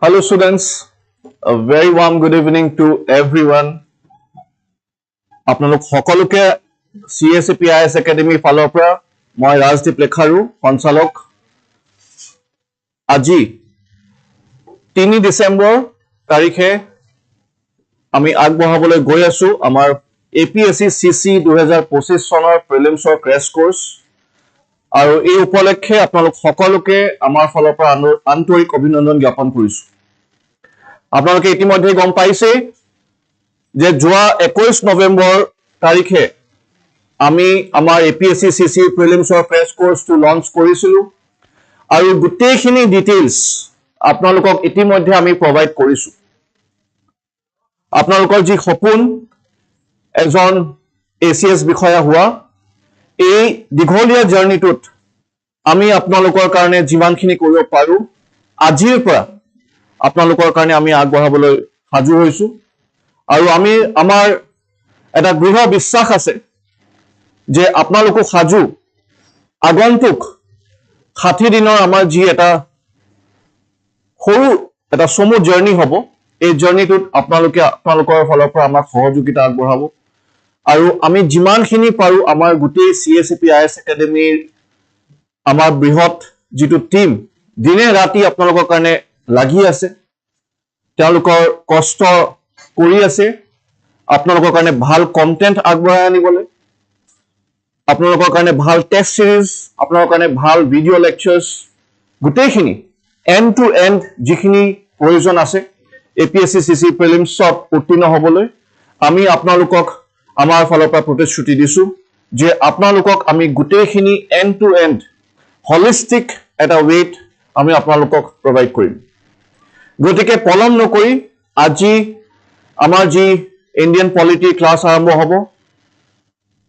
Hello students, a very warm good evening to everyone. আপোনালোক সকলোকে CSAPIS Academy ফালৰ পৰা মই ৰাজদীপ লেখাৰু সঞ্চালক আজি 3 ডিসেম্বৰ তাৰিখে আমি আগবঢ়াবলৈ গৈ আছো আমাৰ APSc CC 2025 চনৰ প্ৰিলিমছৰ ক্ৰেশ কোৰ্স আৰু এই উপলক্ষে আপোনালোক সকলোকে আমাৰ ফালৰ পৰা আন্তৰিক অভিনন্দন জ্ঞাপন কৰিছো আপোনালোকে ইতিমধ্যে গম পাইছে যে যোৱা 21 নৱেম্বৰ তাৰিখে আমি আমাৰ APSc CC Prelims ক্ৰেশ কোৰ্সটো লঞ্চ কৰিছিলো আৰু গোটেইখিনি ডিটেইলছ আপোনালোকক ইতিমধ্যে আমি প্ৰভাইড কৰিছো আপোনালোকৰ যি সপোন এজন ACS বিষয়া হোৱা এই দীঘলীয়া জাৰ্নিটোত আমি আপোনালোকৰ কাৰণে যিমানখিনি কৰিব পাৰো আজিৰ পৰা আপোনালোকৰ কাৰণে আমি আগবঢ়াবলৈ সাজু হৈছো আৰু আমি আমাৰ এটা দৃঢ় বিশ্বাস আছে যে আপোনালোক সাজু আগন্তুক 60 দিনৰ আমাৰ যি এটা সৰু এটা সমু জাৰ্নি হ'ব এই জাৰ্নিটোত আপোনালোকৰ ফালৰ পৰা আমাক সহযোগিতা আগবঢ়াব আৰু আমি যিমানখিনি পাৰো আমাৰ গোটেই CSAPIS একাডেমীৰ আমাৰ বৃহৎ যিটো টিম দিনে ৰাতি আপোনালোকৰ কাৰণে লাগি আছে তেওঁলোকৰ কষ্ট কৰি আছে আপোনালোকৰ কাৰণে ভাল কন্টেন্ট আগবঢ়াই আনিবলৈ আপোনালোকৰ কাৰণে ভাল টেস্ট সিৰিজ আপোনালোকৰ কাৰণে ভাল ভিডিঅ' লেকচাৰ্ছ গোটেইখিনি এণ্ড টু এণ্ড যিখিনি প্ৰয়োজন আছে APSc CC প্ৰিলিমছত উত্তীৰ্ণ হ'বলৈ আমি আপোনালোকক আমাৰ ফালৰ পৰা প্ৰতিশ্ৰুতি দিছো যে আপোনালোকক আমি গোটেইখিনি এণ্ড টু এণ্ড হলিষ্টিক এটা ৱেট আমি আপোনালোকক প্ৰভাইড কৰিম গতিকে পলম নকৰি আজি আমাৰ যি ইণ্ডিয়ান পলিটি ক্লাছ আৰম্ভ হ'ব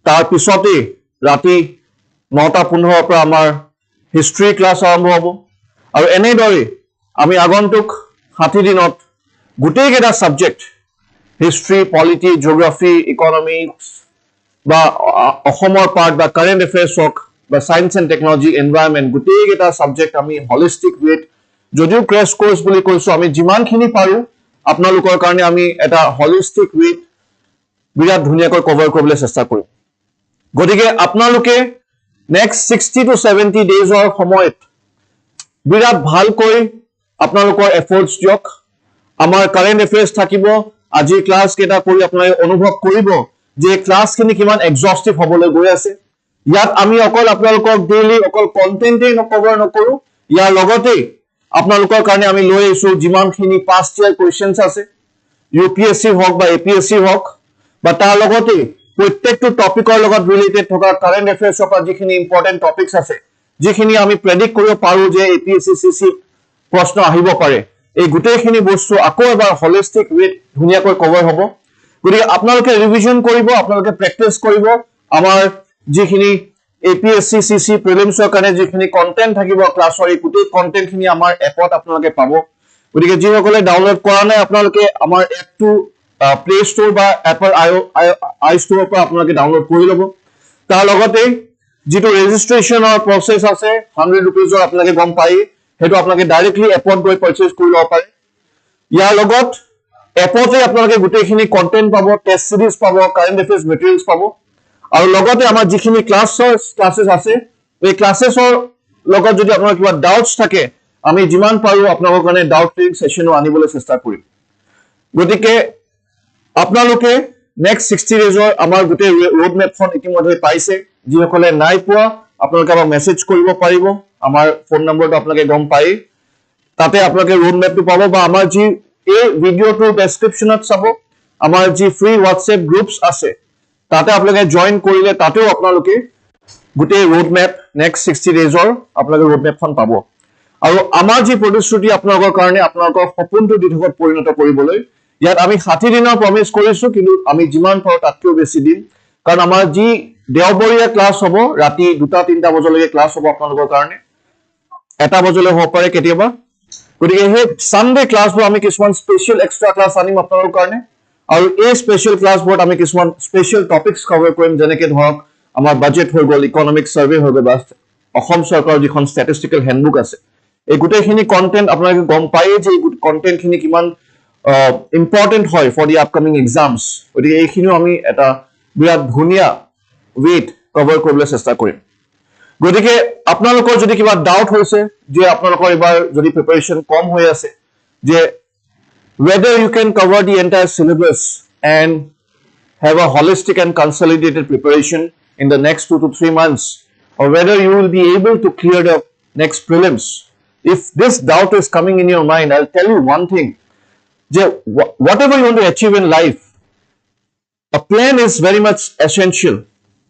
তাৰ পিছতে ৰাতি 9:15 পৰা আমাৰ হিষ্ট্ৰী ক্লাছ আৰম্ভ হ'ব আৰু এনেদৰে আমি আগন্তুক 60 দিনত গোটেই কেইটা subject history polity geography economics বা অসমৰ পাৰ্ট বা কাৰেন্ট এফেয়াৰ্স হক বা সায়েন্স এণ্ড টেকনলজি এনভায়ৰনমেন্ট গোটেই কেইটা সাবজেক্ট আমি হলিষ্টিক ৱেট যদিও ক্ৰেশ কোৰ্স বুলি কৈছো আমি যিমানখিনি পাৰো আপোনালোকৰ কাৰণে আমি এটা হলিষ্টিক ৱেট বিৰাট ধুনীয়াকৈ কভাৰ কৰিবলৈ চেষ্টা কৰিম গতিকে আপোনালোকে নেক্সট 60 to 70 ডেজৰ সময়ত বিৰাট ভালকৈ আপোনালোকৰ এফৰ্টছ দিয়ক আমাৰ কাৰেন্ট এফেয়াৰ্স থাকিব আজি ক্লাস কেটা কৰি আপোনালোকে অনুভৱ কৰিব যে ক্লাসখিনি কিমান এক্সহস্টিভ হ'বলৈ গৈ আছে ইয়াত আমি অকল আপোনালোকক ডেইলি অকল কন্টেন্টে কভাৰ নকৰো ইয়াৰ লগতে আপোনালোকৰ কাৰণে আমি লৈ আহিছো যিমানখিনি পাষ্ট ইয়াৰ কোৱেশ্চনছ আছে UPSC হক বা APSC হক বা তাৰ লগতে প্ৰত্যেকটো টপিকৰ লগত ৰিলেটেড থকা কাৰেন্ট এফেয়াৰ্সৰ পৰা যিখিনি ইম্পৰ্টেন্ট টপিকছ আছে যিখিনি আমি প্ৰেডিক্ট কৰিব পাৰো যে APSc CC প্ৰশ্ন আহিব পাৰে এই গোটেইখিনি বস্তু আকৌ এবাৰ হলিষ্টিক ৱেট ধুনীয়াকৈ কভাৰ হ'ব গতিকে আপোনালোকে ৰিভিজন কৰিব আপোনালোকে প্ৰেক্টিস কৰিব আমাৰ যিখিনি APSc CC প্ৰিলিমছৰ কাৰণে যিখিনি কন্টেন্ট থাকিব ক্লাছৰ এই গোটেই কন্টেন্টখিনি আমাৰ এপত আপোনালোকে পাব গতিকে যিসকলে ডাউনলোড কৰা নাই আপোনালোকে আমাৰ এপটো প্লে ষ্ট'ৰ বা এপল আই ষ্ট'ৰৰ পৰা আপোনালোকে ডাউনলোড কৰি ল'ব তাৰ লগতে যিটো ৰেজিষ্ট্ৰেচনৰ প্ৰসেছ আছে 100 रुपीजৰ আপোনালোকে গম পাই হেতু আপোনালোকে ডাইৰেক্টলি এপত গৈ পাৰচেজ কৰি ল'ব পাৰে ইয়াৰ লগত এপতে আপোনালোকে গোটেইখিনি কন্টেন্ট পাব টেস্ট সিৰিজ পাব কাৰেন্ট এফেয়াৰ্স মেটেৰিয়েলছ পাব আৰু লগতে আমাৰ যিখিনি ক্লাছেছ আছে এই ক্লাছেছৰ লগত যদি আপোনাৰ কিবা ডাউটছ থাকে আমি যিমান পাৰো আপোনালোকৰ কাৰণে ডাউট ক্লিয়াৰিং সেশনো আনিবলৈ চেষ্টা কৰিম গতিকে আপোনালোকে নেক্সট 60 ডেজৰ আমাৰ গোটেই ৰোড মেপখন ইতিমধ্যে পাইছে যিসকলে নাই পোৱা আপোনালোকে আমাক মেছেজ কৰিব পাৰিব আমাৰ ফোন নম্বৰটো আপোনালোকে গম পাই তাতে আপোনালোকে ৰোড মেপটো পাব বা আমাৰ যি এই ভিডিঅ'টোৰ ডেসক্ৰিপচনত চাব আমাৰ যি ফ্ৰী WhatsApp গ্ৰুপছ আছে তাতে আপোনালোকে জয়েন কৰিলে তাতেও আপোনালোকে গোটেই ৰোড মেপ নেক্সট 60 ডেজৰ আপোনালোকে ৰোড মেপখন পাব আৰু আমাৰ যি প্ৰতিশ্ৰুতি আপোনালোকৰ কাৰণে আপোনালোকৰ সপোনটো দিঠকত পৰিণত কৰিবলৈ ইয়াত আমি 60 দিনৰ প্ৰমিস কৰিছো কিন্তু আমি যিমান পাৰো তাতকৈ বেছি দিন কাৰণ আমাৰ যি দেওবৰীয়া ক্লাছ হ'ব ৰাতি 2-3টা বজালৈকে ক্লাছ হ'ব আপোনালোকৰ কাৰণে 1টা বজালৈ হ'ব পাৰে কেতিয়াবা গতিকে হে সানডে ক্লাছবোৰ আমি কিছুমান স্পেশাল এক্সট্ৰা ক্লাছ আনিম আপোনালোকৰ কাৰণে আৰু এই স্পেশাল ক্লাছবোৰত আমি কিছুমান স্পেশাল টপিকস কভাৰ কৰিম যেনেকৈ ধৰক আমাৰ বাজেট হৈ গ'ল ইকনমিক সাৰ্ভে হৈ গ'ল বা অসম চৰকাৰৰ যিখন ষ্টেটিষ্টিকেল হেণ্ডবুক আছে এই গুটেখিনি কন্টেন্ট আপোনালোকে গম পায় যে এই কন্টেন্ট খিনি কিমান ইম্পৰ্টেন্ট হয় ফৰ দি আপকামিং এক্সামছ গতিকে এইখিনিও আমি এটা বিৰাট ধুনীয়া ৱেট কভাৰ কৰিবলৈ চেষ্টা কৰিম গতিকে আপোনালোকৰ যদি কিবা ডাউট হৈছে যে আপোনালোকৰ এবাৰ যদি প্ৰিপাৰেচন কম হৈ আছে যে whether you can cover the entire syllabus and have a holistic and consolidated preparation in the next 2 to 3 months or whether you will be able to clear the next prelims. If this doubt is coming in your mind, I'll tell you one thing. Whatever you want to achieve in life, a plan is very much essential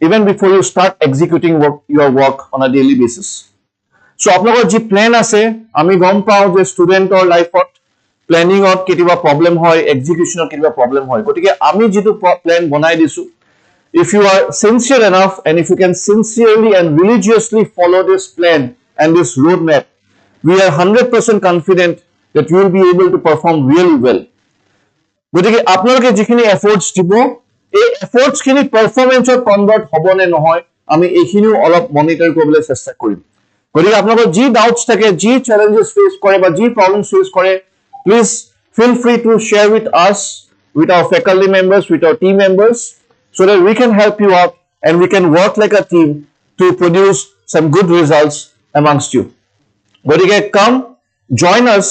even before you start executing your work on a daily basis. So, আপোনালোকৰ যি plan আছে আমি গম পাওঁ যে ষ্টুডেণ্টৰ লাইফত প্লেনিঙত কেতিয়াবা প্ৰব্লেম হয় এক্সিকিউশ্যনত কেতিয়াবা প্ৰব্লেম হয় গতিকে আমি যিটো প্লেন বনাই দিছো if you are sincere enough and if you can sincerely and religiously follow this plan and this roadmap we are 100% confident that you will be able to perform really well গতিকে আপোনালোকে যিখিনি efforts দিব এই efforts খিনি পাৰফৰমেন্সত convert হ'ব নে নহয় আমি এইখিনিও অলপ মনিটৰ কৰিবলৈ চেষ্টা কৰিম গতিকে আপোনালোকৰ যি ডাউটছ থাকে যি চ্যালেঞ্জেছ ফেস কৰে বা যি প্ৰবলেমছ ফেস কৰে please feel free to share with us with our faculty members with our team members so that we can help you out and we can work like a team to produce some good results amongst you gotike come join us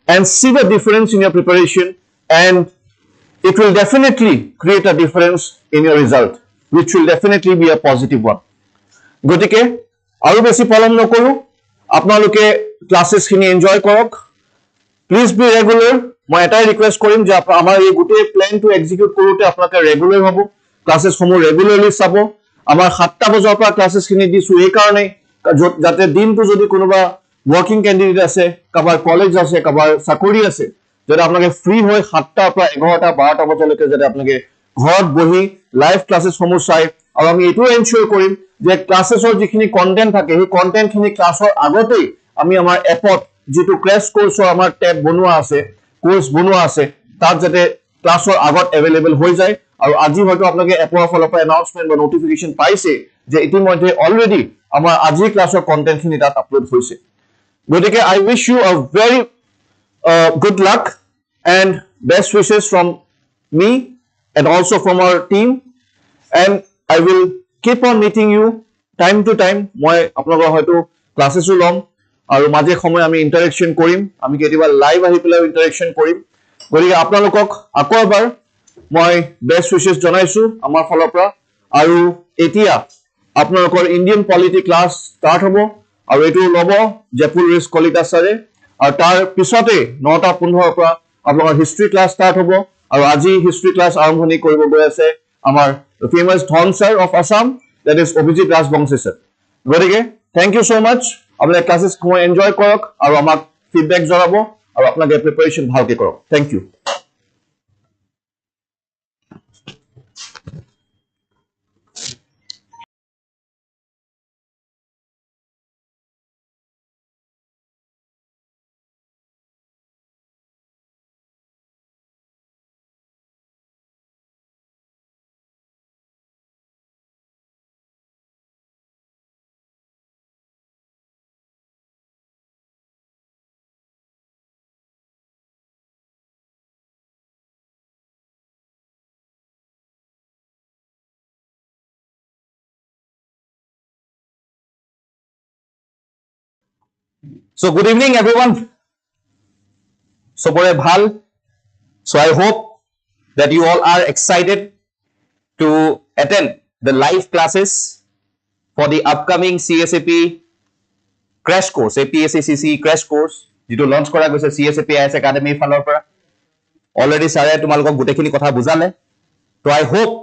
and see the difference in your preparation and it will definitely create a difference in your result which will definitely be a positive one gotike aru beshi polom nokoru apnaloke classes khini enjoy korok please be regular মই এটাই request কৰিম যে আমাৰ এই গোটেই প্ল্যানটো execute কৰোতে আপোনালোকে regular হ'ব ক্লাसेছ সমূহ ৰেগুলাৰলি চাব আমাৰ 7টা বজাৰ পৰা ক্লাছেছ খিনি দিছো এই কাৰণে যাতে দিনটো যদি কোনোবা ওয়াৰ্কিং ক্যান্ডিডেট আছে কাবাৰ কলেজ আছে কাবাৰ চাকৰি আছে যাতে আপোনালোকে ফ্ৰী হৈ 7টা পৰা 11টা 12টা বজালৈকে যাতে আপোনালোকে ঘৰত বহি লাইভ ক্লাছেছ সমূহ চাই আৰু আমি এটো এনশিওৰ কৰিম যে ক্লাছেছৰ যিখিনি কন্টেন্ট থাকে সেই কন্টেন্ট খিনি ক্লাছৰ আগতেই আমি আমাৰ এপত যেটো ক্লাছ কোৰ্সৰ আমাৰ ট্যাব বনোৱা আছে কোৰ্স বনোৱা আছে তাত যাতে ক্লাছৰ আগত अवेलेबल হৈ যায় আৰু আজি হয়তো আপোনালোকে এপৰ ফালৰ পৰা এনাউন্সমেন্ট বা নোটিফিকেশন পাইছে যে ইতিমধ্যে অলৰেডি আমাৰ আজি ক্লাছৰ কন্টেন্ট খিনি তাত আপলোড হৈছে গতিকে I wish you a very good luck and best wishes from me and also from our team and I will keep on meeting you time to time মই আপোনালোকৰ হয়তো ক্লাছেছও লম আৰু মাঝে সময় আমি ইন্টাৰেকশন কৰিম আমি কেতিয়াবা লাইভ আহি পেলাই ইন্টাৰেকশন কৰিম গতিকে আপোনালোকক আকৌ এবাৰ মই বেষ্ট উইশেছ জনাইছো আমাৰ ফালৰ পৰা আৰু এতিয়া আপোনালোকৰ ইণ্ডিয়ান পলিটি ক্লাছ ষ্টাৰ্ট হ'ব আৰু এটো লব জয়পুৰ ৰিস কলিতা ছাৰে আৰু তাৰ পিছতে 9:15 পৰা আপোনালোকৰ হিষ্ট্ৰী ক্লাছ ষ্টাৰ্ট হ'ব আৰু আজি হিষ্ট্ৰী ক্লাছ আৰম্ভণি কৰিব গৈ আছে আমাৰ ফেমাস ধন sir of Assam that is Abhijit Rajbongshi sir গতিকে থ্যাংক ইউ সো মাচ আপনার ক্লাसेस को एंजॉय करक और আমাক ফিডব্যাক জনাবো और আপনাদের প্রিপারেশন ভালকে করক thank you So good evening everyone. So bore bhal. So I hope that you all are excited to attend the live classes for the upcoming CSAP crash course, Apsc Cce crash course যেটো launch কৰা গৈছে CSAP IAS Academy ফালৰ পৰা already সাৰে তোমালোকক গুটেখিনি কথা বুজালে তো I hope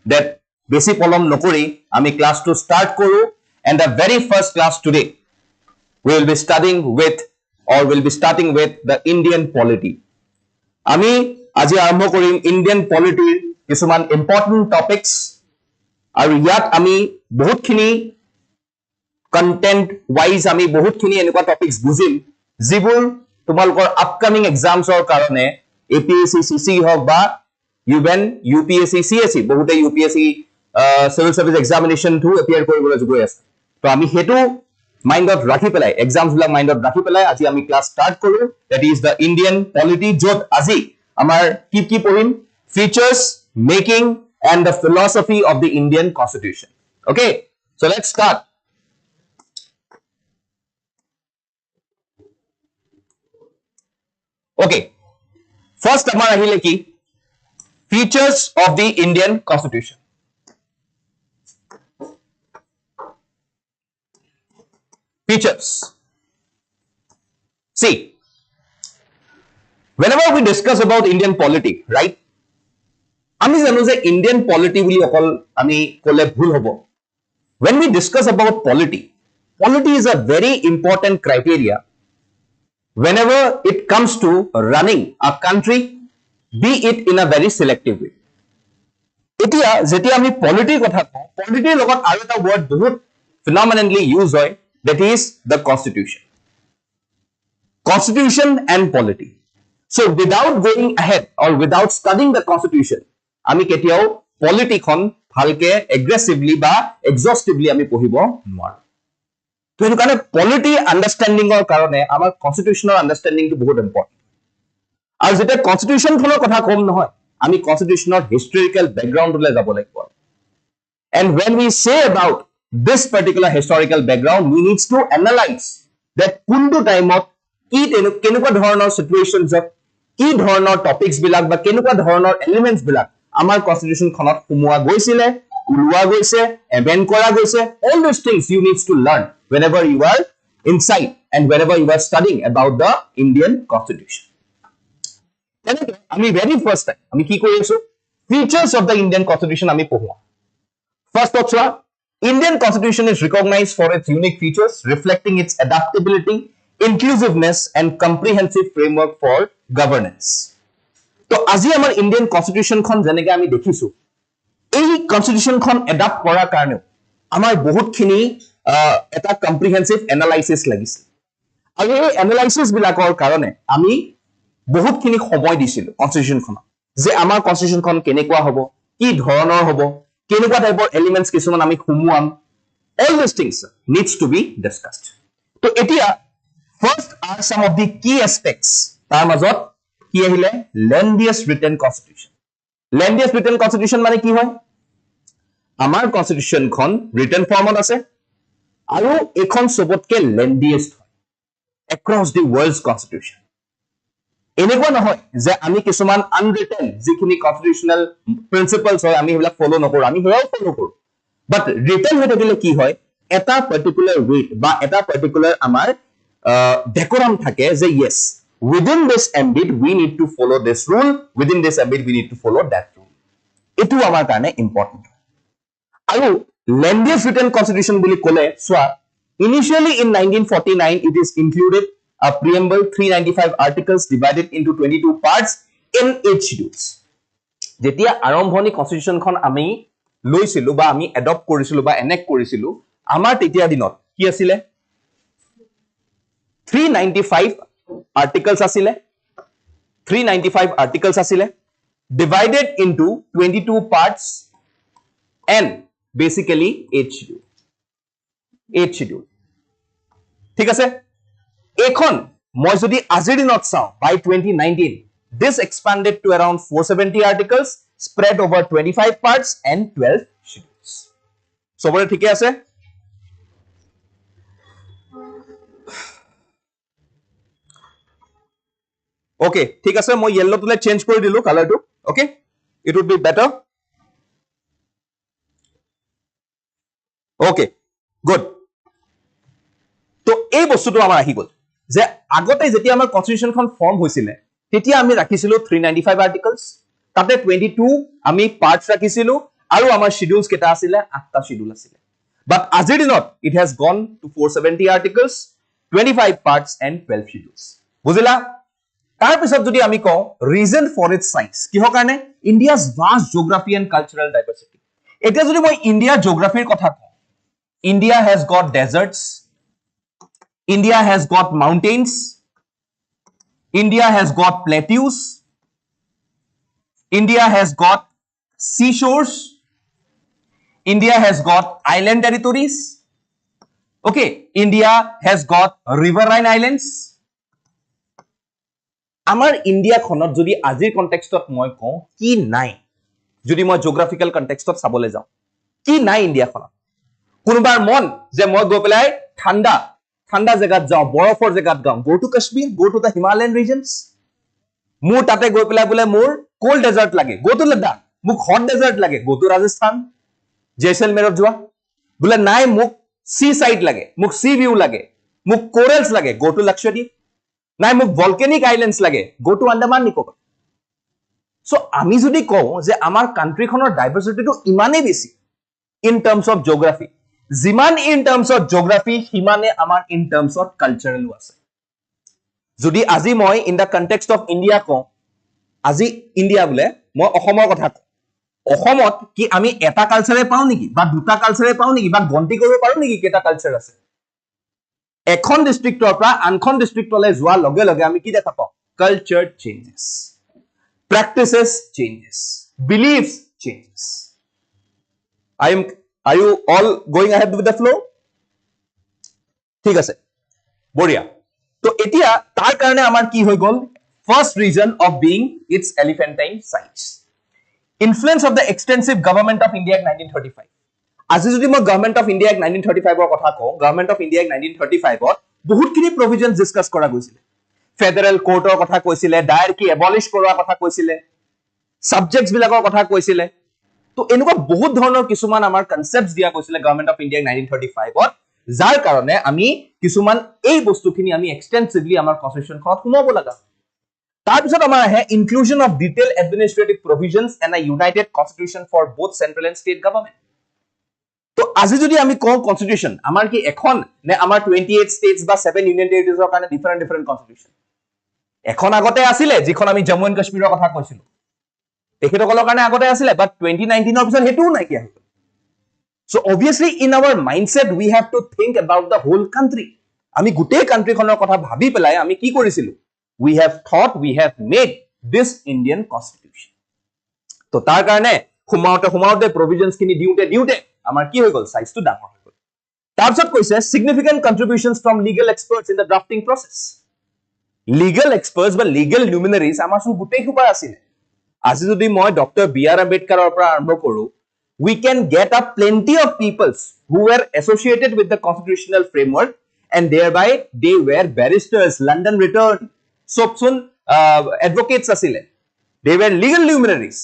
that বেছি পলম নকৰি আমি ক্লাছটো স্টাৰ্ট কৰো and the very first class today we will be studying with or will be starting with the Indian polity. আমি আজি আৰম্ভ কৰিম Indian polity কিছুমান important topics আৰু ইয়াত আমি বহুতখিনি content wise আমি বহুতখিনি এনেকুৱা topics বুজিম যিবোৰ তোমালোকৰ upcoming exams ৰ কাৰণে APSC CC হওক বা even UPSC CSE বহুতে UPSC civil service examination to appear কৰিবলৈ গৈ আছে তো আমি হেতু মাইন্ডত ৰাখি পেলাই এক্সামছ বিলাক মাইন্ডত ৰাখি পেলাই আজি আমি ক্লাস স্টাৰ্ট কৰো that is the Indian polity যত আজি আমাৰ কি পঢ়িম features making and the philosophy of the Indian constitution okay so let's start okay first আমাৰ আহিলে কি features of the Indian constitution features. See, whenever we discuss about Indian polity, right? আমি জানো যে Indian polity বুলি অকল আমি কলে ভুল হ'ব. When we discuss about polity, polity is a very important criteria whenever it comes to running a country, be it in a very selective way. এতিয়া যেতিয়া আমি polity কথা কওঁ, polity লগত আৰু এটা word বহুত phenomenally use হয়. That is the constitution. Constitution and polity. So without going ahead or without studying the constitution, আমি কেতিয়াও polity খন ভালকে aggressively বা exhaustively আমি পঢ়িব নোৱাৰো। তো এই কাৰণে polity understanding ৰ কাৰণে আমাৰ constitutional understanding টো বহুত important। আৰু যেতিয়া constitution খনৰ কথা কম নহয়, আমি constitutional historical background লৈ যাব লাগিব। And when we say about this particular historical background, we need to analyze that kundu time of kenuka dhoroner situations of ki dhoroner topics bilak ba kenuka dhoroner elements bilak amar constitution khonot humua goisile ulua goise event kora goise all those things you need to learn whenever you are inside and whenever you are studying about the Indian constitution. Ami very first time ami ki kori asu features of the Indian constitution ami pohua. First of all, Indian constitution is recognized for its unique features, reflecting its adaptability, inclusiveness, and comprehensive framework for governance. So, আজি আমাৰ Indian constitution খন যেনেকে আমি দেখিছো, এই constitution খন adapt কৰাৰ কাৰণে আমাৰ বহুতখিনি এটা comprehensive analysis লাগিছিল। আৰু এই analysis বিলাকৰ কাৰণে আমি বহুতখিনি সময় দিছিলো constitution খনক যে আমাৰ constitution খন কেনেকুৱা হ'ব, কি ধৰণৰ হ'ব, কেনেকুৱা টাইপৰ এলিমেন্টস কিছুমান আমি খুমুৱাম all these things needs to be discussed. তো এতিয়া first are some of the key aspects তাৰ মাজত কি আহিলে lengthiest written constitution. Lengthiest written constitution মানে কি হয় আমাৰ constitution খন written formত আছে আৰু এখন সবতকে lengthiest হয় across the world's constitution. এনেকুৱা নহয় যে আমি কিছুমান unwritten যিখিনি constitutional principles হয় আমি হেবিলাক ফলো নকৰো আমি হেয়াও ফলো কৰো but written হৈ থাকিলে কি হয় এটা particular weight বা এটা particular আমাৰ decorum থাকে যে yes within this ambit we need to follow this rule within this ambit we need to follow that rule এটো আমাৰ কাৰণে important আৰু lengthiest written constitution বুলি ক'লে সোৱা initially in 1949 it is included a preamble 395 articles divided into 22 parts in 8 schedules. যেতিয়া আৰম্ভণি constitution খন আমি লৈছিলো বা আমি এডপ্ট কৰিছিলো বা এনেক্ট কৰিছিলো আমাৰ তেতিয়া দিনত কি আছিল 395 articles asile 395 articles asile divided into 22 parts and basically 8 schedule ঠিক আছে এখন মই যদি আজিৰ দিনত চাও by 2019 this expanded to around 470 articles spread over 25 parts and 12 schedules সবৰে ঠিকে আছে okay ঠিক আছে মই yellow টুলে চেঞ্জ কৰি দিলো কালাৰটো okay it would be better okay good তো এই বস্তুটো আমাৰ আহি গল যে আগতে যেতিয়া আমাৰ কনস্টিটিউশন খন ফৰ্ম হৈছিল তেতিয়া আমি ৰাখিছিলো 395 আৰ্টিকলস তাতে 22 আমি পাৰ্টস ৰাখিছিলো আৰু আমাৰ শিডিউলস কেটা আছিল 8টা শিডিউল আছিল বাট আজিৰ দিনত it has gone to 470 articles 25 parts and 12 schedules বুজিলা তাৰ পিছত যদি আমি কওঁ ৰিজন ফৰ ইটস সাইন্স কিহৰ কাৰণে India's vast geography and cultural diversity এতিয়া যদি মই ইন্ডিয়া জিওগ্ৰাফিৰ কথা কওঁ India has got deserts India has got mountains. India has got plateaus. India has got seashores. India has got island territories. Okay, India has got riverine islands. Amar India khonot jodi ajir context ot moi ko ki nai jodi moi geographical context ot sabole jao ki nai India khonot kunubar mon je moi go pelai thanda jagat jao borofor jagat gao go to Kashmir, go to the Himalayan regions. Mur tate go pelai bole mur cold desert lage, go to Ladakh. Muk hot desert lage, go to Rajasthan, Jaisalmer jua. Bole nai muk seaside lage, muk sea view lage, muk corals lage, go to Lakshadweep. Nai muk volcanic islands lage, go to Andaman Nicobar. So ami jodi ko je amar country khonor diversity to imane beshi in terms of geography. Jiman in terms of geography himane amar in terms of cultural ase. Jodi aji moi in the context of India ko আজি India বলে মই অসমৰ কথা অসমত কি আমি এটা কালচাৰে পাও নেকি বা দুটা কালচাৰে পাও নেকি বা গন্তি কৰিব পাৰো নেকি কেটা কালচাৰ আছে এখন ডিস্ট্ৰিক্টৰ পৰা আনখন ডিস্ট্ৰিক্টলৈ যোৱা লগে লগে আমি কি দেখা পাও culture changes practices changes beliefs changes are you all going ahead with the flow ঠিক আছে বঢ়িয়া তো এতিয়া তাৰ কাৰণে আমাৰ কি হৈ গল First reason of being its elephantine size. Influence of the extensive government of India in 1935. আজি যদি মই government of India 1935 কথা কও, government of India 1935 বহুত কিনি provisions discuss কৰা গৈছিল। Federal court কথা কৈছিলে, diarchy abolish কৰোৱা কথা কৈছিলে, subjects বিলাকৰ কথা কৈছিলে। তো এনেকুৱা বহুত ধৰণৰ কিছুমান আমাৰ concepts দিয়া গৈছিলে government of India 1935 যাৰ কাৰণে আমি কিছুমান এই বস্তুখিনি আমি extensively আমাৰ constitution খনত সোমাব লগা তাৰপিছত আমাৰ আহে inclusion of detailed administrative provisions and a united constitution for both central and state government. তো আজি যদি আমি কওঁ constitution আমাৰ কি এখন নে আমাৰ 28 states বা 7 union territories ৰ কাৰণে different constitution এখন আগতে আছিল যিখন আমি জম্মু এণ্ড কাশ্মীৰৰ কথা কৈছিলো তেখেতসকলৰ কাৰণে আগতে আছিল বাট 2019 ৰ পিছত হেতু নাই কি হ'ল so obviously in our mindset we have to think about the whole country আমি গোটেই কান্ট্ৰি খনৰ কথা ভাবি পেলাই আমি কি কৰিছিলো we have thought we have made this Indian constitution to tar karone humaute provisions kini diute amar ki hoy gol size to damor hoy gol tarpsot koise significant contributions from legal experts in the drafting process legal experts ba legal luminaries amar su gutei kupa asile aji jodi moi Dr. B.R. Ambedkar or pra arambho koru we can get up plenty of peoples who were associated with the constitutional framework and thereby they were barristers London returned Sopsun advocates asile. They were legal luminaries.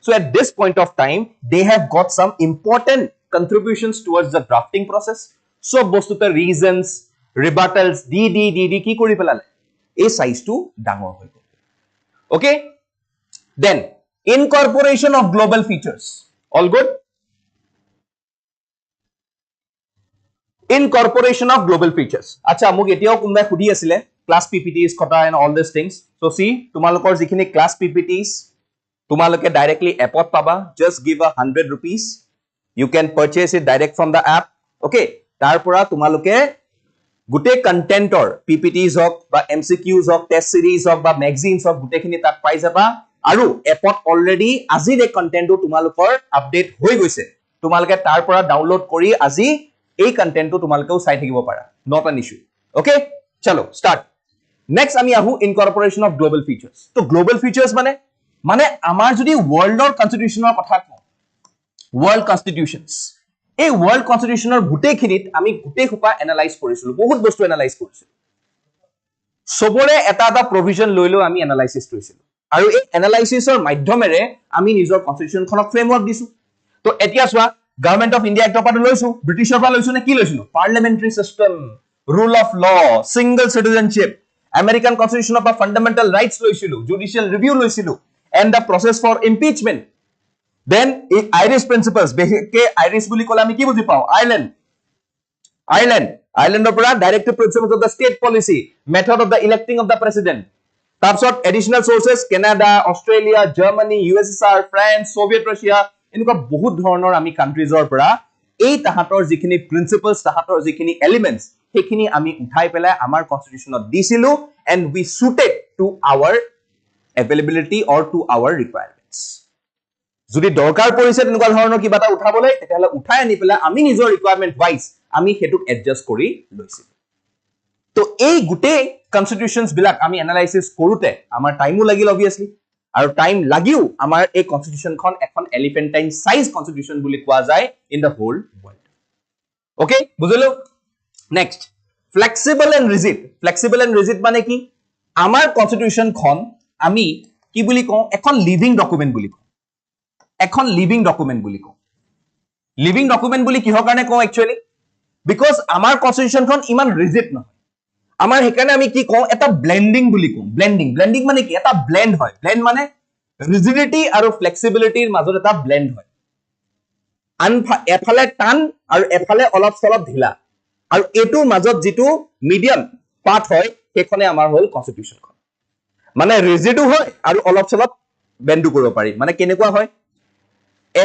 So at this point of time, they have got some important contributions towards the drafting process. So bostuta reasons, rebuttals, D ki kori pelale. A size to dangor hoy gol. Okay? Then incorporation of global features. All good? Incorporation of global features. Acha muk etiao kunbai khudi asile class PPTs kota and all these things. So see, tumalokor jikhini class PPTs, tumaloke directly app ot paba. Just give 100 rupees. You can purchase it direct from the app. Okay. Tarpora tumaloke gute content or PPTs hok ba MCQs hok test series hok ba magazines hok gute khini tat pai jaba. Aru app ot already azir e content tumalokor update hoi goise. Tumaloke tarpora download kori azi ei content tumalokeu sai thakibo para. Not an issue. Okay. Chalo start. Next আমি আহু incorporation of global features তো global features মানে আমাৰ যদি world constitutional কথা কওঁ world constitutions এই world constitutional গুটে খিনিত আমি গুটে খুপা এনালাইজ কৰিছিলো বহুত বস্তু এনালাইজ কৰিছিলো সবৰে এটা provision লৈ লৈ আমি এনালাইসিস কৰিছিলো আৰু এই এনালাইসিসৰ মাধ্যমেৰে আমি নিজৰ কনস্টিটিউশন খনক ফ্ৰেমৱৰ্ক দিছো তো এতিয়া সোৱা গভৰ্নমেন্ট অফ ইন্ডিয়া এক্টৰ পৰা লৈছো ব্ৰিটিছৰ পৰা লৈছো নে কি লৈছিলো পাৰ্লিয়ামেন্টাৰী system rule of law single citizenship American Constitution of fundamental rights loisilu judicial review loisilu and the process for impeachment then Irish principles ke Irish buli kola ami ki buji pao Ireland opera directive principles of the state policy method of the electing of the president tarpsot additional sources Canada Australia Germany USSR France Soviet Russia enuka bahut dhoroner ami countries or pora ei tahator jikhini principles tahator jikhini elements hekhini ami uthai pelai amar constitution ot disilu and we suited to our availability or to our requirements jodi dorkar porise tenuka dhoroner kiba ta uthabole tetale uthai ani pelai ami nijor requirement wise আমি Hetuk adjust কৰি লৈছিল তো এই গুটেই constitutions বিলাক আমি analysis কৰোতে আমাৰ টাইমও লাগিল অবিয়াসলি আৰু টাইম লাগিও আমাৰ এই কনস্টিটিউশনখন এখন এলিফেন্টাইন সাইজ কনস্টিটিউশন বুলি কোৱা যায় in the whole world okay বুঝলো নেক্সট ফ্লেক্সিবল এন্ড ৰিজিড মানে কি আমাৰ কনস্টিটিউশনখন আমি কি বুলি কওঁ এখন লিভিং ডকুমেন্ট বুলি কওঁ এখন লিভিং ডকুমেন্ট বুলি কওঁ লিভিং ডকুমেন্ট বুলি কিহৰ কাৰণে কওঁ একচুয়ালি বিকজ আমাৰ কনস্টিটিউশনখন ইমান ৰিজিড নহয় আমাৰ হেকাৰণে আমি কি কওঁ এটা ব্লেন্ডিং বুলি কওঁ ব্লেন্ডিং মানে কি এটা ব্লেন্ড হয় ব্লেন্ড মানে ৰিজিডিটি আৰু ফ্লেক্সিবিলিটিৰ মাজত এটা ব্লেন্ড হয় এফালে টান আৰু এফালে অলপ চলপ ঢিলা আৰু এটোৰ মাজত যেটো মিডিয়াম পাৰ্ট হয় হেখনে আমাৰ হল কনস্টিটিউশনখন মানে ৰিজিডো হয় আৰু অলপ চলপ বেন্ডো কৰিব পাৰি মানে কেনেকুৱা হয়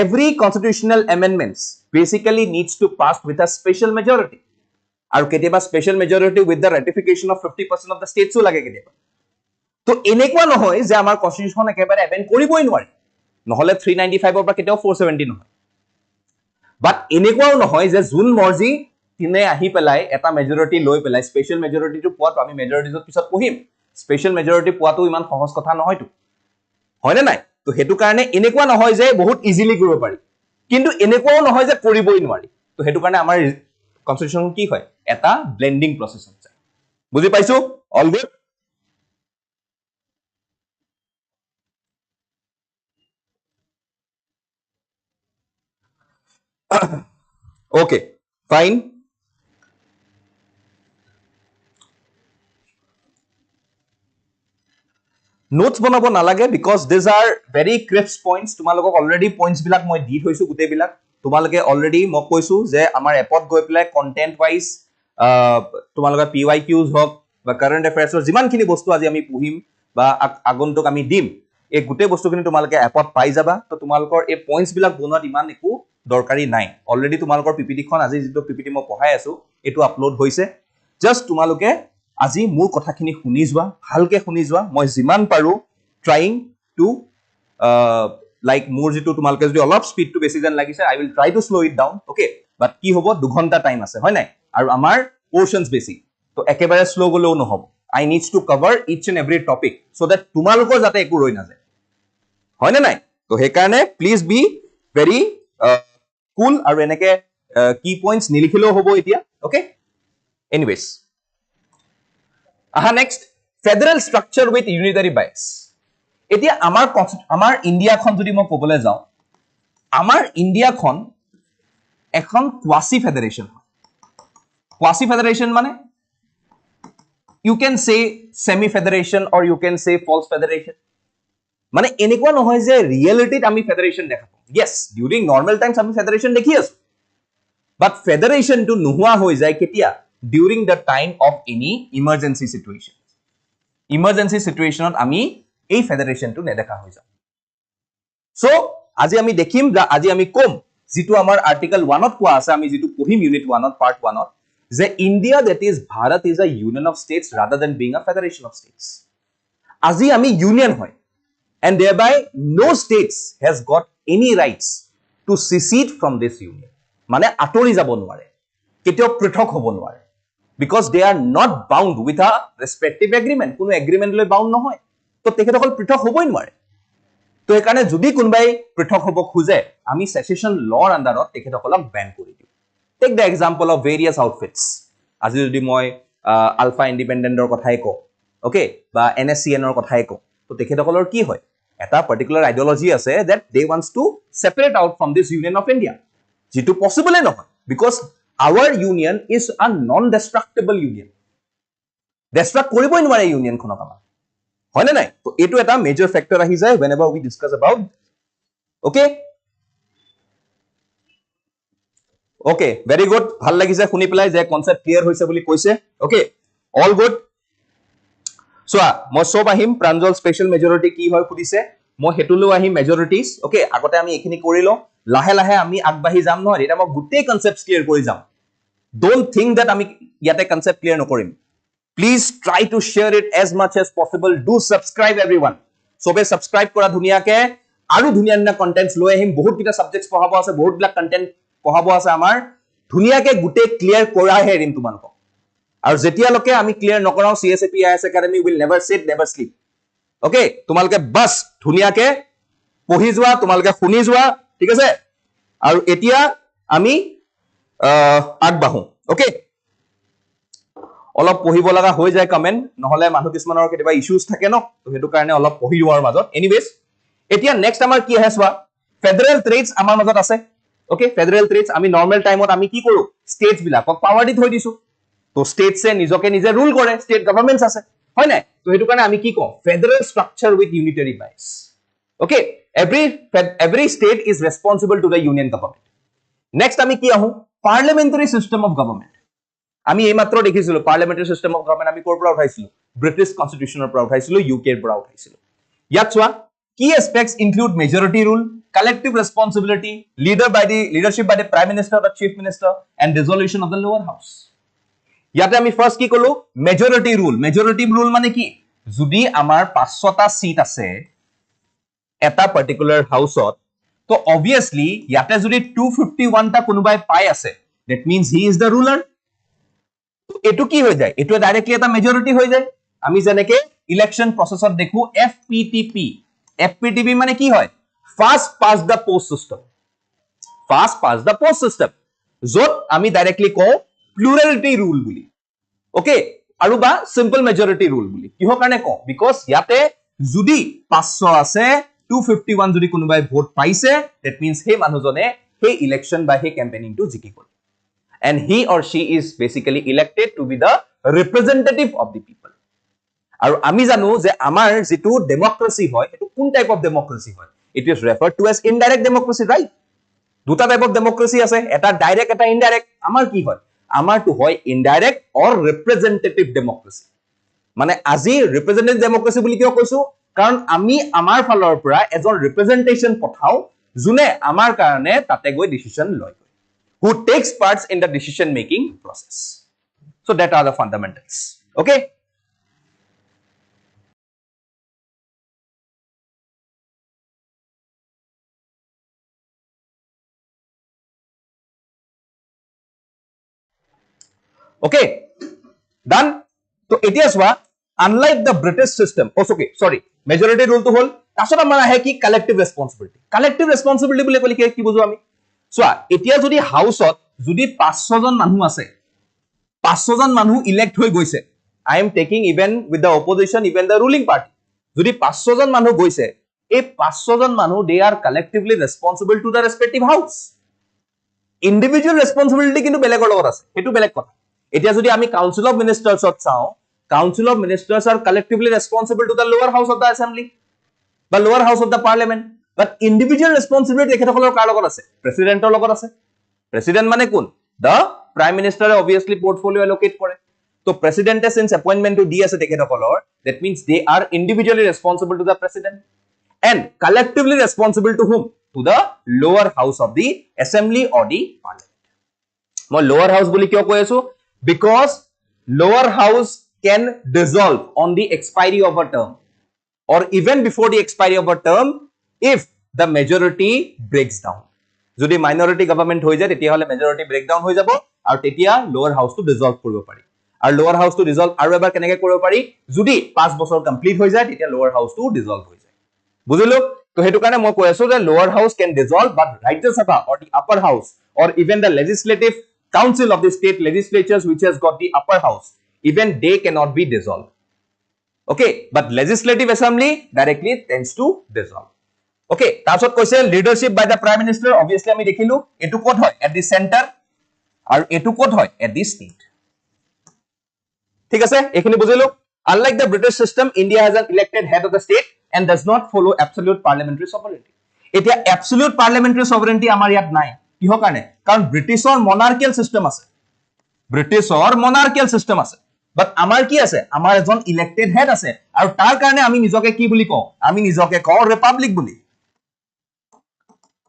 every constitutional amendments basically needs to pass with a special majority আৰু কেতিয়াবা special majority with the ratification of 50% of the states লাগে কেতিয়াবা তো এনেকুৱা নহয় যে আমাৰ কনস্টিটিউশন একেবাৰে এমেন্ড কৰিবই নোৱাৰি নহলে 395 ৰ পৰা কেতিয়াও 470 নহয় বাট এনেকুৱাও নহয় যে জুন মৰ্জি তিনে আহি পেলাই এটা মেজৰিটি লৈ পেলাই স্পেশাল মেজৰিটিটো পোৱাটো আমি মেজৰিটিৰ পিছত পঢ়িম স্পেশাল মেজৰিটি পোৱাটো ইমান সহজ কথা নহয়তো হয়নে নাই তো হেতু কাৰণে এনেকুৱা নহয় যে বহুত ইজিলি কৰিব পাৰি কিন্তু এনেকুৱাও নহয় যে কৰিবই নোৱাৰি তো হেতু কাৰণে আমাৰ কনস্টিটিউশন কি হয় এটা ব্লেন্ডিং প্ৰসেস হৈ যায় বুজি পাইছো all good okay fine notes বনাব নালাগে because these are very crisp points তোমালোকক already points বিলাক মই দি থৈছো গুটে বিলাক তোমালোকে already মই কৈছো যে আমাৰ এপত গৈ পেলাই content wise তোমালোকৰ PYQs হক বা current affairs যিমানখিনি বস্তু আজি আমি পঢ়িম বা আগন্তুক আমি দিম এই গুটে বস্তুখিনি তোমালোকে এপত পাই যাবা তো তোমালোকৰ এই points বিলাক বনোৱাত ইমান একো দৰকাৰি নাই already তোমালোকৰ PPT খন আজি যেটো PPT মই পঢ়াই আছো এটো আপলোড হৈছে জাস্ট তোমালোকে আজি মোৰ কথাখিনি শুনি যোৱা ভালকে শুনি যোৱা মই যিমান পাৰো ট্ৰাইং টু লাইক মোৰ যেটো তোমালোকে যদি অলপ স্পিডটো বেছি যেন লাগিছে I will try to slow it down okay but কি হ'ব 2 ঘন্টা টাইম আছে হয় নাই আৰু আমাৰ পোৰশনস বেছি তো একেবাৰে স্লো গলেও নহব I needs to cover each and every topic so that তোমালোকৰ যাতে একো ৰৈ নাযায় হয় নাই তো হে কাৰণে প্লিজ বি ভেৰি কুল আৰু এনেকে কি পইণ্টস নিলিখিলেও হ'ব এতিয়া okay anyways aha next federal structure with unitary bias এতিয়া আমাৰ ইন্ডিয়াখন যদি মই কবলে যাও আমাৰ ইন্ডিয়াখন এখন quasi federation মানে you can say semi federation or you can say false federation মানে এনেকুৱা নহয় যে ৰিয়েলিটিত আমি ফেডাৰেশন দেখা পাওঁ yes during normal times আমি ফেডাৰেশন দেখি আছো but federation to নোহোৱা হৈ যায় কেতিয়া during the time of any emergency situation আমি এই ফেডারেশন টু নেদেখা হৈ যায় সো আজি আমি দেখিম যে আজি আমি কম যেটো আমাৰ আৰ্টিকেল 1 ত কোৱা আছে আমি যেটো পঢ়িম ইউনিট 1 ত পাৰ্ট 1 ত যে India that is Bharat is a union of states rather than being a federation of states আজি আমি ইউনিয়ন হয় and thereby no states has got any rights to secede from this union মানে আতৰি যাব নোৱাৰে কেতিয়াও পৃথক হ'ব নোৱাৰে because they are not bound with a respective agreement কোনো agreement লৈ bound নহয় তো তেখেতসকল পৃথক হ'বই নোৱাৰে তো একাৰণে যদি কোনবাই পৃথক হ'ব খুজে আমি সেসেশন লৰ আন্ডাৰত তেখেতসকলক ব্যান কৰি দিও tech da example of various outfits আজি যদি মই আলফা ইন্ডিপেন্ডেন্টৰ কথাই কওঁ ওকে বা NSCN ৰ কথাই কওঁ তো তেখেতসকলৰ কি হয় এটা পাৰ্টিকুলাৰ আইডিওলজি আছে that they wants to separate out from this union of India যেটো পসিবল নহয় because our union is a non-destructible union destruct কৰিবই নোৱাৰে ইউনিয়ন খনক আমাৰ হয় না নাই তো এটো এটা মেজৰ ফ্যাক্টৰ আহি যায় whenever we discuss about okay okay very good ভাল লাগিছে শুনি পেলাই যে কনসেপ্ট ক্লিয়াৰ হৈছে বুলি কৈছে okay all good সোয়া মই সব আহিম প্ৰাঞ্জল স্পেশাল মেজৰিটি কি হয় খুদিছে মই হেতুলৈ আহিম মেজৰিটিজ ওকে আগতে আমি এখিনি কৰিলো লাহে লাহে আমি আগবাঢ়ি যাম নহয় এটা মই গুটেই কনসেপ্ট ক্লিয়াৰ কৰি যাম don't think that আমি ইয়াতে কনসেপ্ট ক্লিয়াৰ নকৰিম please try to share it as much as possible do subscribe everyone সবে subscribe কৰা ধুনিয়াকে আৰু ধুনিয়া ধুনিয়া কন্টেন্টস লৈ আহিম বহুত কিটা সাবজেক্টস পঢ়াব আছে বহুত বিলাক কন্টেন্ট পঢ়াব আছে আমাৰ ধুনিয়াকে গুটে ক্লিয়াৰ কৰাহে এৰিম তোমালোকক আৰু যেতিয়ালৈকে আমি clear নকৰাও CSAP IAS Academy will never sit never sleep okay তোমালোকে বাস ধুনিয়াকে পঢ়ি যোৱা তোমালোকে শুনি যোৱা ঠিক আছে আৰু এতিয়া আমি আগবাঢ়ো okay অলপ পঢ়িব লগা হৈ যায় কমেন্ট নহলে মানুহ কিছুমানৰ কেতিয়াবা ইস্যুজ থাকে ন তো হেতু কাৰণে অলপ পঢ়ি লোৱাৰ মাজত এনিৱেজ এতিয়া নেক্সট আমাৰ কি আহে চোৱা ফেডাৰেল ট্ৰেডছ আমাৰ মাজত আছে okay ফেডাৰেল ট্ৰেডছ আমি নৰ্মেল টাইমত আমি কি কৰো ষ্টেটছ বিলাকক পাৱাৰ দি থৈ দিছো তো ষ্টেটছে নিজকে নিজে ৰুল কৰে ষ্টেট গভৰ্ণমেন্টছ আছে হয় নাই তো হেতু কাৰণে আমি কি কওঁ federal structure with unitary bias okay every state is responsible to the union government next আমি কি আহো parliamentary system of government আমি এইমাত্ৰ দেখিছিলো parliamentary system of government আমি কৰ পৰা উঠাইছিলো ব্ৰিটিছ কনষ্টিটিউচনৰ পৰা উঠাইছিলো ইউকেৰ পৰা উঠাইছিলো ইয়াত চোৱা key aspects include majority rule collective responsibility leadership by the prime minister or chief minister and dissolution of the lower house ইয়াতে আমি ফার্স্ট কি কলো majority rule মানে কি যদি আমাৰ 500টা সিট আছে এটা পার্টিকুলার হাউসত তো obviously ইয়াতে যদি 251 টা কোনোবাই পাই আছে that means he is the ruler এটো কি হৈ যায় এটো ডাইৰেক্টলি এটা মেজৰিটি হৈ যায় আমি যেনেকে ইলেকশন প্ৰসেছত দেখো FPTP মানে কি হয় ফাৰ্স্ট পাস দা পোষ্ট সিস্টেম যত আমি ডাইৰেক্টলি কওঁ প্লুৰেলিটি ৰুল বুলি ওকে আৰু বা সিম্পল মেজৰিটি ৰুল বুলি কিহৰ কাৰণে কওঁ বিকজ ইয়াতে যদি 500 আছে 251 যদি কোনোবাই ভোট পাইছে that means হে মানুহজনে হে ইলেকশন বা হে ক্যাম্পেইনিং টু জিকি গল and he or she is basically elected to be the representative of the people আৰু আমি জানো যে আমাৰ যেটো ডেমক্ৰেসি হয় এটো কোন টাইপ অফ ডেমক্ৰেসি হয় it is referred to as indirect democracy right দুটা টাইপ অফ ডেমক্ৰেসি আছে এটা ডাইৰেক্ট এটা ইনডাইৰেক্ট আমাৰ কি হয় আমাৰটো হয় ইনডাইৰেক্ট অৰ ৰিপ্ৰেজেন্টেটিভ ডেমক্ৰেসি মানে আজি ৰিপ্ৰেজেন্টেটিভ ডেমক্ৰেসি বুলি কিয় কৈছো কাৰণ আমি আমাৰ ফালৰ পৰা এজন ৰিপ্ৰেজেন্টেশন পঠাও জুনে আমাৰ কাৰণে তাতে গৈ ডিসিশন লয় who takes parts in the decision making process so that are the fundamentals okay okay done so etia swa unlike the British system okay sorry majority rule to hol tasot amar ahe ki collective responsibility bole koli ki bujo ami so etia jodi hausot jodi 500 জন মানুহ আছে 500 জন মানুহ elect হৈ গৈছে I am taking even with the opposition even the ruling party jodi 500 জন মানুহ গৈছে এই 500 জন মানুহ they are collectively responsible to the respective house individual responsibility কিন্তু বেলেগৰ লগত আছে এটো বেলেগ কথা এতিয়া যদি আমি council of ministers ত চাও council of ministers are collectively responsible to the lower house of the assembly বা lower house of the parliament but individual responsibility তেখেতসকলৰ কাৰ লগত আছে প্ৰেসিডেন্টৰ লগত আছে প্ৰেসিডেন্ট মানে কোন the prime minister obviously portfolio allocate কৰে তো প্ৰেসিডেন্টে since appointment to দি আছে তেখেতসকলৰ that means they are individually responsible to the president and collectively responsible to whom to the lower house of the assembly or the parliament মই lower house বুলি কিয় কৈ আছো because lower house can dissolve on the expiry of a term or even before the expiry of a term if the majority breaks down যদি minority government হৈ যায় তেতিয়া হলে majority breakdown হৈ যাব আৰু তেতিয়া lower house to dissolve কৰিব পাৰি আৰু lower house to dissolve আৰু এবাৰ কেনেকৈ কৰিব পাৰি যদি 5 বছৰ কমপ্লিট হৈ যায় তেতিয়া lower house to dissolve হৈ যায় বুজিলো তো হেতু কাৰণে মই কৈ আছো যে lower house can dissolve but Rajya Sabha or the upper house or even the legislative council of the state legislatures which has got the upper house even they cannot be dissolved okay but legislative assembly directly tends to dissolve okay তাৰছত কৈছে leadership by the prime minister obviously আমি দেখিলো এটো code হয় at the center আৰু এটো code হয় at the state ঠিক আছে এখিনি বুজিলো unlike the British system India has an elected head of the state and does not follow absolute parliamentary sovereignty এতিয়া absolute parliamentary sovereignty আমাৰ ইয়াত নাই কিহৰ কাৰণে কাৰণ ব্ৰিটিছৰ monarchical system আছে but আমাৰ কি আছে আমাৰ এজন ইলেক্টেড হেড আছে আৰু তাৰ কাৰণে আমি নিজকে কি বুলি কওঁ আমি নিজকে কওঁ ৰিপাব্লিক বুলি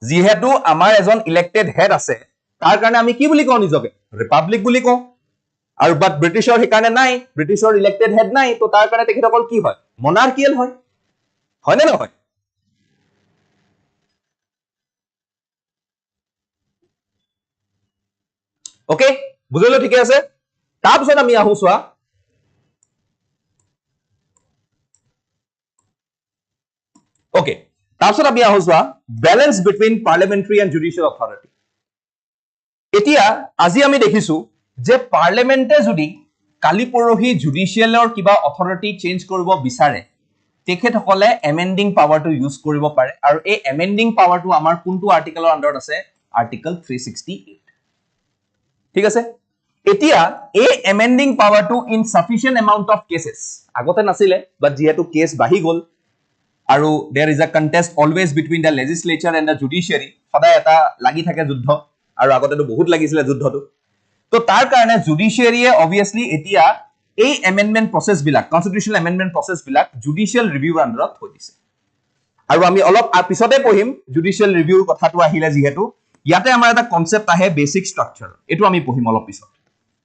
যিহেতু আমাৰ এজন ইলেক্টেড হেড আছে তাৰ কাৰণে আমি কি বুলি কওঁ নিজকে ৰিপাব্লিক বুলি কওঁ আৰু বাট ব্ৰিটিছৰ হিকাৰণে নাই ব্ৰিটিছৰ ইলেক্টেড হেড নাই তো তাৰ কাৰণে তেখেতসকল কি হয় monarchical হয় হয়নে নহয় ওকে বুজিলো ঠিকে আছে তাৰপিছত আমি আহো চোৱা ওকে তাৰপিছত আমি আহো চোৱা balance between parliamentary and judicial authority এতিয়া আজি আমি দেখিছো যে পাৰ্লিয়ামেণ্টে যদি কালি পৰহি জুডিচিয়েলৰ কিবা অথৰিটি চেঞ্জ কৰিব বিচাৰে তেখেতসকলে এমেন্ডিং পাৱাৰটো ইউজ কৰিব পাৰে আৰু এই এমেন্ডিং পাৱাৰটো আমাৰ কোনটো আৰ্টিকেলৰ আন্ডাৰত আছে আৰ্টিকেল 368 ঠিক আছে এতিয়া এই এমেন্ডিং পাৱাৰটো ইন সাফিচিয়েন্ট এমাউন্ট অফ কেसेस আগতে নাছিলে বাট যেহেতু কেস বাঢ়ি গল আৰু there is a contest always between the legislature and the judiciary সদায় এটা লাগি থাকে যুদ্ধ আৰু আগতেটো বহুত লাগিছিলে যুদ্ধটো তো তাৰ কাৰণে জুডিচিয়াৰীয়ে obviously এতিয়া এই এমেন্ডমেন্ট প্ৰসেস বিলাক কনস্টিটিউশনাল এমেন্ডমেন্ট প্ৰসেস বিলাক জুডিচিয়েল ৰিভিউৰ আন্ডাৰত থৈ দিছে আৰু আমি অলপ পিছতে পঢ়িম জুডিচিয়েল ৰিভিউৰ কথাটো আহিলে যেহেতু ইয়াতে আমাৰ এটা কনসেপ্ট আহে বেসিক স্ট্ৰাকচাৰ এটো আমি পঢ়িম অলপ পিছত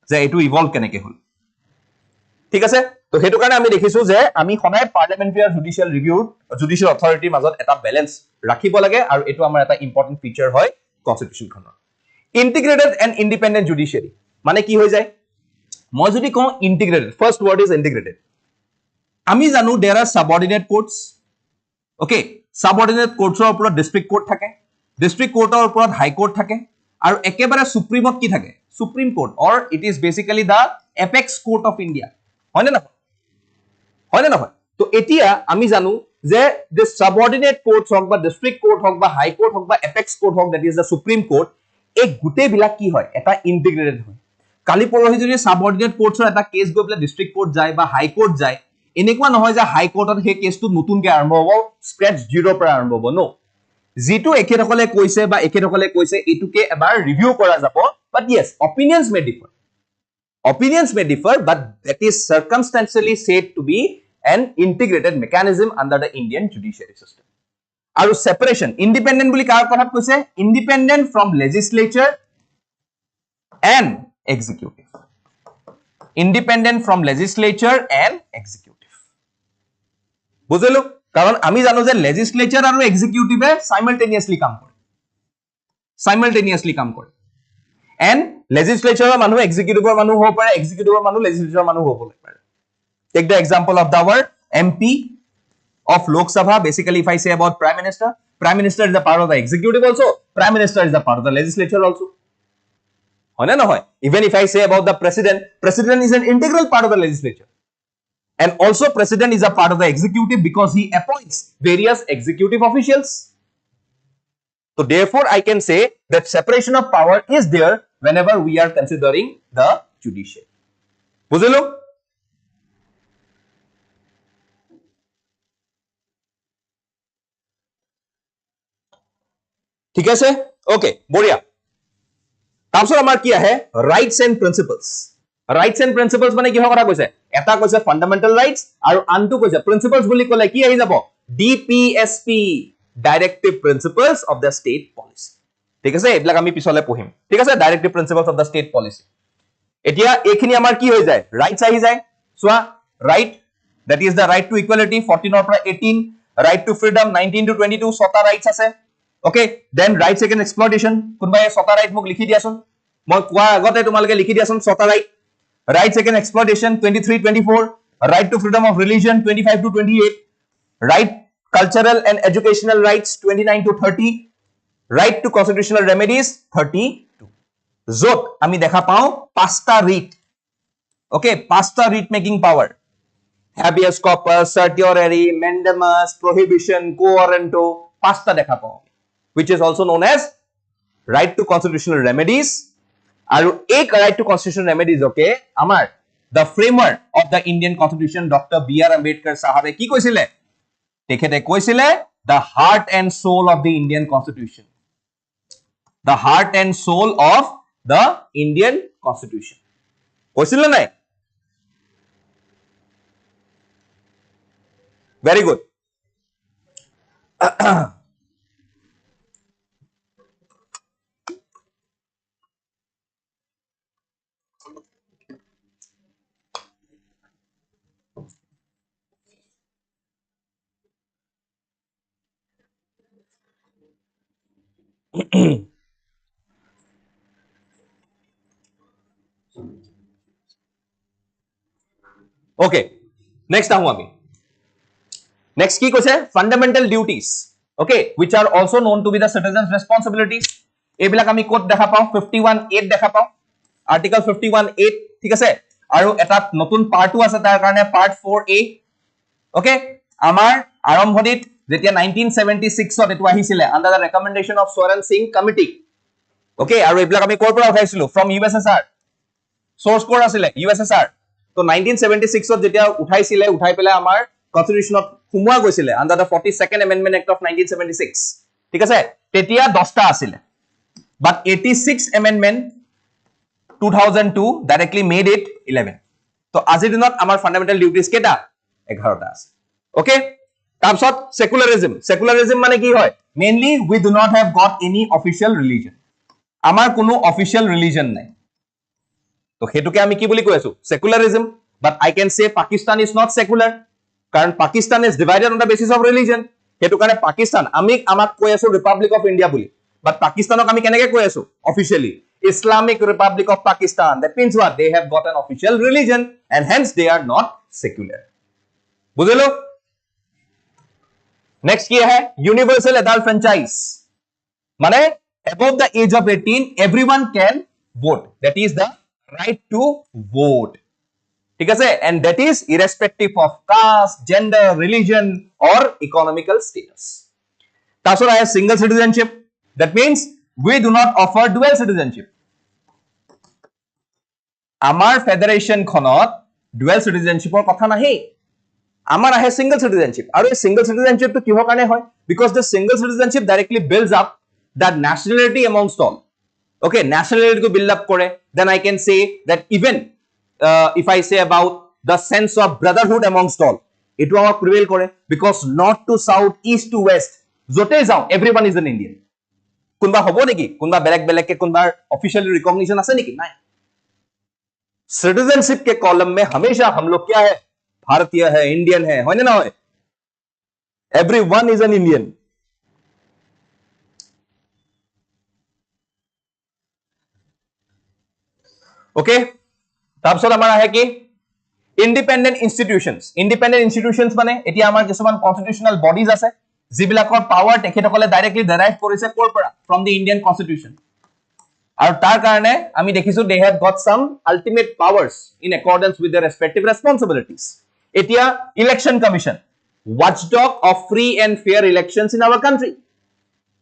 যে এটো ইভলভ কেনেকে হল ঠিক আছে তো হেতু কাৰণে আমি দেখিছো যে আমি সদায় পাৰ্লিয়ামেণ্টাৰী আৰু জুডিচিয়েল ৰিভিউৰ জুডিচিয়েল অথৰিটিৰ মাজত এটা বেলেন্স ৰাখিব লাগে আৰু এটো আমাৰ এটা ইম্পৰ্টেন্ট ফিচাৰ হয় কনস্টিটিউশনখনৰ ইন্টিগ্ৰেটেড এণ্ড ইন্ডিপেন্ডেন্ট জুডিচিয়াৰী মানে কি হৈ যায় মই যদি কওঁ integrated first word is integrated আমি জানো there are subordinate courts okay subordinate কোৰ্টছৰ ওপৰত ডিস্ট্ৰিক্ট কোৰ্ট থাকে ডিস্ট্ৰিক্ট কোৰ্টৰ ওপৰত হাই কোৰ্ট থাকে আৰু একেবাৰে সুপ্ৰিমত কি থাকে supreme court or it is basically the apex court of India হয়নে নহয় তো এতিয়া আমি জানো যে the subordinate courts হক বা district court হক বা high court হক বা apex court Haque that is the supreme court এই গুটেই বিলাক কি হয় এটা ইন্টিগ্ৰেটেড হয় কালি পৰহি যদি সাবঅৰ্ডিনেট কোৰ্টছৰ এটা কেস গৈ পেলাই ডিস্ট্ৰিক্ট কোৰ্ট যায় বা হাই কোৰ্ট যায় এনেকুৱা নহয় যে হাই কোৰ্টত সেই কেছটো নতুনকৈ আৰম্ভ হ'ব স্ক্ৰেচ জিৰ' পৰা আৰম্ভ হ'ব নো যেটো একেসকলে কৈছে বা একেসকলে কৈছে এটুকে এবাৰ ৰিভিউ কৰা যাব বাট yes opinions may differ but that is circumstantially said to be an integrated mechanism under the Indian judiciary system আৰু separation independent বুলি কাৰ কথাত কৈছে independent from legislature and executive independent from legislature and executive বুজিলো কাৰণ আমি জানো যে legislature আৰু executive simultaneously কাম কৰে and legislature মানুহ executive মানুহ হ'ব পাৰে executive মানুহ legislature মানুহ হ'ব পাৰে take the example of the word MP of Lok Sabha basically if I say about prime minister is a part of the executive also prime minister is a part of the legislature also হয় না নহয় even if I say about the president is an integral part of the legislature and also president is a part of the executive because he appoints various executive officials so therefore I can say that separation of power is there whenever we are considering the judiciary বুঝিলো ঠিক আছে okay বঢ়িয়া তাৰপিছত আমাৰ কি আহে rights and principles মানে কিহৰ কথা কৈছে এটা কৈছে ফাণ্ডামেণ্টেল ৰাইটস আৰু আনটো কৈছে প্ৰিন্সিপলছ বুলি ক'লে কি আহি যাব DPSP directive principles of the state policy ঠিক আছে এইবিলাক আমি পিছলে পঢ়িম ঠিক আছে directive principles of the state policy এতিয়া এইখিনি আমাৰ কি হৈ যায় ৰাইটস আহি যায় চোৱা right that is the right to equality 14 পৰা 18 right to freedom 19 to 22 ছটা ৰাইটস আছে okay then rights against exploitation কোনবাই ছটা ৰাইট মোক লিখি দিয়াছোন মই কোৱা আগতে তোমালোকে লিখি দিয়াছোন ছটা right rights against exploitation 23 24 right to freedom of religion 25 to 28 right cultural and educational rights 29 to 30 right to constitutional remedies 32 যত আমি দেখা পাও পাঁচটা ৰিট okay পাঁচটা writ making power habeas corpus certiorari mandamus prohibition quo warranto পাঁচটা দেখা পাও which is also known as right to constitutional remedies আৰু এই right to constitutional remedies okay আমাৰ the framer of the Indian constitution Dr. B.R. Ambedkar sahabe কি কৈছিলে তেখেতে কৈছিলে the heart and soul of the Indian constitution the heart and soul of the Indian constitution কৈছিল নাই very good Okay, next আহো আমি next কি কৈছে fundamental duties, okay, which are also known to be the citizens responsibilities. এইবিলাক আমি ক'ত দেখা পাওঁ 51(8) দেখা পাওঁ article 51(8) ঠিক আছে আৰু এটা নতুন পাৰ্টও আছে তাৰ কাৰণে part 4A. okay, আমাৰ আৰম্ভণিত যেতিয়া 1976 ত এটো আহিছিলে under the recommendation of Swaran Singh committee. okay, আৰু এইবিলাক আমি ক'ৰ পৰা উঠাইছিলো from USSR. source core আছিলে USSR. তো 1976 ত যেতিয়া উঠাইছিলে উঠাই পেলাই আমাৰ কনস্টিটিউশনত সুমুৱা গৈছিলে under the 42nd amendment act of 1976 ঠিক আছে তেতিয়া 10টা আছিলে but 86th amendment 2002 directly made it 11. তো আজিৰ দিনত আমাৰ ফান্ডামেন্টাল ডিউটিজ কেটা 11টা আছে ওকে তাৰপিছত সেকুলাৰিজম মানে কি হয় mainly we do not have got any official religion. আমাৰ কোনো অফিচিয়াল ৰিলিজন নাই তো হেতুকে আমি কি বুলি কৈ আছো সেকুলাৰিজম but I can say Pakistan is not secular কাৰণ Pakistan is divided on the basis of religion. হেতু কাৰণে পাকিস্তান আমি আমাক কৈ আছো ৰিপাব্লিক অফ ইন্ডিয়া বুলি but পাকিস্তানক আমি কেনেকে কৈ আছো officially Islamic Republic of Pakistan. That means what they have got an official religion and hence they are not secular. বুঝলো next কি है universal adult franchise মানে above the age of 18 everyone can vote. That is the right to vote. ঠিক আছে and that is irrespective of caste, gender, religion or economical status. তাৰপিছত আহে single citizenship. That means we do not offer dual citizenship. আমাৰ ফেডাৰেশন খনত dual citizenshipৰ কথা নাহে আমাৰ আহে single citizenship আৰু এই single citizenship তো কিহৰ কাৰণে হয় because the single citizenship directly builds up that nationality amongst all. okay, nationality to build up kore then I can say that even if I say about the sense of brotherhood amongst all it will prevail kore because north to south east to west jote jao everyone is an Indian. kunba hobo neki kunba belek ke kunba officially recognition ase neki nai citizenship K column में हमेशा हम लोग क्या है भारतीय है Indian है होने ना होए everyone is an Indian. okay, তাৰপিছত আমাৰ আহে কি ইন্ডিপেন্ডেন্ট ইনষ্টিটিউশনছ মানে এতিয়া আমাৰ কিছুমান কনস্টিটিউশনাল বডিজ আছে যিবিলাকৰ পাৱাৰ তেখেতসকলে ডাইৰেক্টলি ডেৰাইভ কৰিছে কৰ পৰা ফ্ৰম দি ইণ্ডিয়ান কনস্টিটিউশন আৰু তাৰ কাৰণে আমি দেখিছো they have got some ultimate powers in accordance with their respective responsibilities. এতিয়া election commission watchdog of free and fair elections in our country.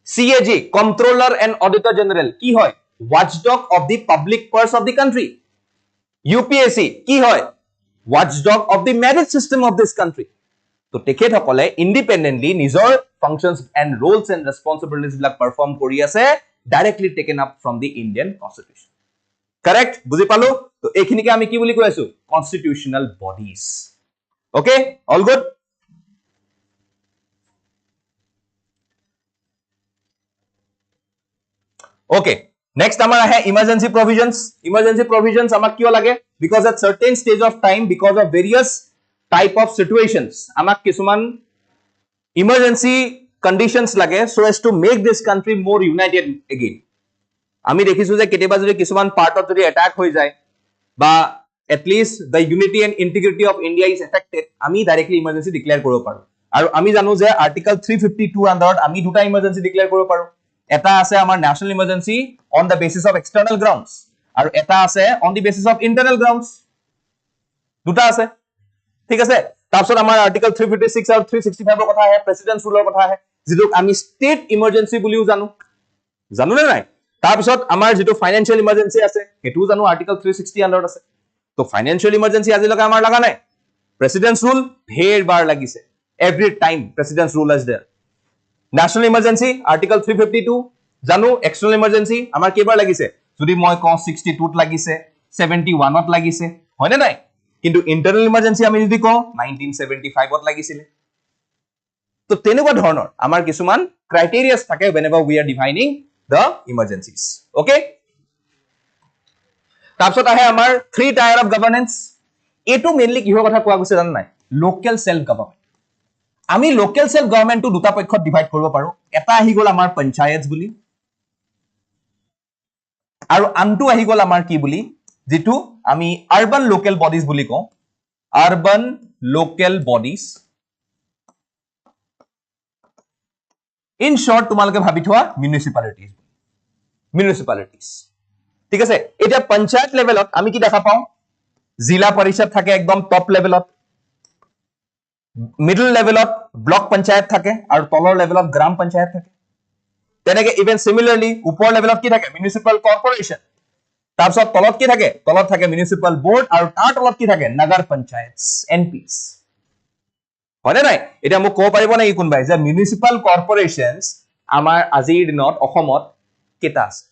CAG Comptroller and Auditor General কি হয় watchdog of the public purse of the country. UPSC কি হয় watchdog of the marriage system of this country. তো তেখেতসকলে independently নিজৰ functions and roles and responsibilities বিলাক perform কৰি আছে directly taken up from the Indian Constitution. Correct? বুজি পালো? তো এইখিনিকে আমি কি বুলি কৈ আছো constitutional bodies. Okay, all good? Okay, next আমাৰ আহে emergency provisions আমাক কিয় লাগে because at certain stage of time because of various type of situations আমাক কিছুমান emergency conditions লাগে so as to make this country more united again. আমি দেখিছো যে কেতিয়াবা যদি কিছুমান পাৰ্টত যদি attack হৈ যায় বা at least the unity and integrity of India is affected আমি directly emergency declare কৰিব পাৰো আৰু আমি জানো যে article 352 আন্ডাৰত আমি দুটা emergency declare কৰিব পাৰো এটা আছে আমাৰ national emergency on the basis of external grounds আৰু এটা আছে on the basis of internal grounds দুটা আছে ঠিক আছে তাৰপিছত আমাৰ article 356 আৰু 365 ৰ কথা আহে প্ৰেসিডেন্ট ৰুলৰ কথা আহে যেটোক আমি state emergency বুলিও জানো নে নাই তাৰপিছত আমাৰ যেটো ফাইনান্সিয়াল ইমাৰ্জেন্সি আছে হেতু জানো article 360 আন্ডাৰত আছে তো ফাইনান্সিয়াল ইমাৰ্জেন্সি আজিলৈকে আমাৰ লাগা নাই প্ৰেসিডেন্ট ৰুল ভেৰ বাৰ লাগিছে every time president's rule is there. National emergency article 352 জানো external emergency আমাৰ কেবাৰ লাগিছে যদি মই ক 62 ত লাগিছে 71 ত লাগিছে হয়নে নাই কিন্তু internal emergency আমি যদি ক 1975 ত লাগিছিল তো তেনেকুৱা ধৰণৰ আমাৰ কিছুমান ক্ৰাইটেৰিয়াস থাকে whenever we are defining the emergencies. Okay, তাৰপিছত আহে আমাৰ 3 tier of governance. এটো মেইনলি কিহৰ কথা কোৱা গৈছে জানা নাই লোকেল সেল্ফ গভৰ্নমেন্ট আমি লোকেল সেল্ফ গভৰ্নমেন্ট টু দুটা পক্ষত ডিভাইড কৰিব পাৰো এটা আহি গল আমাৰ পঞ্চায়ত বুলি আৰু আনটো আহি গল আমাৰ কি বুলি যেটো আমি আৰবান লোকাল বডিজ বুলি কওঁ urban local bodies in short তোমালোকে ভাবি থোৱা মিউনিসিপালিটিজ ঠিক আছে এটা পঞ্চায়ত লেভেলত আমি কি দেখা পাওঁ জিলা পৰিষদ থাকে একদম টপ লেভেলত মিডল লেভেলত ব্লক পঞ্চায়ত থাকে আৰু তলৰ লেভেলত গ্ৰাম পঞ্চায়ত থাকে তেনেকে ইভেন সিমিলাৰলি ওপৰ লেভেলত কি থাকে মিউনিসিপাল কৰ্পোৰেচন তাৰপিছত তলত কি থাকে তলত থাকে মিউনিসিপাল বোৰ্ড আৰু তাৰ তলত কি থাকে নগৰ পঞ্চায়ত এনপিস হয়নে নাই এটা মোক ক'ব পাৰিব নেকি কোনবাই যে মিউনিসিপাল কৰ্পোৰেচনছ আমাৰ আজিৰ দিনত অসমত কেইটা আছে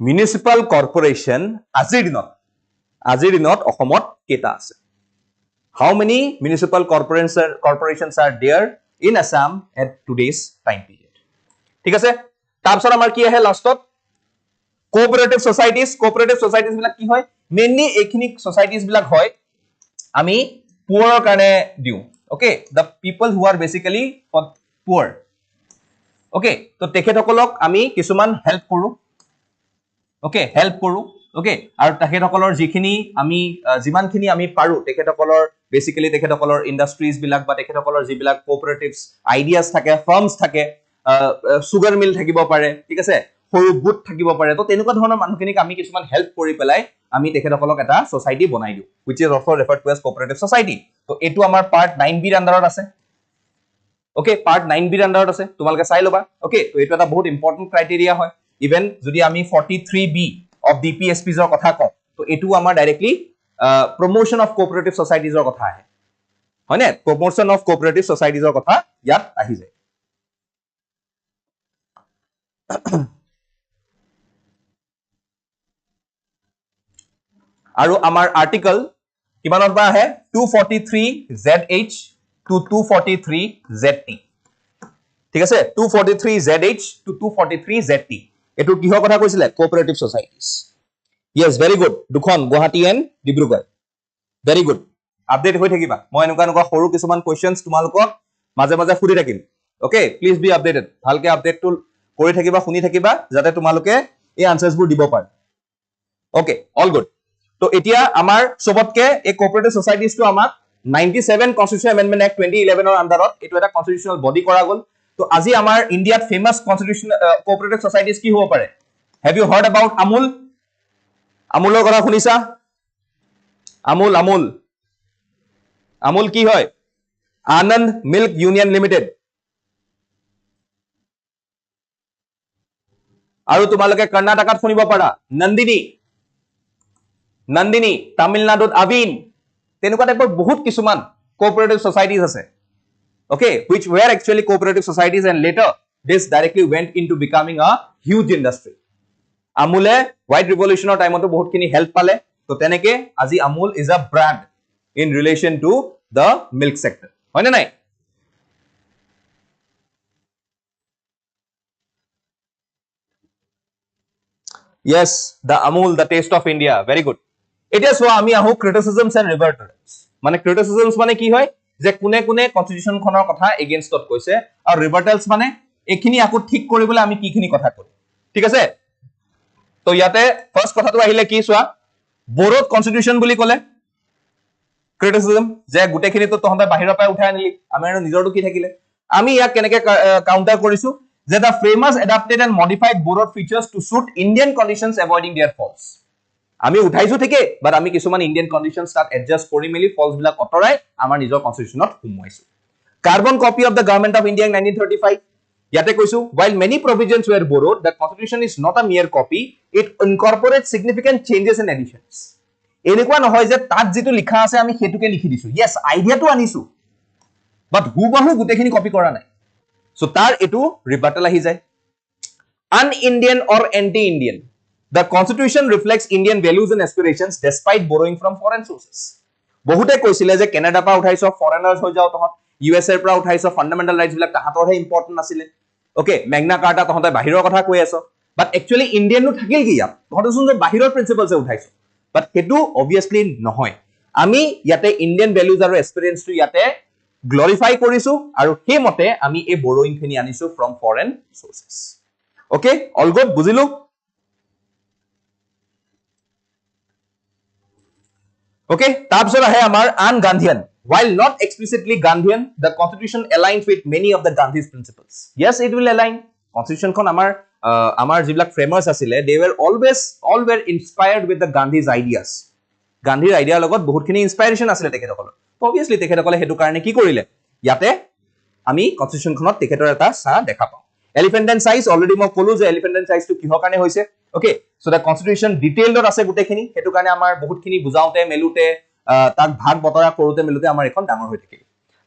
মিউনিসিপাল কৰ্পোৰেচন আজিৰ দিনত অসমত কেইটা আছে how many municipal corporations are there in Assam at today's time period ঠিক আছে তাৰপিছত আমাৰ কি আহে লাষ্টত কোঅপাৰেটিভ সোসাইটিজ বিলাক কি হয় মেইনলি এখিনি সোসাইটিজ বিলাক হয় আমি পুৰৰ কাৰণে দিও okay the people who are basically for poor okay তো তেখেতসকলক আমি কিছুমান হেল্প কৰো ওকে ওকে আৰু তেখেতসকলৰ যিখিনি আমি যিমানখিনি আমি পাৰো তেখেতসকলৰ বেসিক্যালি তেখেতসকলৰ ইন্ডাস্ট্ৰিজ বিলাক বা তেখেতসকলৰ যিবিলাক কোঅপাৰেটিভস আইডিয়াস থাকে ফাৰ্মস থাকে সুগাৰ মিল থাকিব পাৰে ঠিক আছে সৰু বুট থাকিব পাৰে তো তেনেকুৱা ধৰণৰ মানুহখিনিক আমি কিছুমান হেল্প কৰি পেলাই আমি তেখেতসকলক এটা সোসাইটি বনাই দিও which is also referred to as cooperative society তো এটো আমাৰ পাৰ্ট 9b ৰ আন্ডাৰত আছে ওকে পাৰ্ট 9b ৰ আন্ডাৰত আছে তোমালোকে চাই লবা ওকে তো এটো এটা বহুত ইম্পৰ্টেন্ট ক্ৰাইটেৰিয়া হয় ইভেন যদি আমি 43b of DPSPs ৰ কথা কওঁ তো এটো আমাৰ directly promotion of cooperative societies ৰ কথা আহে হয়নে promotion of cooperative societies ৰ কথা ইয়াত আহি যায় আৰু আমাৰ আৰ্টিকল কিমানৰ পৰা আহে 243ZH to 243ZT ঠিক আছে 243ZH to 243ZT এটো কিহৰ কথা কৈছিলে cooperative societies yes very good দুখন Guwahati and Dibrugarh very good update হৈ থাকিবা মই এনেকুৱা সৰু কিছুমান কোৱেশ্চনছ তোমালোকক মাজে মাজে ফুৰি থাকিম ওকে প্লিজ বি আপডেটেড ভালকে আপডেটটো কৰি থাকিবা শুনি থাকিবা যাতে তোমালোকে এই আনসাৰছবোৰ দিব পাৰা ওকে অল গুড তো এতিয়া আমাৰ সবতকে এই কোঅপাৰেটিভ সোসাইটিজ টো আমাক 97 কনস্টিটিউশন এমেন্ডমেন্ট এক্ট 2011 ৰ আন্ডাৰত এটো এটা কনস্টিটিউশনাল বডি কৰা গল তো আজি আমাৰ ইন্ডিয়াত ফেমাস কনস্টিটিউশন কোঅপাৰেটিভ সোসাইটিজ কি হ'ব পাৰে হ্যাভ ইউ হাৰ্ড অ্যাবাউট আমুলৰ কথা শুনিছা আমুল কি হয় আনন্দ মিল্ক ইউনিয়ন লিমিটেড আৰু তোমালোকে কৰ্ণাটকাত শুনিব পাৰা নন্দিনী তামিলনাডুত আবিন তেনেকুৱা টাইপৰ বহুত কিছুমান কোঅপাৰেটিভ সোসাইটিজ আছে okay which were actually cooperative societies and later this directly went into becoming a huge industry আমুলে হোয়াইট ৰিভলিউচনৰ টাইমতো বহুতখিনি হেল্প পালে তো তেনেকে আজি Amul is a brand in relation to the milk sector হয় না নাই yes the amul the taste of India very good এতিয়া সোয়া আমি আহো criticisms and rebuttals মানে criticisms মানে কি হয় যে কোনে কোনে কনস্টিটিউশন খনৰ কথা এগেইনষ্টত কৈছে আৰু ৰিবাৰ্টেলস মানে এখিনি আকো ঠিক কৰিবলৈ আমি কিখিনি কথা কৰো ঠিক আছে তো ইয়াতে ফার্স্ট কথাটো আহিলে কি সোয়া বড়োত কনস্টিটিউশন বুলি ক'লে ক্রিটিসিজম যে গুটেখিনি তো তহতে বাহিৰৰ পৰা উঠাই আনিলি আমাৰ নিজৰটো কি থাকিলে আমি ইয়াক কেনেকে কাউন্টাৰ কৰিছো যে the famous adapted and modified Board features to suit Indian conditions avoiding their faults আমি উঠাইছো ঠিকে বাট আমি কিছুমান ইন্ডিয়ান কন্ডিশনস তাত এডজাস্ট কৰি মেলি ফলস বিলাক অতৰাই আমাৰ নিজৰ কনস্টিটিউশনত সুমুৱাইছো carbon copy of the government of India in 1935 ইয়াতে কৈছো while many provisions were borrowed the constitution is not a mere copy it incorporates significant changes and additions এনেকুৱা নহয় যে তাত যেটো লিখা আছে আমি হেতুকে লিখি দিছো yes আইডিয়াটো আনিছো বাট হুবহু গুটেখিনি কপি কৰা নাই সো তাৰ এটো ৰিবাটল আহি যায় un-Indian or anti-Indian the constitution reflects Indian values and aspirations despite borrowing from foreign sources বহুতে কৈছিলে যে কানাডা পৰা উঠাইছো ফৰেনাৰ্স হৈ যাও তহত ইউএসএ পৰা উঠাইছো ফান্ডামেন্টাল ৰাইটস বিলাক তাহাতৰহে ইম্পৰ্টেন্ট আছিল ওকে মেগনা কাৰ্টা তহতে বাহিৰৰ কথা কৈ আছো বাট একচুয়ালি ইন্ডিয়ানও থাকিল কি ইয়াত তহতে শুন যে বাহিৰৰ প্ৰিন্সিপলস উঠাইছো বাট হেতু অবভিয়াসলি নহয় আমি ইয়াতে ইন্ডিয়ান ভ্যালুজ আৰু এক্সপেৰিয়েন্স টু ইয়াতে গ্লোৰিফাই কৰিছো আৰু হেমতে আমি এই বৰোইং খিনি আনিছো from foreign sources okay all good বুজিলো Okay, তাৰপিছত আহে আমাৰ un-Gandhian. While not explicitly Gandhian, the constitution aligns with many of the Gandhi's principles. Yes, it will align. Constitution খন আমাৰ যিবিলাক framers আছিলে, they were all were inspired with the Gandhi's ideas. Gandhiৰ আইডিয়াৰ লগত বহুতখিনি ইনস্পাইৰেশ্যন আছিলে তেখেতসকলৰ। Obviously তেখেতসকলে হেতু কাৰণে কি কৰিলে? ইয়াতে আমি কনস্টিটিউশন খনত তেখেতৰ এটা সা দেখা পাওঁ। Elephant and size already মই কলো যে elephant and size টো কিহৰ কাৰণে হৈছে। Okay, so the constitution detailed আছে গুটেখিনি, হেতু কাৰণে আমাৰ বহুতখিনি বুজাওতে মেলুতে তাক ভাগ বতৰা কৰোতে মেলুতে আমাৰ এখন ডাঙৰ হৈ থাকিল।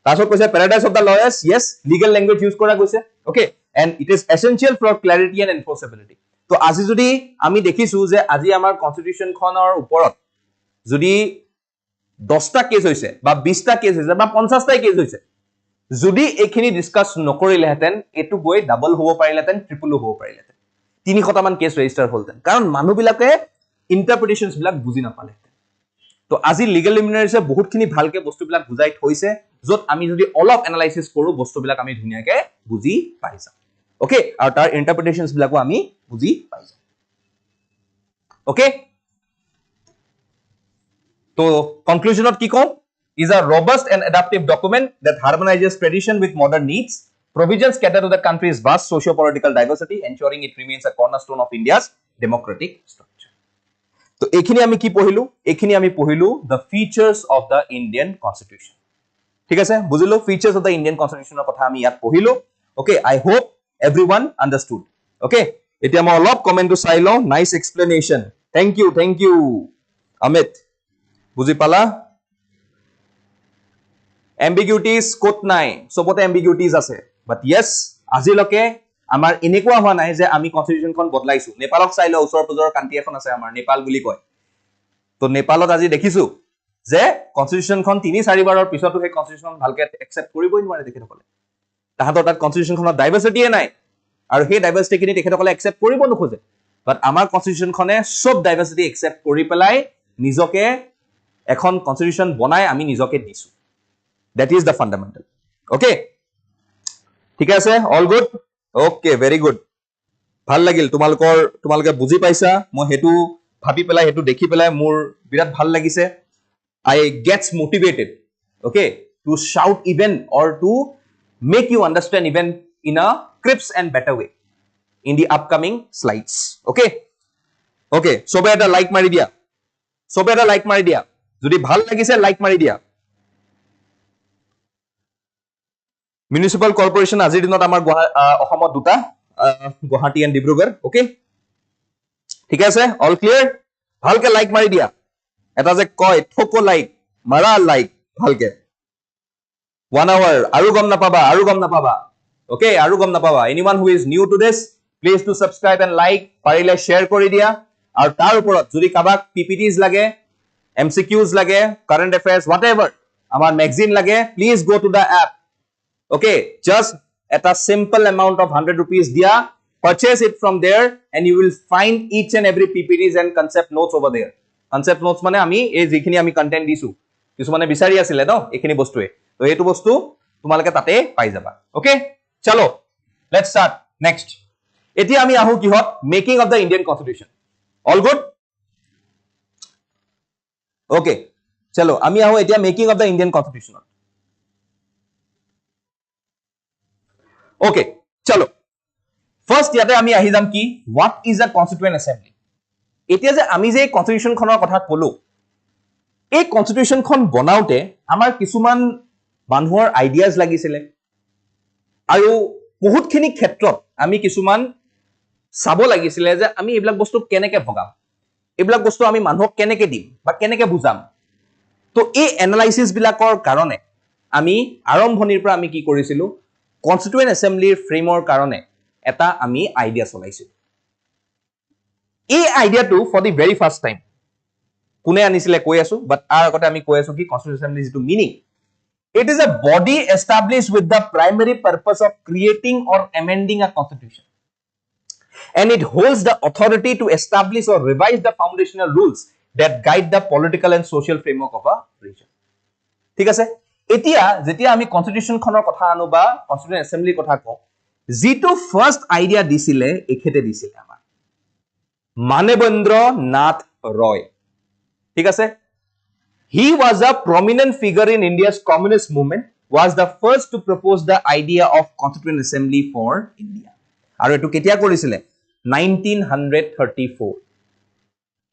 তাৰপিছত কৈছে paradise of the lawyers, yes, legal language use কৰা গৈছে। Okay, and it is essential for clarity and enforceability. তো আজি যদি আমি দেখিছো যে আজি আমাৰ কনস্টিটিউশন খনৰ ওপৰত যদি 10টা কেস হৈছে বা 20টা কেস হৈছে বা 50টা কেস হৈছে, যদি এখিনি ডিসকাস নকৰিলেহেঁতেন এটো গৈ ডাবল হ'ব পাৰিলেহেঁতেন, ট্ৰিপল হ'ব পাৰিলেহেঁতেন, 300টা মান কেস ৰেজিষ্টাৰ হ'লহেঁতেন, কাৰণ মানুহবিলাকে ইন্টাৰপ্ৰিটেশনছ বিলাক বুজি নাপালেহেঁতেন। তো আজি লিগেল লিমিনাৰিছে বহুতখিনি ভালকে বস্তুবিলাক বুজাই থৈছে, য'ত আমি যদি অলপ এনালাইসিস কৰো বস্তুবিলাক আমি ধুনীয়াকে বুজি পাই যাম। ওকে, আৰু তাৰ ইন্টাৰপ্ৰিটেশনছ বিলাকো আমি বুজি পাই যাম। ওকে, তো কনক্লুজনত কি কম? Is a robust and adaptive document that harmonizes tradition with modern needs. Provisions cater to the country's vast socio-political diversity, ensuring it remains a cornerstone of India's democratic structure. So, ekhini ami ki pohilu? Ekhini ami pohilu the features of the Indian Constitution. ঠিক আছে, বুজিলো features of the Indian Constitution কথা আমি ইয়াত পঢ়িলো। Okay, I hope everyone understood. Okay, এতিয়া মই অলপ কমেন্টটো চাই লওঁ। Nice explanation. Thank you, Amit. বুজি পালা? Ambiguities ক'ত নাই, সবতে ambiguities আছে, but yes, আজিলৈকে আমাৰ এনেকুৱা হোৱা নাই যে আমি কনস্টিটিউশনখন বদলাইছো। নেপালক চাই লও, ওচৰ পাজৰৰ কান্ট্ৰি এখন আছে আমাৰ, নেপাল বুলি কয়। তো নেপালত আজি দেখিছো যে কনস্টিটিউশনখন 3-4 বাৰৰ পিছতো সেই কনস্টিটিউশন ভালকে একচেপ্ট কৰিবই নোৱাৰে তেখেতসকলে। তাহাঁতৰ তাত কনস্টিটিউশনখনত ডাইভাৰ্চিটিয়ে নাই, আৰু সেই ডাইভাৰ্চিটিখিনি তেখেতসকলে একচেপ্ট কৰিব নোখোজে। বাট আমাৰ কনস্টিটিউশনখনে সব ডাইভাৰ্চিটি একচেপ্ট কৰি পেলাই নিজকে এখন কনস্টিটিউশন বনাই আমি নিজকে দিছো। That is the fundamental. Okay, ঠিক আছে, all good? Okay, very good. ভাল লাগিল তোমালোকে বুজি পাইছা, মই হেতু ভাবি পেলাই হেতু দেখি পেলাই মোৰ বিৰাট ভাল লাগিছে। I gets motivated, okay, to shout even or to make you understand even in a crisp and better way in the upcoming slides. Okay, okay, সবে এটা লাইক মাৰি দিয়া, সবে এটা লাইক মাৰি দিয়া, যদি ভাল লাগিছে লাইক মাৰি দিয়া। মিউনিচিপাল কৰ্পোৰেচন আজিৰ দিনত আমাৰ অসমত দুটা, গুৱাহাটী এণ্ড ডিব্ৰুগড়। ওকে, ঠিক আছে, অল ক্লিয়াৰ? ভালকে লাইক মাৰি দিয়া, এটা যে কয় ঠকো লাইক, মাৰা লাইক ভালকে। 1 hour আৰু গম নাপাবা। ওকে, আৰু গম নাপাবা। Anyone who is new to this, please to subscribe and like, পাৰিলে শ্বেয়াৰ কৰি দিয়া। আৰু তাৰ ওপৰত যদি কাবাক পিপিটিজ লাগে, এমচিকিউজ লাগে, কাৰেণ্ট এফেয়াৰ্স, হোৱাটএভাৰ, আমাৰ মেগাজিন লাগে, please go to the app. Okay, just at a simple amount of 100 rupees dia, purchase it from there and you will find each and every PPTs and concept notes over there. Concept notes mane ami ei jikhini ami content disu, kisu mane bisari asile no ekhini bostue, to etu bostu tumalake tate pai jaba. Okay, chalo let's start next. Etia ami ahu kihot making of the Indian Constitution. All good? Okay, chalo ami ahu etia making of the Indian Constitution. Okay, chalo. First yate ami ahi jam ki what is a constituent assembly. Etia je ami je constitution khonor kotha kolo, ei constitution khon bonaute amar kisuman manhor ideas lagisile, aru bahut khini khetrot ami kisuman sabo lagisile je ami eblak bostu keneke bhogam, eblak bostu ami manhok keneke dim ba keneke bujam. To ei analysis bilakor karone ami arambhonir pra ami ki korisilu Constituent Assembly framework karone eta ami idea solaisu. Ei idea to for the very first time kune anisile koi asu, but ar agote ami koi asu ki Constituent Assembly is to meaning. It is a body established with the primary purpose of creating or amending a constitution, and it holds the authority to establish or revise the foundational rules that guide the political and social framework of a region. ঠিক আছে, এতিয়া যেতিয়া আমি constitution খনৰ কথা আনো বা constituent এসেম্বলিৰ কথা কওঁ, যেটো ফাৰ্স্ট আইডিয়া দিছিলে এখেতে দিছিলে আমাৰ মানবেন্দ্ৰ নাথ ৰয়। ঠিক আছে, He was a prominent figure in India's communist movement, was the first to propose the idea of Constituent Assembly for India. আৰু এটো কেতিয়া কৰিছিলে 1934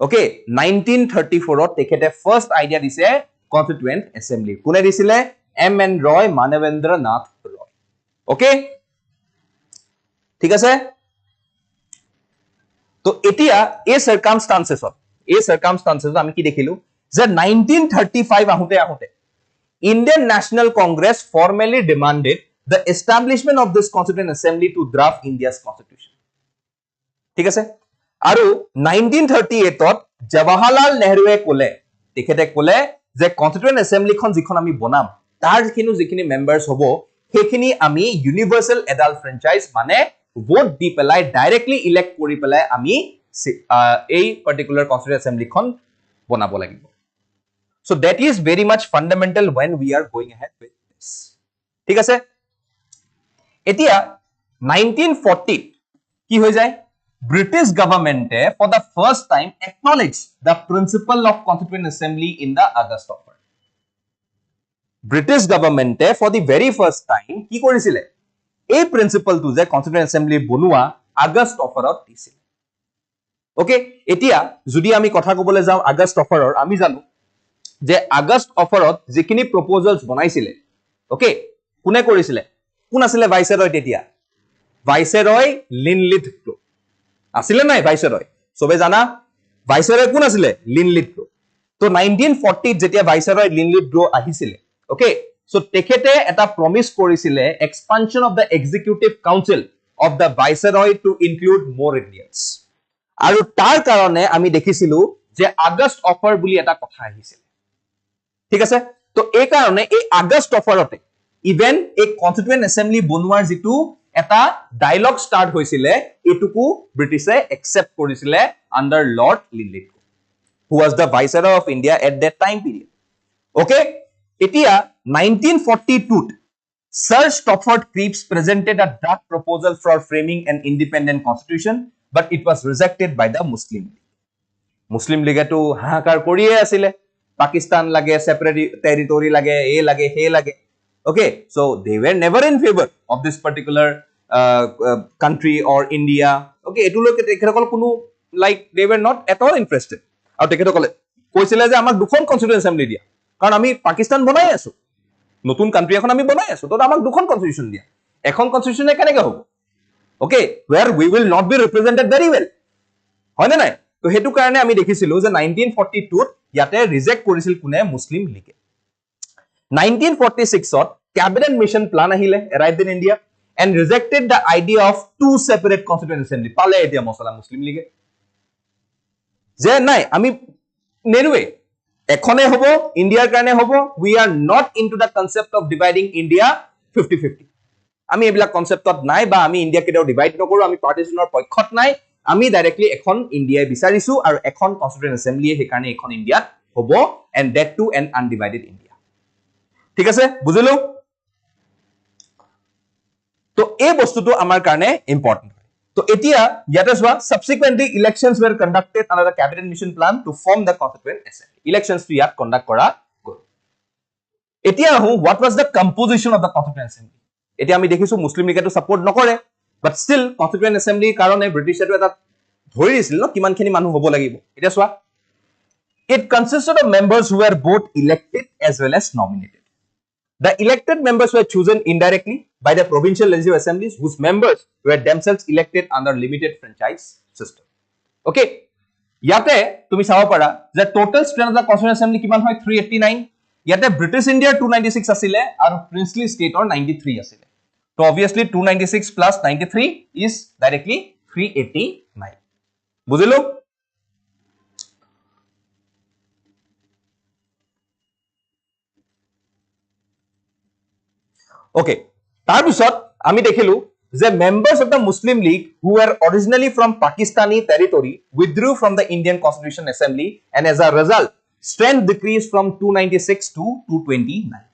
okay 1934 ত তেখেতে ফাৰ্স্ট আইডিয়া দিছে কনস্টিটুয়েন্ট অ্যাসেম্বলি কোনে দিছিলে এম.এন. ৰয় মানবেন্দ্ৰ নাথ ৰয় okay ঠিক আছে তো এতিয়া এই সার্কামস্টান্সেছত আমি কি দেখিলো যে 1935 আহোতে Indian National Congress formally demanded the establishment of this Constituent Assembly to draft India's constitution. ঠিক আছে আৰু 1938 ত জৱাহৰলাল নেহৰুৱে তেখেতে ক'লে যে Constituent Assembly খন যিখন আমি বনাম তাৰ যিখিনি মেম্বাৰস হ'ব সেইখিনি আমি ইউনিভাৰ্সাল এডাল্ট ফ্ৰেঞ্চাইজ মানে ভোট দি পেলাই ডাইৰেক্টলি ইলেক্ট কৰি পেলাই আমি এই পাৰ্টিকুলাৰ Constituent Assembly খন বনাব লাগিব So that is very much fundamental when we are going ahead with this. ঠিক আছে এতিয়া 1940 কি হৈ যায় British government for the first time acknowledged the principle of Constituent Assembly in the August Offer. British government for the very first time কি কৰিছিলে এই principle two যে Constituent Assembly বনোৱা August Offer ত দিছিল ওকে এতিয়া যদি আমি কথা ক'বলৈ যাওঁ August Offer আমি জানো যে আগষ্ট অফাৰত যিখিনি প্ৰপোজালস বনাইছিলে ওকে কোনে কৰিছিলে কোন আছিল ভাইসৰয় তেতিয়া ভাইসৰয় লিনলিথ আছিল নাই ভাইসৰয় সবে জানা ভাইসৰয় কোন আছিল লিনলিথ তো 1940 যেতিয়া ভাইসৰয় লিনলিথ আহিছিল ওকে সো তেখেতে এটা প্ৰমিস কৰিছিলে expansion of the executive council of the viceroy to include more Indians আৰু তাৰ কাৰণে আমি দেখিছিলো যে আগষ্ট অফাৰ বুলি এটা কথা আহিছিল ঠিক আছে তো এই কাৰণে এই আগষ্ট অফাৰতে ইভেন এই কনস্টিটুয়েন্ট অ্যাসেম্বলি বনোৱাৰ যেটো এটা ডায়লগ স্টাৰ্ট হৈছিল এটুকু ব্ৰিটিছে একসেপ্ট কৰিছিল under lord Linlithgow who was the viceroy of India at that time period okay এতিয়া 1942 Sir Stafford Cripps presented a draft proposal for framing an independent constitution but it was rejected by the Muslim League to হাহাকাৰ কৰিয়ে আছিল Pakistan lage separate territory lage a lage he lage okay so they were never in favor of this particular country or India okay etu loke tekherakol kono like they were not at all interested aru tekherakole koisile je amak dukhon Constituent Assembly dia karon ami Pakistan bonai asu notun country ekhon ami bonai asu to amak dukhon constitution dia ekhon constitution e keneke hobo okay where we will not be represented very well hoy na nai to hetu karone ami dekhisilu je 1942 ইয়াতে reject কৰিছিল কোনে মুসলিম লীগে 1946 ত cabinet mission plan আহিলে arrived in India and rejected the idea of two separate constituent assembly পালে এতিয়া মছলা মুসলিম লীগে যে নাই আমি নেৰুৱে এখনে হ'ব ইন্ডিয়াৰ কাৰণে হ'ব we are not into the concept of dividing India 50-50 আমি এইবিলাক কনসেপ্টত নাই বা আমি ইন্ডিয়া কেতিয়াও ডিভাইড নকৰো আমি পাৰ্টিশনৰ পক্ষত নাই আমি ডাইৰেক্টলি এখন ইন্ডিয়া বিচাৰিছো আৰু এখন কনস্টিটিউয়েন্ট অ্যাসেম্বলি হে কাৰণে এখন ইন্ডিয়াত হ'ব and that too an undivided India ঠিক আছে বুজিলো তো এই বস্তুটো আমাৰ কাৰণে ইম্পৰ্টেন্ট তো এতিয়া ইয়াতে সোৱা সাবসিকুৱেন্টলি elections were conducted under the cabinet mission plan to form the constituent assembly elections to ইয়াত কন্ডাক্ট কৰা গ'ল এতিয়া what was the composition of the constituent assembly এতিয়া আমি দেখিছো মুসলিম লীগেটো সাপোর্ট নকৰে but still constituent assembly karone british etu eta dhori disil no kiman khini manu hobo lagibo eta swa it consisted of members who were both elected as well as nominated the elected members were chosen indirectly by the provincial legislative assemblies whose members were themselves elected under limited franchise system okay yate tumi sabo para je total strength of the constituent assembly kiman hoy 389 yate british india 296 asile aru princely state or 93 asile So obviously 296 plus 93 is directly 389. বুঝিলো? Okay. তাৰ পিছত আমি দেখিলো যে members of the Muslim League who were originally from Pakistani territory withdrew from the Indian Constitution Assembly and as a result strength decreased from 296 to 229.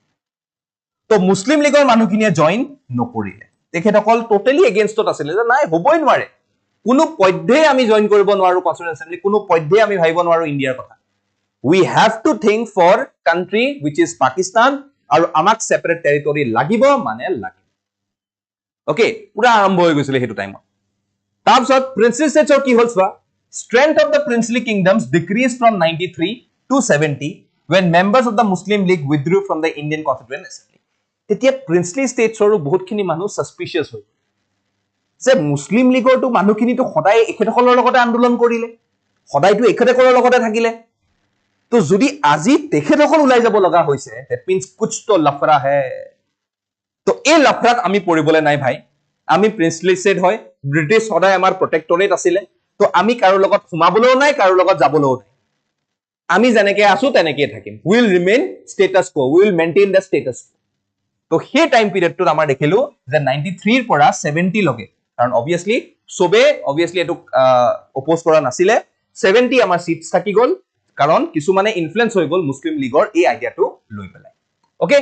তো মুসলিম লীগৰ মানুহখিনিয়ে join নকৰিলে তেখেতসকল টোটালি এগেইনষ্টত আছিল যে নাই হ'বই নোৱাৰে কোনো পদ্ধতিয়ে আমি জয়েন কৰিব নোৱাৰো কনস্টিটিউয়েন্ট অ্যাসেম্বলি কোনো পদ্ধতিয়ে আমি ভাবিব নোৱাৰো ইন্ডিয়াৰ কথা we have to think for country which is Pakistan আৰু আমাক separate territory লাগিব মানে লাগিব okay পুৰা আৰম্ভ হৈ গৈছিল হেতু টাইমত তাৰপিছত princely states কি হ'ল চোৱা strength of the princely kingdoms decreased from 93 to 70 when members of the Muslim League withdrew from the Indian Constituent Assembly তেতিয়া princely states ৰ বহুতখিনি মানুহ suspicious হৈ যে মুসলিম লীগৰ তো মানুহখিনি তো সদায় এখেতসকলৰ লগতে আন্দোলন কৰিলে সদায়টো এখেতসকলৰ লগতে থাকিলে তো যদি আজি তেখেতসকল ওলাই যাব লগা হৈছে that means कुछ तो लफड़ा है তো এই লফৰাত আমি পৰিবলে নাই ভাই আমি প্ৰিন্সলি স্টেট হয় ব্ৰিটিছ সদায় আমাৰ প্ৰটেক্টৰেট আছিল তো আমি কাৰো লগত সোমাবলেও নাই কাৰো লগত যাবলেও নাই আমি যেনেকে আছো তেনেকে থাকিম will remain status quo will maintain the status তো সেই টাইম পিৰিয়ডটোত আমাৰ দেখিলো যে 93 ৰ পৰা 70 লগে কাৰণ obviously এটো অপোজ কৰা নাছিলে 70 আমাৰ সিটস থাকি গল কাৰণ কিছু মানে ইনফ্লুয়েন্স হৈ গল মুসলিম লীগৰ এই আইডিয়াটো লৈ পেলাই okay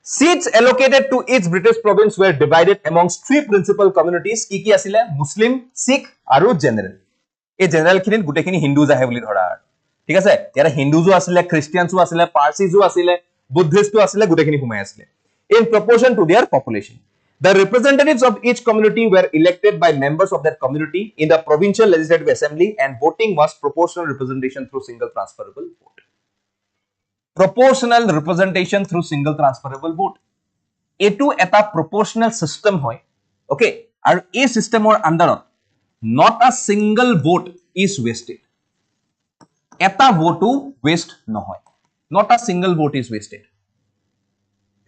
Seats allocated to each British province were divided amongst three principal communities কি আছিলে মুসলিম শিখ আৰু জেনাৰেল এই জেনাৰেল খিনিত গুটেখিনি হিন্দুজ আহে বুলি ধৰা ঠিক আছে ইয়াৰ হিন্দুজো আছিলে খ্ৰীষ্টিয়ানসো আছিলে পাৰ্সিজো আছিলে বুদ্ধিষ্টও আছিলে গুটেখিনি ঘুমাই আছিলে in proportion to their population the representatives of each community were elected by members of that community in the provincial legislative assembly and voting was proportional representation through single transferable vote proportional representation through single transferable vote etu eta proportional system hoy okay aru ei system or under not a single vote is wasted eta vote waste nohoy not a single vote is wasted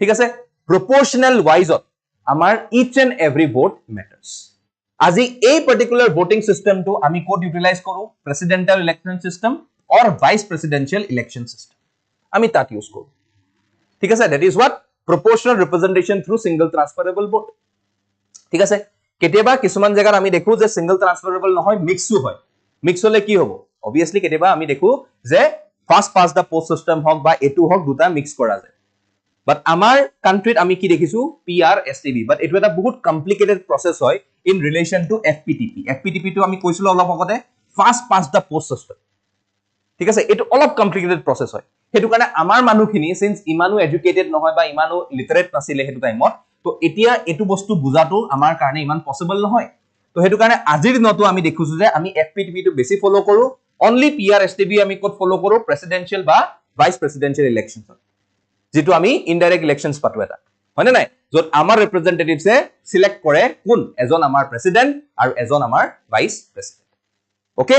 thik ase proportional wise amar each and every vote matters aji ei particular voting system to ami code utilize koru presidential election system or vice presidential election system আমি তাত use কৰো ঠিক আছে that is what proportional representation through single transferable vote ঠিক আছে কেতিয়াবা কিছুমান জায়গাত আমি দেখো যে single transferable নহয় মিক্সও হয় মিক্স হলে কি হ'ব obviously কেতিয়াবা আমি দেখো যে first past the post system হক বা এটু হক দুটা মিক্স কৰা যায় বাট আমাৰ কান্ট্ৰিত আমি কি দেখিছো PRSTB বাট এটো এটা বহুত কমপ্লিকেটেড প্ৰসেস হয় in relation to FPTP তো আমি কৈছিলো অলপ আগতে first past the post system ঠিক আছে এটো অলপ কমপ্লিকেটেড প্ৰসেস হয় হেতু কাৰণে আমাৰ মানুহখিনি সিন্স ইমানো এডুকেটেড নহয় বা ইমানো লিটাৰেট নাছিলে হেতু টাইমত তো এতিয়া এটু বস্তু বুজাটো আমাৰ কাৰণে ইমান পসিবল নহয় তো হেতু কাৰণে আজিৰ দিনতো আমি দেখিছো যে আমি FPTP তো বেছি ফলো কৰো অনলি PRSTB আমি কোড ফলো কৰো প্ৰেসিডেন্সিয়েল বা ভাইস প্ৰেসিডেন্সিয়েল ইলেকশনস যেটো আমি ইনডাইৰেক্ট ইলেকশনস পাতো এটা হয়নে নাই যত আমাৰ ৰিপ্ৰেজেন্টেটিভসে সিলেক্ট কৰে কোন এজন আমাৰ প্ৰেসিডেন্ট আৰু এজন আমাৰ ভাইস প্ৰেসিডেন্ট ওকে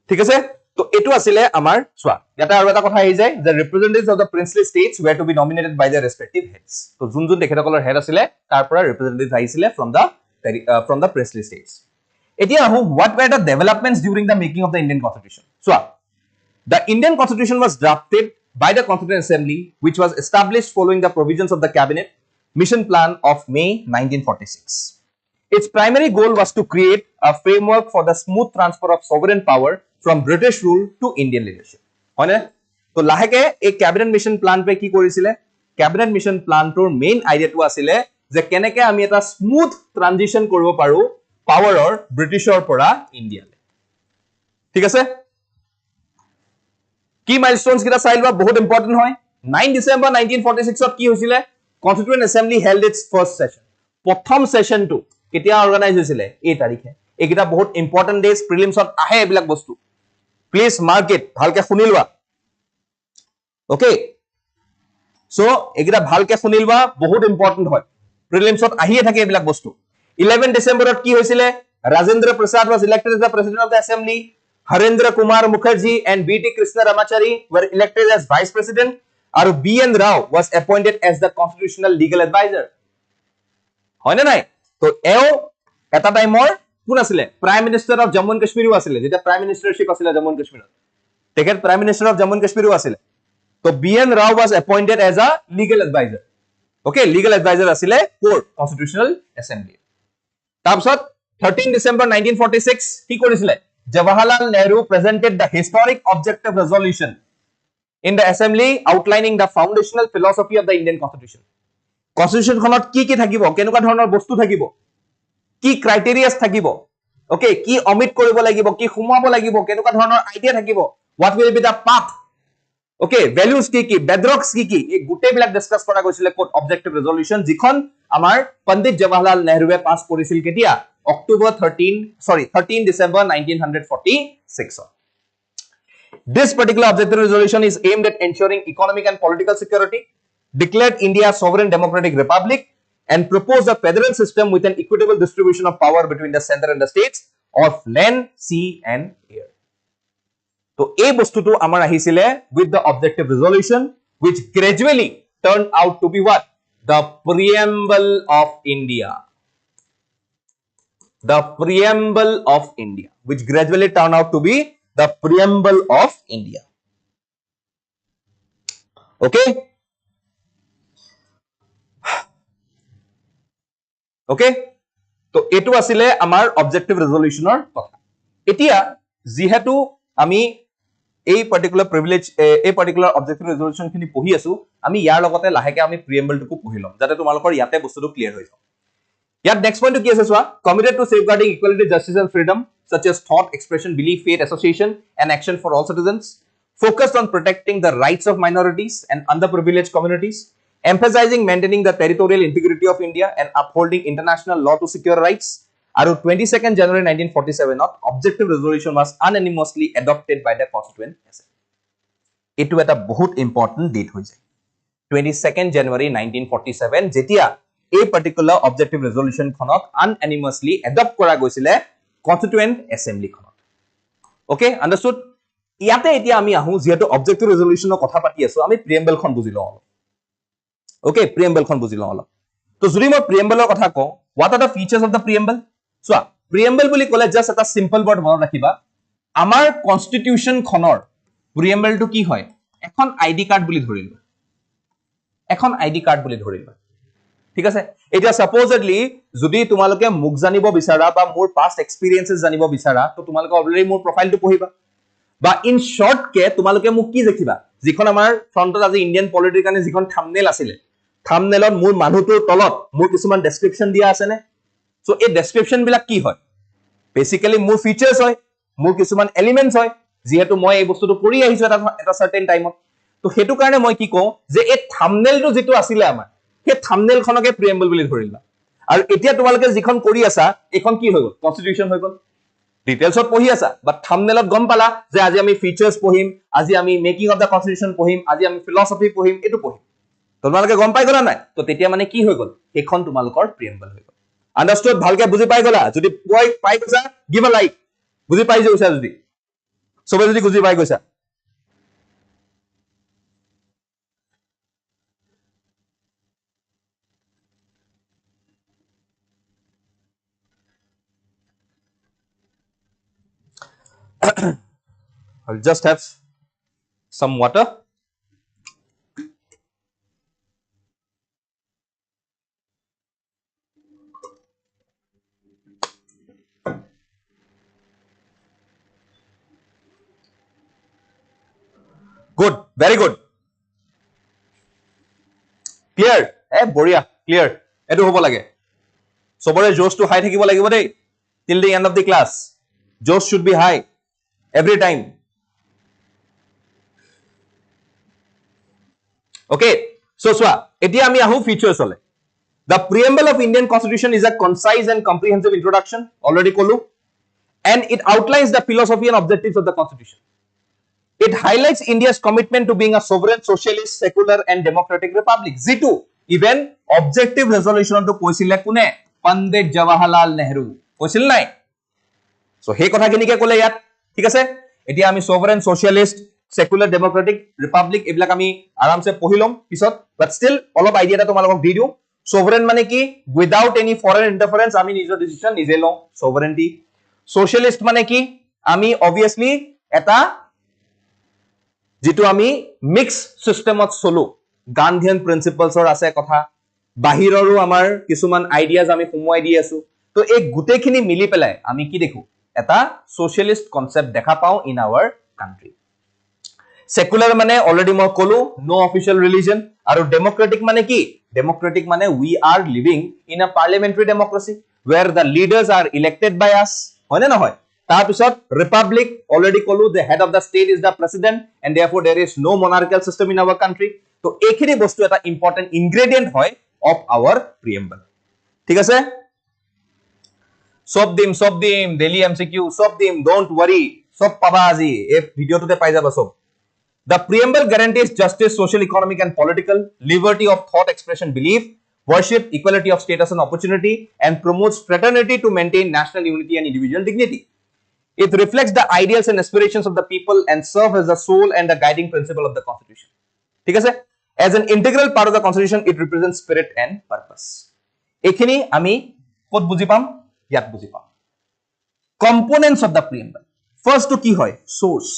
ঠিক আছে তো এটো আসলে আমাৰ সোয়া এটা আৰু এটা কথা আহি যায় the representatives of the princely states were to be nominated by their respective heads তো যোন তেখেতসকলৰ হেড আছিলে তাৰ পৰা representatives আহিছিলে from the princely states এতিয়া আহো what were the developments during the making of the Indian constitution soya the Indian constitution was drafted by the Constituent Assembly which was established following the provisions of the cabinet mission plan of May 1946 its primary goal was to create a framework for the smooth transfer of sovereign power from British rule to Indian leadership হয়নে তো লাহেকে এই cabinet mission plan pay কি কৰিছিলে cabinet mission plan টোৰ main আইডিয়াটো আছিল যে কেনেকে আমি এটা স্মুথ ট্ৰানজিশন কৰিব পাৰো পাৱাৰৰ ব্ৰিটিছৰ পৰা ইণ্ডিয়ালে ঠিক আছে কি মাইলস্টোনস কিটা চাইলবা বহুত ইম্পৰ্টেন্ট হয় 9 ডিসেম্বৰ 1946 ত কি হৈছিলে constituent assembly held it's first session প্ৰথম সেশনটো কেতিয়া অৰ্গানাইজ হৈছিলে এই তাৰিখে এইকিটা বহুত ইম্পৰ্টেন্ট ডেজ প্ৰিলিমছত আহে এবিলাক বস্তু প্লিজ মার্ক ইট ভালকে শুনিলবা ওকে সো এগিটা ভালকে শুনিলবা বহুত ইম্পর্টেন্ট হয় প্রিলিমছত আহিয়ে থাকে এবিলাক বস্তু 11 ডিসেম্বৰত কি হৈছিলে Rajendra Prasad was elected as the president of the assembly Harendra Kumar Mukherjee and BT Krishna Ramachari were elected as vice president আৰু BN Rao was appointed as the constitutional legal advisor হয়নে নাই তো এও এটা টাইমৰ কোন আছিল prime minister of Jammu and কাশ্মীৰো আছিল যেটা প্ৰাইম মিনিষ্টাৰশিপ আছিল জম্মু এণ্ড কাশ্মীৰত তেখেত prime minister of Jammu and কাশ্মীৰো আছিল তো BN Rao was appointed as a legal advisor okay legal advisor আছিল court constitutional assembly তাৰপিছত 13 December 1946 কি কৰিছিলে Jawaharlal Nehru presented the historic objective resolution in the assembly outlining the foundational philosophy of the Indian constitution constitution খনত কি থাকিব কেনেকুৱা ধৰণৰ বস্তু থাকিব কি ক্ৰাইটেৰিয়াস থাকিব ওকে কি অমিট কৰিব লাগিব কি সুমাব লাগিব কেনেকুৱা ধৰণৰ আইডিয়া থাকিব what will be the path okay values কি বেডৰক্স কি এই গুটেবিলাক ডিসকাস কৰা গৈছিল কোড অবজেক্টিভ ৰেজলিউশন যিখন আমাৰ পণ্ডিত জৱাহৰলাল নেহৰুৱে পাস কৰিছিল কেতিয়া October 13 December 1946 This particular objective resolution is aimed at ensuring economic and political security, declared India a sovereign democratic republic, and proposed a federal system with an equitable distribution of power between the center and the states of land, sea, and air. So, a bostutu amar ahisile with the objective resolution, which gradually turned out to be what? The preamble of India. The preamble of India, which gradually turned out to be the preamble of India. Okay? Okay? So, etu asile amar objective resolutioner kotha. Etia, jihetu ami এই particular privilege, এই particular objective resolution khini pohi asu, ami yar logote laheke ami preamble tuku pohi lom, jate tumalokor yate bostutu clear hoy jao. Yat next point to ki ase swa, committed to safeguarding equality, justice and freedom, such as thought, expression, belief, faith, association, and action for all citizens, focused on protecting the rights of minorities and underprivileged communities, emphasizing maintaining the territorial integrity of India and upholding international law to secure rights. Aru 22nd January 1947 not objective resolution was unanimously adopted by the Constituent Assembly. Etu eta bahut important date hoy jay. 22nd January 1947 jetia a particular objective resolution khonok unanimously adopt kora goisile Constituent Assembly khonok. Okay, understood? Yate etia ami ahu jehetu objective resolution kotha pati asu ami preamble khon buji lo. Okay, preamble khon buji lo. To jodi moi preamble kotha ko, what are the features of the preamble? So, preamble বুলি কলে just এটা simple word মনত ৰাখিবা আমাৰ constitution খনৰ preamble টো কি হয় এখন আইডি কাৰ্ড বুলি ধৰিলো এখন আইডি কাৰ্ড বুলি ধৰিলো ঠিক আছে এটা supposedly যদি তোমালোকে মুখ জানিব বিচাৰা বা মোৰ past experiences জানিব বিচাৰা তো তোমালোকে অলৰেডি মোৰ প্ৰফাইলটো পঢ়িবা বা ইন শৰ্ট কে তোমালোকে মোক কি দেখিবা যিখন আমাৰ ফ্ৰন্টত আজি ইন্ডিয়ান পলিটিৰ কাৰণে যিখন থাম্বনেল আছিল থাম্বনেলত মোৰ মানুহটোৰ তলত মোৰ কিছুমান ডেসক্ৰিপচন দিয়া আছে নে So, a description bilak ki hoy. Basically, more features hoy, more kisuman elements hoy. Jihetu moi ei bostu to kori ahisu eta certain time ot. To hetu karone moi ki ko je e thumbnail to jitu asile amar. He thumbnail khonoke preamble boli dhorila. Aru etia tomaloke jikhon kori asa, ekhon ki hoy gol? Constitution hoy gol. Details ot pohi asa, but thumbnail ot gom pala je aji ami features pohim, aji ami making of the constitution pohim, aji ami philosophy pohim, etu pohim. Tomaloke gom pai gola nai? To tetia mane ki hoy gol? Ekhon tomalokor preamble hoy gol. Understood? Bhalke buji pai gola. Jodi pai goisa, give a like. Buji pai joisa jodi. Sobe jodi buji pai goisa. I'll just have some water. Good, very good. Clear? Boria, clear. Etu hobo lage. Sobore Josh to high thakibo lagibo dei. Till the end of the class. Josh should be high every time. Okay, so swa, etia ami ahu features hole. The preamble of Indian Constitution is a concise and comprehensive introduction, already kolu, and it outlines the philosophy and objectives of the Constitution. It highlights India's commitment to being a sovereign, socialist, secular, and democratic republic. Zitu, even objective resolution to koisile kune Pandit Jawaharlal Nehru. Koisil nai? So, he kotha kini ke kole yat. Thik ase? Etia ami sovereign, socialist, secular, democratic republic ebilak ami aram se pohilom pisot, but still all of idea ta tomalok di diu. Sovereign mane ki without any foreign interference ami nijor decision nije lo sovereignty. Socialist mane ki ami obviously eta जितु आमी mix सिस्टेमत solo Gandhian principles और आसे कथा बाहिररो आमार किसुमान ideas आमी हुमुआई दि आसु तो एक गुटेखिनि मिली पेलाय आमी की देखु एटा सोशलिस्ट कन्सेप्ट देखा पाओ इन आवर कंट्री सेकुलर माने ऑलरेडी मैं कोलो नो ऑफिशियल रिलीजन और डेमोक्रेटिक माने की डेमोक्रेटिक माने we are living in a parliamentary democracy where the leaders are elected by us হয় না নহয় তাৰ পিছত ৰিপাব্লিক অলৰেডি কলো the head of the state is the president and therefore there is no monarchical system in our country তো এইখিনি বস্তু এটা ইম্পৰ্টেন্ট ইনগ্ৰেডিয়েন্ট হয় of our preamble ঠিক আছে সব দিম ডেইলি এমসিকিউ সব দিম ডোন্ট ওয়ারি সব পাবা আজি এই ভিডিওটোতে পাই যাবা সব The preamble guarantees justice, social, economic, and political, liberty of thought, expression, belief, worship, equality of status and opportunity, and promotes fraternity to maintain national unity and individual dignity. It reflects the ideals and aspirations of the people and serves as the soul and the guiding principle of the Constitution. ঠিক আছে? As an integral part of the Constitution, it represents spirit and purpose. এখিনি আমি কত বুজি পাম ইয়াত বুজি পাম Components of the preamble. First to কি হয় source.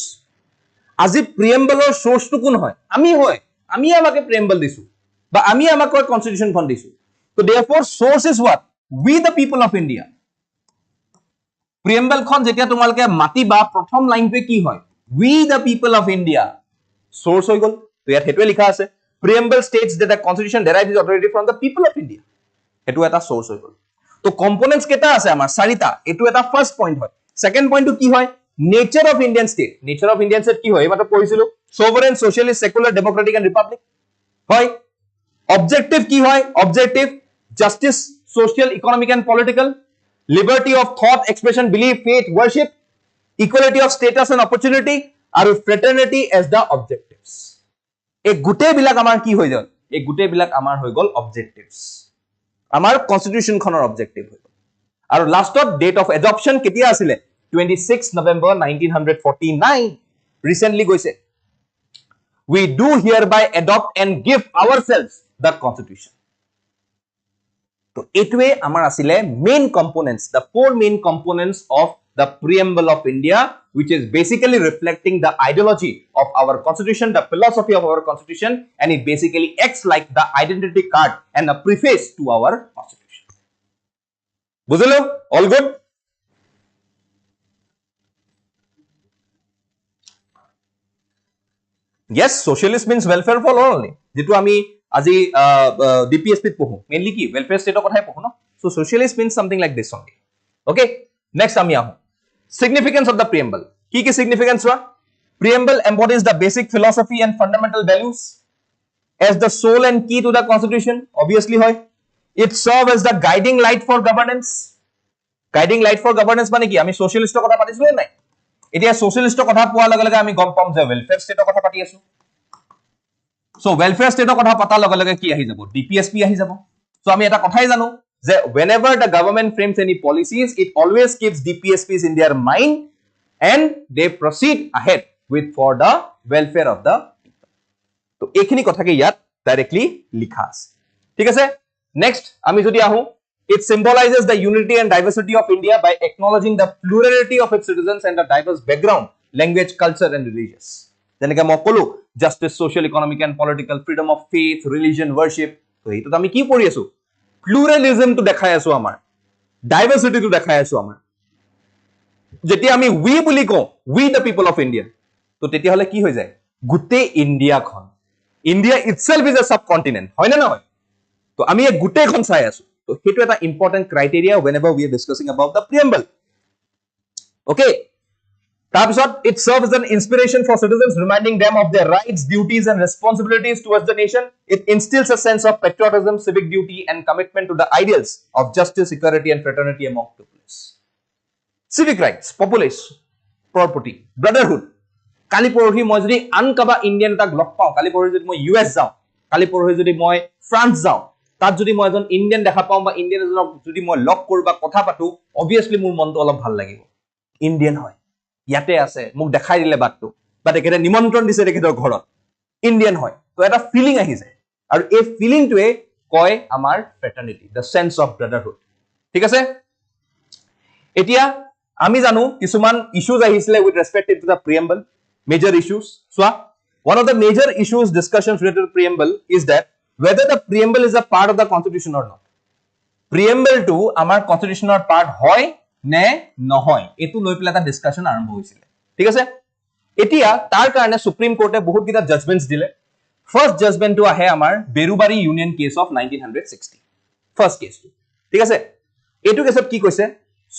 আজি প্ৰিএম্বলৰ সোৰ্সটো কোন হয় আমি আমাকে প্ৰিএম্বল দিছো বা আমি আমাকে কনস্টিটিউশনখন দিছো তো therefore source is what we the people of India প্ৰিএম্বলখন যেতিয়া তোমালকে মাতিবা প্ৰথম লাইনটো কি হয় we the people of India source হৈ গল তো ইয়াত হেতুৱে লিখা আছে preamble states that the constitution derives its authority from the people of India হেতু এটা source হৈ গল তো কম্পোনেন্টস কেটা আছে আমাৰ চাৰিটা এটো এটা ফার্স্ট পয়েন্ট হয় সেকেন্ড পয়েন্টটো কি হয় Nature of Indian state. Nature of Indian state কি হয় এটা পড়িছিলো sovereign, socialist, secular, democratic and republic হয় objective কি হয় objective justice, social, economic and political liberty of thought, expression, belief, faith, worship equality of status and opportunity আৰু fraternity as the objectives এই গুটে বিলাক আমাৰ কি হৈ গল এই গুটে বিলাক আমাৰ হৈ গল objectives আমাৰ constitution খনৰ objective হৈ গল আৰু লাষ্টত date of adoption কেতিয়া আছিল 26 November 1949 recently goise we do hereby adopt and give ourselves the constitution to etwe amar asile main components the four main components of the preamble of India which is basically reflecting the ideology of our constitution the philosophy of our constitution and it basically acts like the identity card and a preface to our constitution bujhalo all good Yes, socialist means welfare for all only. যেটো আমি আজি DPSP ত পঢ়ো mainly কি welfare state কথাই পঢ়ো ন so socialist means something like this only. Okay, next আমি আহো significance of the preamble. কি significance হোৱা preamble embodies the basic philosophy and fundamental values as the soul and key to the constitution obviously হয় it serve as the guiding light for governance মানে কি আমি socialist কথা পাতিছিলো নাই এতিয়া সোশ্যালিস্টৰ কথা পোৱাৰ লগে লগে আমি গম পাম যে ওয়েলফেয়াৰ ষ্টেটৰ কথা পাতি আছো সো ওয়েলফেয়াৰ ষ্টেটৰ কথা পাতাৰ লগে লগে কি আহি যাব ডিপিএসপি আহি যাব সো আমি এটা কথাই জানো যে whenever the government frames any policies it always keeps DPSPs in their mind and they proceed ahead with for the welfare of the people তো এইখিনি কথাকে ইয়াত ডাইৰেক্টলি লিখা আছে ঠিক আছে নেক্সট আমি যদি আহো It symbolizes the unity and diversity of India by acknowledging the plurality of its citizens and the diverse background, language, culture, and religions. যেনেকে মই কলো justice, social, economic, and political freedom of faith, religion, worship. তো এইটো আমি কি পঢ়ি আছো pluralism টো দেখাই আছো আমাৰ diversity টো দেখাই আছো আমাৰ যেতিয়া আমি we বুলি কওঁ we the people of India তো তেতিয়া হলে কি হৈ যায় গুটে ইন্ডিয়াখন India itself is a subcontinent হয় না নহয় তো আমি এই গুটেখন চাই আছো So, here's an important criteria whenever we are discussing about the preamble. Okay. It serves as an inspiration for citizens, reminding them of their rights, duties, and responsibilities towards the nation. It instills a sense of patriotism, civic duty, and commitment to the ideals of justice, equality, and fraternity among peoples. Civic rights, population, property, brotherhood. Kali porhi moi jodi ankaba Indian tak log pao, kali porhi jodi moi US jao, kali porhi jodi moi France jao. তাত যদি মই এজন Indian দেখা পাওঁ বা Indian এজনক যদি মই লক কৰো বা কথা পাতো obviously মোৰ মনটো অলপ ভাল লাগিব ইন্ডিয়ান হয় ইয়াতে আছে মোক দেখাই দিলে বাটটো বা তেখেতে নিমন্ত্ৰণ দিছে তেখেতৰ ঘৰত ইন্ডিয়ান হয় তো এটা ফিলিং আহি যায় আৰু এই ফিলিংটোৱে কয় আমাৰ fraternity the sense of brotherhood ঠিক আছে এতিয়া আমি জানো কিছুমান ইস্যুজ আহিছিলে with respected to the preamble major issues সোৱা one of the major issues discussions related to preamble is that whether the preamble is a part of the constitution or not preamble to amar constitution or part hoy ne nohoy etu loi pela ta discussion arambho hoisile thik ase etia tar karone supreme court e bahut gita judgments dile first judgment to ahe amar berubari union case of 1960 first case to thik ase etu case ki koise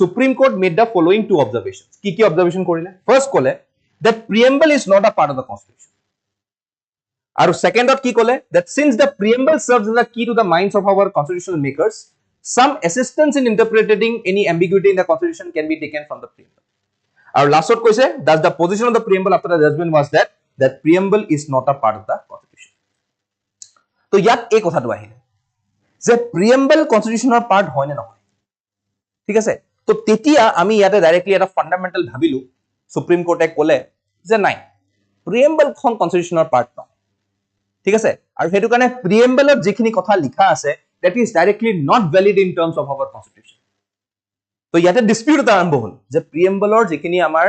Supreme Court made the following two observations. Ki observation korile? First kole that preamble is not a part of the constitution. Aru second dot ki kole that since the preamble serves as a key to the minds of our constitutional makers, some assistance in interpreting any ambiguity in the constitution can be taken from the preamble. Our last word koise, thus the position of the preamble after the judgment was that preamble is not a part of the constitution. So yat ei kotha tu ahile je preamble constitution or part hoy ne nohoy. ঠিক আছে, তো তেতিয়া আমি ইয়াতে directly এটা fundamental ভাবিলো supreme কোৰ্টে ক'লে যে নাই প্ৰিএম্বল খন কনস্টিটিউচনৰ পাৰ্ট নহয়। ঠিক আছে, আৰু হেতু কাৰণে প্ৰিএম্বলত যিখিনি কথা লিখা আছে that is directly not valid in terms of our constitution. তো ইয়াতে ডিসপিউট এটা আৰম্ভ হ'ল যে প্ৰিএম্বলৰ যিখিনি আমাৰ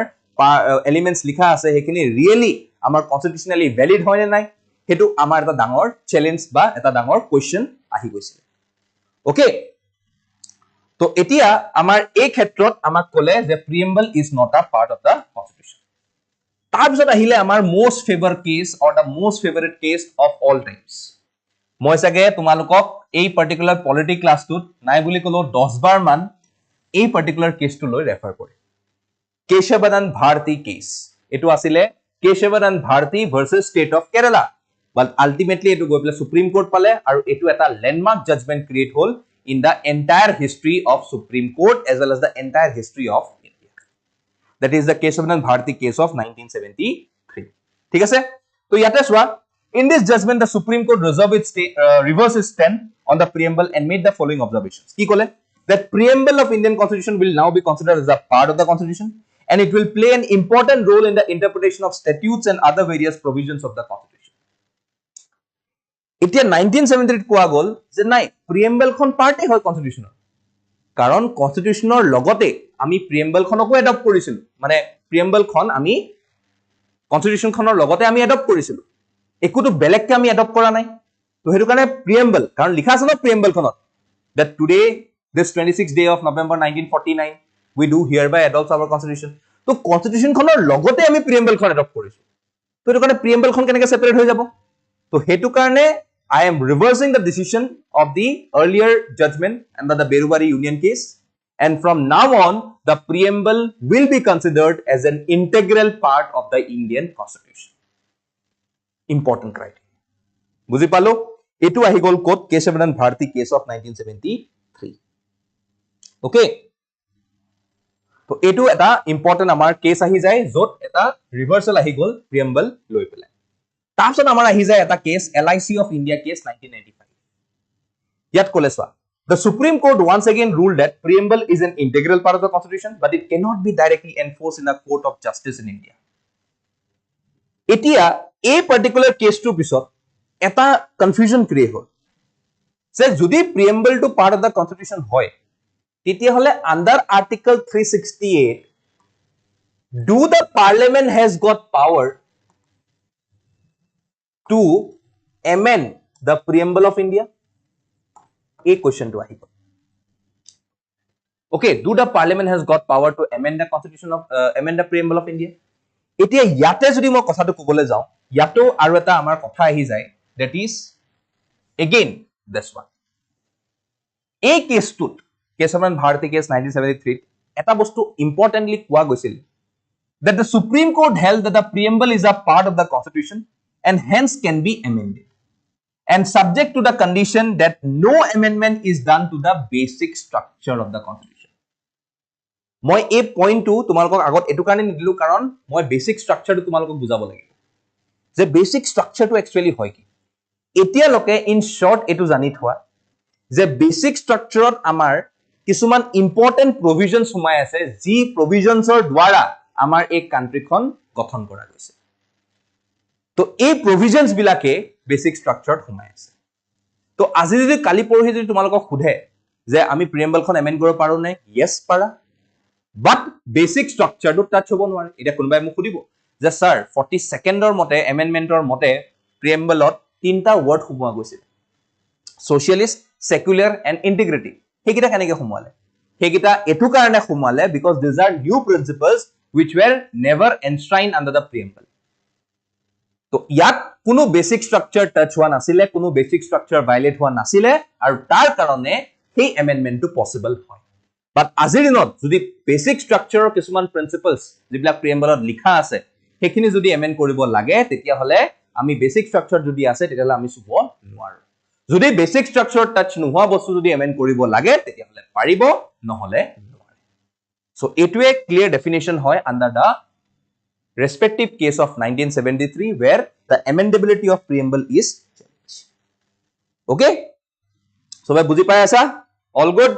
এলিমেন্টস লিখা আছে সেইখিনি ৰিয়েলি আমাৰ কনস্টিটিউশনালি ভ্যালিড হয় নে নাই হেতু আমাৰ এটা ডাঙৰ চ্যালেঞ্জ বা এটা ডাঙৰ কোৱেশ্চন আহি গৈছিল। ওকে, তো এতিয়া আমাৰ এই ক্ষেত্ৰত আমাক ক'লে যে preamble is not a part of the constitution. তাৰপিছত আহিলে আমাৰ most favour case or the most favourite case of all times. মই চাগে তোমালোকক এই পাৰ্টিকুলাৰ পলিটি ক্লাছটোত নাই বুলি ক'লো 10 বাৰ মান এই পাৰ্টিকুলাৰ কেছটো লৈ ৰেফাৰ কৰে। কেশৱানন্দ ভাৰতী কেছ, এটো আছিলে Kesavananda Bharati versus state of Kerala, but ultimately এটো গৈ পেলাই সুপ্ৰিম কোৰ্ট পালে আৰু এটো এটা লেণ্ডমাৰ্ক জাজমেন্ট ক্ৰিয়েট হ'ল in the entire history of Supreme Court as well as the entire history of India. That is the Keshavanand Bharati case of 1973. ঠিক আছে, তো ইয়াতে সোয়া in this judgment the Supreme Court reversed its stand on the preamble and made the following observations. কি ক'লে that preamble of Indian constitution will now be considered as a part of the constitution and it will play an important role in the interpretation of statutes and other various provisions of the constitution. এতিয়া 1973 কোৱা গল যে নাই প্ৰিএম্বল খন পাৰ্টে হয় কনস্টিটিউশনৰ, কাৰণ কনস্টিটিউশনৰ লগতে আমি প্ৰিএম্বল খনকো adopt কৰিছিল, মানে প্ৰিএম্বল খন আমি কনস্টিটিউশন খনৰ লগতে আমি এডপ্ট কৰিছিল, একোটো বেলেগকে আমি এডপ্ট কৰা নাই। তো হেতু কাৰণে প্ৰিএম্বল, কাৰণ লিখা আছে ন প্ৰিএম্বল খনত that today this 26th day of November 1949 we do hereby adopt our constitution. তো কনস্টিটিউশন খনৰ লগতে আমি প্ৰিএম্বল খন এডপ্ট কৰিছো, তো হেতু কাৰণে প্ৰিএম্বল খন কেনেকৈ সেপাৰেট হৈ যাব। তো হেতু কাৰণে I am reversing the decision of the earlier judgment and the Berubari Union case, and from now on the preamble will be considered as an integral part of the Indian Constitution. Important criteria. বুজি পালো, এটো আহি গল quote Kesavananda Bharati case of 1973। Okay, তো এটো এটা important আমাৰ case আহি যায় যত এটা ৰিভাৰ্সাল আহি গল প্ৰিএম্বল লৈ পেলাই। তাৰপিছত আমাৰ আহি যায় এটা cash LIC of India case 1995। ইয়াত ক'লে চোৱা the Supreme Court once again ruled that preamble is an integral part of the constitution but it cannot be directly enforced in a court of justice in India। এতিয়া এই particular কেছটোৰ পিছত এটা confusion create হ'ল যে যদি প্ৰিএম্বলটো part of the constitution হয় তেতিয়া হলে under article 368 do the parliament has got power to amend the preamble of India? A question to ahi. Okay, do the parliament has got power to amend the constitution of amend the preamble of India? Etia yate jodi moi kotha to kobole jao yato aru eta amar kotha ahi jay, that is again this one a case tut Keshavanand Bharati case 1973 eta bostu importantly koa goisil that the Supreme Court held that the preamble is a part of the constitution and hence can be amended and subject to the condition that no amendment is done to the basic structure of the constitution. মই এই পইণ্টটো তোমালোকক আগত এটো কাৰণে নিদিলো কাৰণ মই বেসিক স্ট্ৰাকচাৰটো তোমালোকক বুজাব লাগিব যে বেসিক স্ট্ৰাকচাৰটো একচুয়ালি হয় কি। এতিয়া লকে ইন শৰ্ট এটো জানি থোৱা যে বেসিক স্ট্ৰাকচাৰত আমাৰ কিছুমান ইম্পৰ্টেন্ট প্ৰভিজনছ সোমাই আছে যি প্ৰভিজনছৰ দ্বাৰা আমাৰ এই কান্ট্ৰিখন গঠন কৰা গৈছে। তো এই প্ৰভিজনছ বিলাকে বেসিক স্ট্ৰাকচাৰত সোমাই আছে। তো আজি যদি কালি পৰহি যদি তোমালোকক খুধে যে আমি প্ৰিএম্বলখন এমেন্ড কৰিব পাৰো নে, ইয়েস পাৰা, বাট বেসিক স্ট্ৰাকচাৰটো টাচ হ'ব নোৱাৰে। এটা কোনোবাই মোক খুদিব যে স্যাৰ 42ৰ মতে এমেন্ডমেন্টৰ মতে প্ৰিএম্বলত তিনটা ওয়াৰ্ড সোমোৱা গৈছিল, সোশিয়ালিষ্ট, সেকুলাৰ এন্ড ইন্টিগ্ৰিটি। হেকিটা কেনেকৈ সোমোৱালে? হেকিটা এটো কাৰণে সোমোৱালে because this are new principles which were never enshrined under the preamble. তো ইয়াত কোনো বেসিক স্ট্ৰাকচাৰ টাচ হোৱা নাছিলে, কোনো বেসিক স্ট্ৰাকচাৰ ভাইলেট হোৱা নাছিলে আৰু তাৰ কাৰণে সেই এমেন্ডমেন্টটো পসিবল হয়। বাট আজিৰ দিনত যদি বেসিক স্ট্ৰাকচাৰৰ কিছুমান প্ৰিন্সিপলস যিবিলাক প্ৰিএম্বলত লিখা আছে সেইখিনি যদি এমেন্ড কৰিব লাগে তেতিয়া হলে আমি বেসিক স্ট্ৰাকচাৰ যদি আছে তেতিয়া হলে আমি চুব নোৱাৰো যদি বেসিক স্ট্ৰাকচাৰ টাচ নোহোৱা বস্তু যদি এমেন্ড কৰিব লাগে তেতিয়া হলে পাৰিব নহলে নোৱাৰে সো এটোৱে ক্লিয়াৰ ডেফিনেশন হয় under da respective case of 1973 where the amendability of preamble is challenged. Okay? So, I buji paya asa? All good?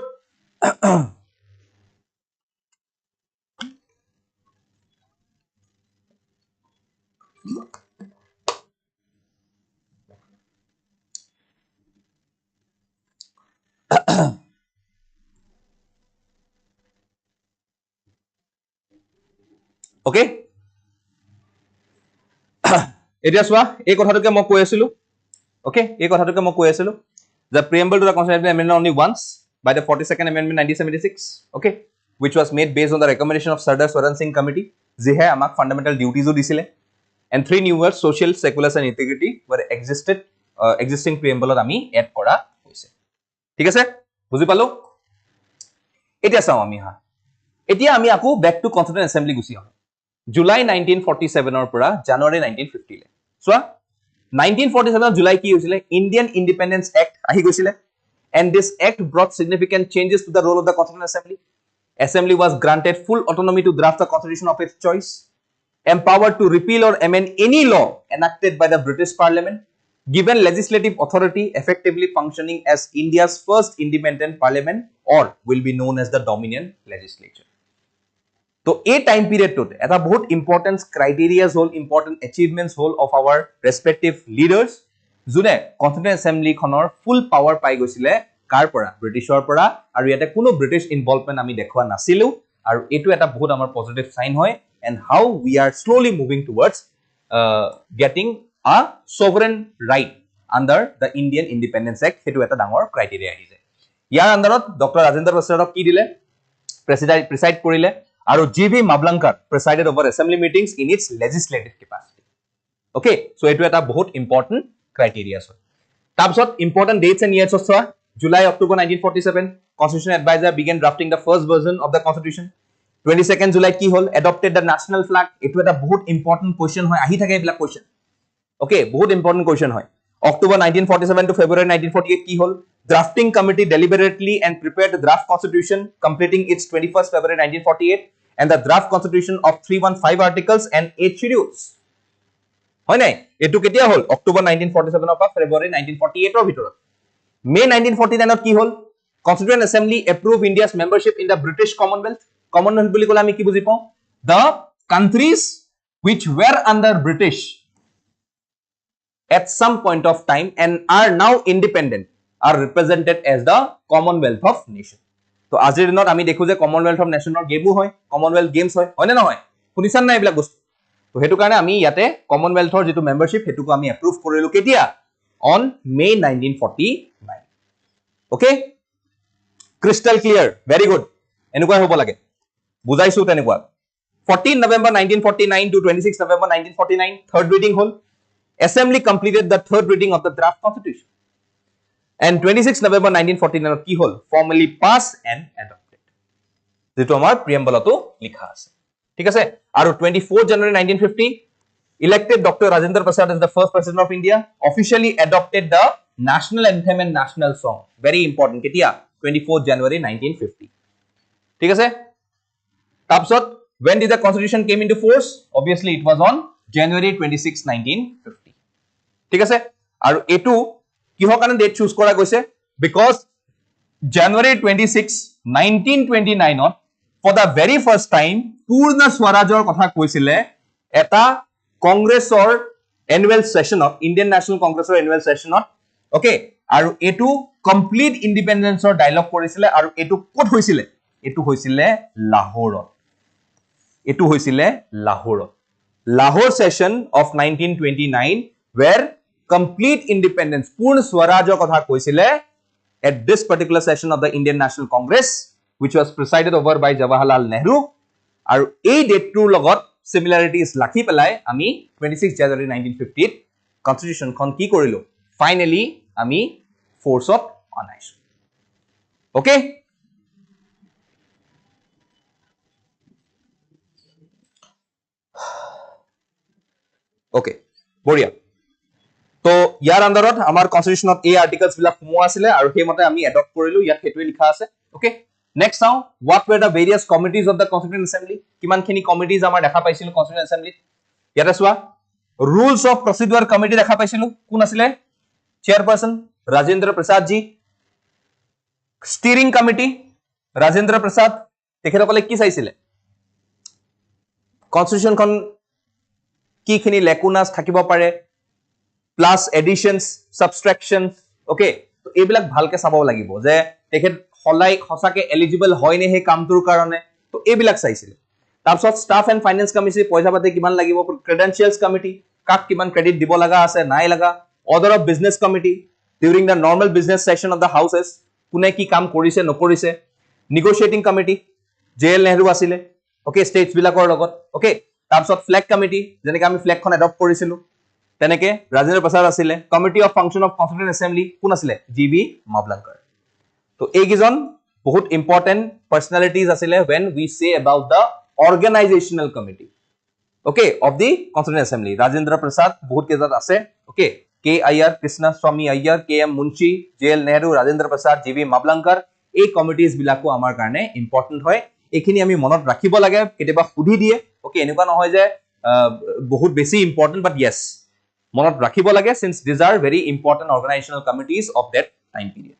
Okay? এতিয়া চোৱা এই কথাটোকে মই কৈ আছিলো ওকে এই কথাটোকে মই কৈ আছিলো the preamble to the constitution amendment only once by the 42nd amendment 1976 okay which was made based on the recommendation of Sardar Swaran Singh committee jihe amak fundamental duties o disile and three new words social secular and integrity were existing preamble ot ami add kora hoise thik ase buji palo etia sao ami ha etia ami aku back to constituent assembly gusi ahom July 1947 or pura January 1950 le so 1947 July ki hoisile Indian Independence Act ahi goisile and this act brought significant changes to the role of the Constituent Assembly was granted full autonomy to draft the constitution of its choice empowered to repeal or amend any law enacted by the British Parliament given legislative authority effectively functioning as India's first independent parliament or will be known as the Dominion Legislature तो ए time period टोट এটা বহুত important criterias হল important achievements হল of our respective leaders জুনে constituent assembly খনৰ full power পাই গৈছিলে কাৰ পৰা ব্ৰিটিছৰ পৰা আৰু ইয়াতে কোনো ব্ৰিটিছ ইনভলভমেন্ট আমি দেখুৱা নাছিলো আৰু এটো এটা বহুত আমাৰ পজিটিভ সাইন হয় and how we are slowly moving towards getting a sovereign right under the Indian independence act হেতু এটা ডাঙৰ ক্ৰাইটেৰিয়া আহি যায় ইয়াৰ আন্ডাৰত ডক্টৰ ৰাজেন্দ্ৰ প্ৰসাদক কি দিলে প্ৰেসাইড কৰিলে আৰু GV মাবলাঙ্কাৰ presided over assembly meetings in its legislative capacity okay so etu eta bahut important criteria হয় তাৰপিছত important dates and years আছে July October 1947 constitution advisor began drafting the first version of the constitution 22nd July কি হল adopted the national flag etu eta bahut important question হয় ahi thake ebla question okay bahut important question হয় October 1947 to February 1948 কি হল drafting committee deliberately and prepared the draft constitution completing its 21st February 1948 and the draft constitution of 315 articles and 8 schedules hoy nai etu ketia hol October 1947 pa February 1948 or bhitorot May 1949 ot ki hol Constituent Assembly approved India's membership in the British Commonwealth boli kola ami ki buji pao the countries which were under British at some point of time and are now independent are represented as the Commonwealth of Nations তো আজিৰ দিনত আমি দেখো যে Commonwealth of নেশ্যনৰ গেমো হয় Commonwealth games হয় হয়নে নহয় শুনিছান না এইবিলাক বস্তু তো হেতু কাৰণে আমি ইয়াতে কমনৱেলথৰ যেটো মেম্বাৰশ্বিপ হেতুকো আমি এপ্ৰুভ কৰিলো কেতিয়া on May 1949 okay crystal clear very good এনেকুৱা হ'ব লাগে বুজাইছো তেনেকুৱা 14 November 1949 to 26 November 1949 third reading hol assembly completed the third reading of the draft constitution and 26 November 1949 কি হল formally passed and adopted যেটো আমাৰ প্ৰিএম্বলতো লিখা আছে ঠিক আছে আৰু 24 January 1950 elected Dr. Rajendra Prasad as the first president of India officially adopted the national anthem and national song very important কেতিয়া 24 January 1950 ঠিক আছে তাৰপিছত when did the constitution came into force obviously it was on January 26 1950 ঠিক আছে আৰু এটো কিহৰ কাৰণে ডেট চুজ কৰা গৈছে because January 26 1929 to for the very first time পূৰ্ণ স্বৰাজৰ কথা কৈছিলে এটা কংগ্ৰেছৰ এনুৱেল সেশনত ইণ্ডিয়ান নেশ্যনেল কংগ্ৰেছৰ এনুৱেল সেশনত ওকে আৰু এটো কমপ্লিট ইন্ডিপেন্ডেন্সৰ ডায়লগ কৰিছিলে আৰু এটো ক'ত হৈছিলে এটো হৈছিলে লাহোৰত Lahore session of 1929 where complete independence purna swarajor kotha koisile at this particular session of the Indian National Congress which was presided over by Jawaharlal Nehru aru ei date tur logot similarities lakhi pelai ami 26 January 1950 constitution khon ki korilo finally ami force of anaisu okay okay বঢ়িয়া তো ইয়াৰ আন্ডাৰত আমাৰ কনস্টিটিউশনত এই আৰ্টিকলস বিলাক সোমোৱা আছিলে আৰু সেইমতে আমি এডপ্ট কৰিলো ইয়াত হেতুৱে লিখা আছে ওকে নেক্সট চাও what were the various committees of the constituent assembly কিমানখিনি কমিটিজ আমাৰ দেখা পাইছিল constituent assembly ইয়াতে চোৱা rules of procedure committee দেখা পাইছিলো কোন আছিলে চেয়াৰপাৰসন Rajendra Prasad G steering committee Rajendra Prasad তেখেতসকলে কি চাইছিলে কনস্টিটিউশনখন কিখিনি লেকুনাস থাকিব পাৰে প্লাস এডিশনস সাবট্ৰেকশনস ওকে তো এইবিলাক ভালকে চাব লাগিব যে তেখেত হলাই হসাকে এলিজিবল হয় নে হে কামটোৰ কাৰণে তো এইবিলাক চাইছিল তাৰপিছত স্টাফ এণ্ড ফাইনেন্স কমিটি পইচা পাতি কিমান লাগিব ক্ৰেডেনশিয়েলস কমিটি কাক কিমান ক্ৰেডিট দিব লগা আছে নাই লগা order of business committee during the normal business session of the houses কোনে কি কাম কৰিছে নকৰিছে নেগোশিয়েটিং কমিটি জেএল নেহৰু আছিলে ওকে ষ্টেটস বিলাকৰ লগত ওকে তাৰপিছত ফ্লেগ কমিটি যেনেকৈ আমি ফ্লেগখন এডপ্ট কৰিছিলো তেনেকে ৰাজেন্দ্ৰ প্ৰসাদ আছিলে committee of function of constituent assembly কোন আছিলে জিবি মাবলাঙ্কাৰ তো এইকিজন বহুত ইম্পৰ্টেন্ট পাৰ্সনালিটিজ আছিলে when we say about the organizational committee okay of the constituent assembly rajendra prasad বহুত কেইজন আছে okay k iyer krishna swamy iyer km munshi jl nehru rajendra prasad gv mablankar এই committees বিলাকো আমাৰ কাৰণে ইম্পৰ্টেন্ট হয় এইখিনি আমি মনত ৰাখিব লাগে কেতিয়াবা সুধি দিয়ে okay এনেকুৱা নহয় যে বহুত বেছি ইম্পৰ্টেন্ট বাট yes মনত ৰাখিব লাগে since these are very important organizational committees of that time period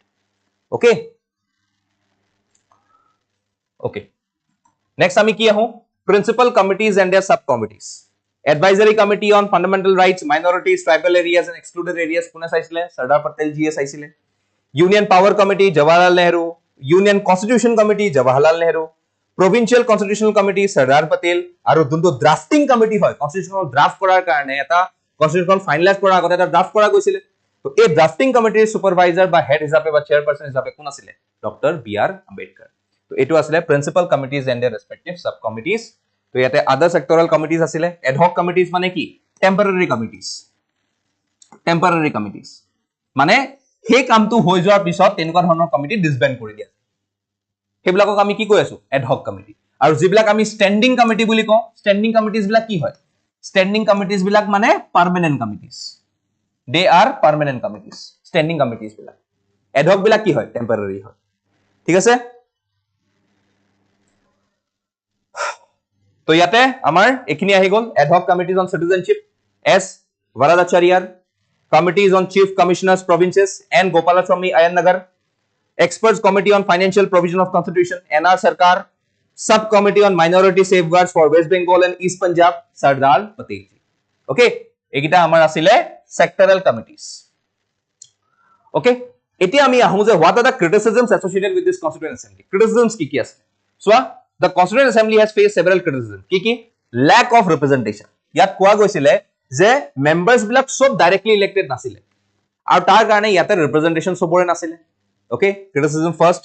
okay okay next ami ki ahu principal committees and their subcommittees advisory committee on fundamental rights minorities tribal areas and excluded areas kune saisile sardar patel ji saisile union power committee jawaharlal nehru union constitution committee jawaharlal nehru provincial constitutional committee sardar patel aru dunto drafting committee hoy constitutional draft korar karone eta constitution finalize korar agote eta draft kora goisile to ei drafting committee supervisor ba head hisabe ba chairperson hisabe kun asile dr br ambedkar তো এটো আসলে principal committees and their respective sub committees তো ইয়াতে other sectoral committees আসলে ad hoc committees মানে কি temporary committees মানে হে কামটো হৈ যোৱাৰ পিছত তেনেকুৱা ধৰণৰ কমিটি ডিসবেন্ড কৰি দিয়া হেবিলাকক আমি কি কৈ আছো এড হক কমিটি আৰু যিবিলাক আমি স্ট্যান্ডিং কমিটি বুলি কওঁ স্ট্যান্ডিং কমিটিজ বিলাক কি হয় স্ট্যান্ডিং কমিটিজ বিলাক মানে পার্মানেন্ট কমিটিজ দে আর পার্মানেন্ট কমিটিজ স্ট্যান্ডিং কমিটিজ বিলাক এড হক বিলাক কি হয় টেম্পোরারি হয় ঠিক আছে तो याते आमार एखिनि आहि गल ad hoc committees on citizenship S Varadachariar committees on chief commissioners provinces N Gopalaswami Ayyangar experts committee on financial provision of constitution NR Sarkar subcommittee on minority safeguards for West Bengal and East Punjab Sardar Patel ji okay एकिटा आमार आसिले सेक्टरल कमिटीज ओके एटी आमी आहु जे what are the criticisms associated with this constituent assembly criticisms की आसे so The Constituent Assembly has faced several criticisms. Ki lack of representation. Yat koa goisile je members bilak sob directly elected nasile. Aru tar karone yate representation sobore nasile. Okay, criticism first.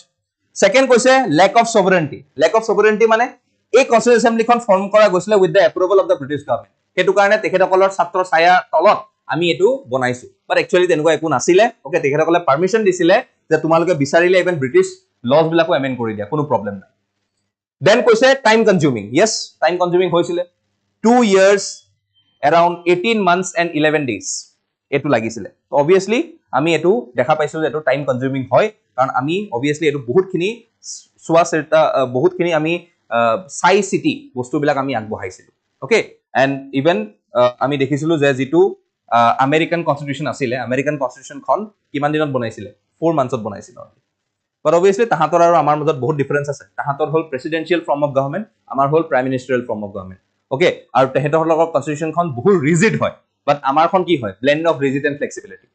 Second koise lack of sovereignty. Lack of sovereignty mane ei Constituent Assembly kon form kora goisile with the approval of the British government. Hetu karone tekhetokolor chhatro saya tolot ami etu bonaisu. But actually tenuko eku nasile. Okay, tekhetokole permission disile je tumaloke bisarile even British laws bilako amend kori dia. Kono problem nai. Then koise time consuming. Yes, time consuming hoisile 2 years around 18 months and 11 days etu lagisile. So obviously ami etu dekha paisilo je etu time consuming hoy karon ami obviously etu bahut khini swa serta bahut khini ami sai city bostu bilak ami agbohaisilo. Okay, and even ami dekhisilu je jitu American constitution asile American constitution khon kiman dinot bonaisile 4 months ot bonaisile. But obviously tahator aru amar majot bahut difference ase tahator hol presidential form of government amar hol prime ministerial form of government okay aru tehetor logor constitution khon bahut rigid hoy but amar khon ki hoy blend of rigid and flexibility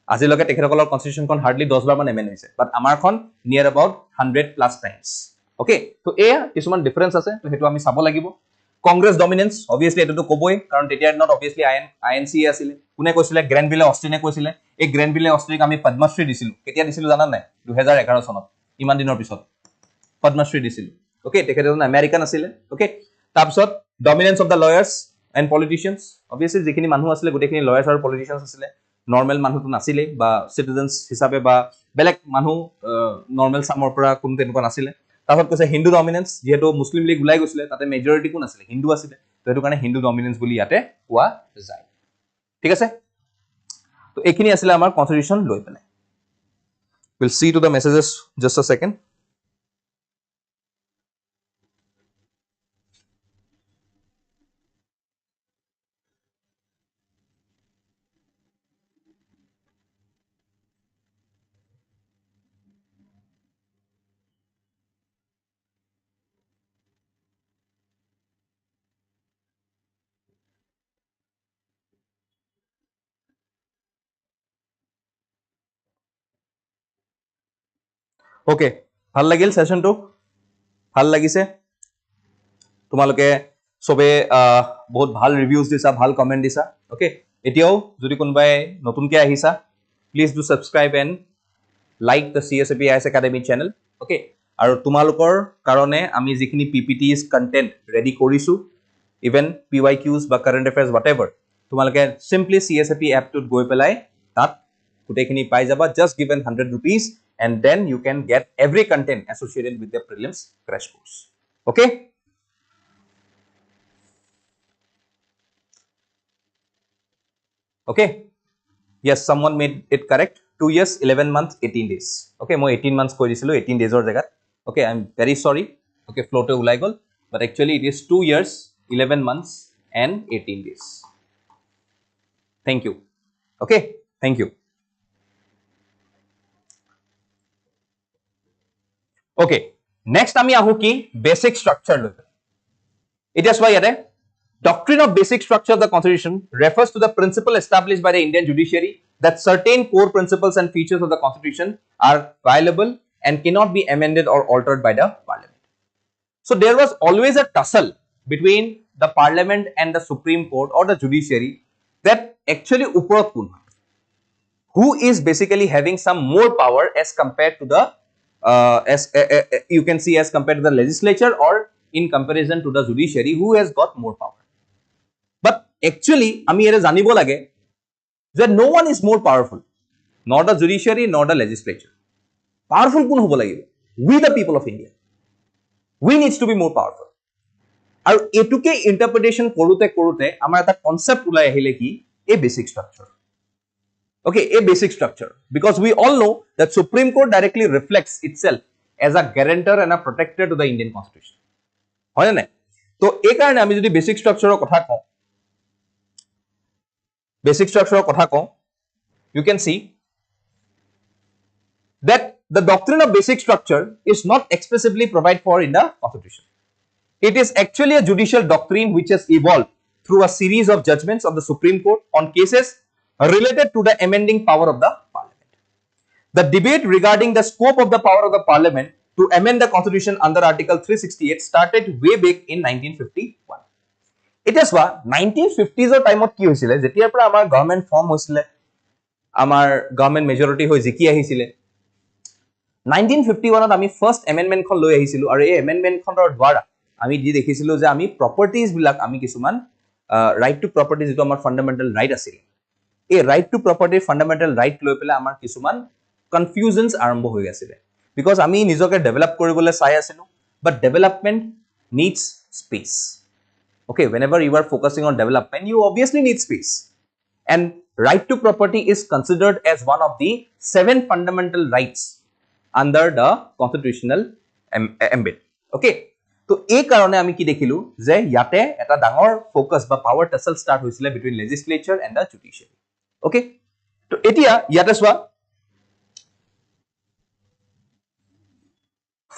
ajiloke tehetor constitution khon hardly 10 bar man amend hoise but amar khon near about 100 plus times okay to e kisuman difference ase to hetu ami sabo lagibo Congress dominance obviously etu to koboi karon tetia not obviously INC asile kune koisile Granville Austin koisile এই গ্ৰেনভিলে অস্ট্ৰিক আমি পদ্মশ্ৰী দিছিলো কেতিয়া দিছিলো জানা নাই 2011 সনত ইমান দিনৰ পিছত পদ্মশ্ৰী দিছিলো ওকে তেখেতজন আমেৰিকান আছিল ওকে তাৰপিছত dominance of the lawyers and politicians obviously যিখিনি মানুহ আছিল গোটেখিনি লয়াৰ্স আৰু পলিটিশিয়ানস আছিল নৰমাল মানুহটো নাছিলে বা সিটিজেন্স হিচাপে বা বেলেগ মানুহ নৰমাল সামৰ পৰা কোনো তেনেকুৱা নাছিলে তাৰপিছত কৈছে হিন্দু ডমিনেন্স যেহেতু মুসলিম লীগ উলাই গৈছিলে তাতে মেজৰিটি কোন আছিল হিন্দু আছিল তো এটো কাৰণে হিন্দু ডমিনেন্স বুলি ইয়াতে কোৱা যায় ঠিক আছে তো এইখিনি আছিল আমাৰ কনস্টিটিউশন লৈ পেলাই we'll see to the messages just a second okay ভাল লাগিল সেশনটো ভাল লাগিছে তোমালোকে সবে বহুত ভাল ৰিভিউজ দিছা ভাল কমেন্ট দিছা ওকে এতিয়াও যদি কোনোবাই নতুনকৈ আহিছা please do subscribe and like the CSAP IAS Academy channel okay আৰু তোমালোকৰ কাৰণে আমি যিখিনি PPTs content ready কৰিছো even PYQs বা current affairs whatever তোমালোকে simply CSAP app টোত গৈ পেলাই তাত গোটেইখিনি পাই যাবা just given 100 rupees and then you can get every content associated with the prelims crash course okay okay yes someone made it correct 2 years 11 months 18 days okay moi 18 months কৈ দিছিলো 18 days or jagat okay I am very sorry okay flow to ulai gol but actually it is 2 years 11 months and 18 days thank you okay thank you okay next ami ahu ki basic structure loi it is why yate doctrine of basic structure of the constitution refers to the principle established by the Indian judiciary that certain core principles and features of the constitution are violable and cannot be amended or altered by the parliament. So there was always a tussle between the parliament and the Supreme Court or the judiciary that actually uparat kun who is basically having some more power as compared to the you can see as compared to the legislature or in comparison to the judiciary who has got more power. But actually, আমি এটা জানিব লাগে যে no one is more powerful, nor the judiciary nor the legislature. Powerful কোন হ'ব লাগিব? We the people of India. We needs to be more powerful. আৰু এটুকে ইন্টাৰপ্ৰিটেশন কৰোতে কৰোতে আমাৰ এটা কনসেপ্ট ওলাই আহিলে কি a basic structure. Okay, a basic structure because we all know that Supreme Court directly reflects itself as a guarantor and a protector to the Indian Constitution. হয় না? তো এই কাৰণে আমি যদি বেসিক স্ট্ৰাকচাৰৰ কথা কওঁ basic structure of kotha ko you can see that the doctrine of basic structure is not expressively provided for in the constitution. It is actually a judicial doctrine which has evolved through a series of judgments of the Supreme Court on cases related to the amending power of the parliament. The debate regarding the scope of the power of the parliament to amend the constitution under article 368 started way back in 1951. It is why 1950s or time কি হৈছিলে যেতিয়াৰ পৰা আমাৰ government form হৈছিলে আমাৰ government majority হৈ জিকি আহিছিলে 1951 ত আমি ফাৰ্স্ট এমেন্ডমেন্ট খন লৈ আহিছিলো আৰু এই এমেন্ডমেন্ট খনৰ দ্বাৰা আমি দি দেখিছিলো যে আমি প্ৰপাৰ্টিজ বিলাক আমি কিছুমান ৰাইট টু প্ৰপাৰ্টি যেটো আমাৰ ফান্ডামেন্টাল ৰাইট আছিল এই right to property fundamental right লৈ পেলাই আমাৰ কিছুমান কনফিউজনছ আৰম্ভ হৈ গৈছিলে বিকজ আমি নিজকে ডেভেলপ কৰিবলৈ চাই আছিলো but development needs space okay whenever you are focusing on development you obviously need space and right to property is considered as one of the 7 fundamental rights under the constitutional ambit okay to ei karone ami ki dekhilu je yate eta dangor focus ba power tussle start hoisile between legislature and the judiciary okay to etia yate swa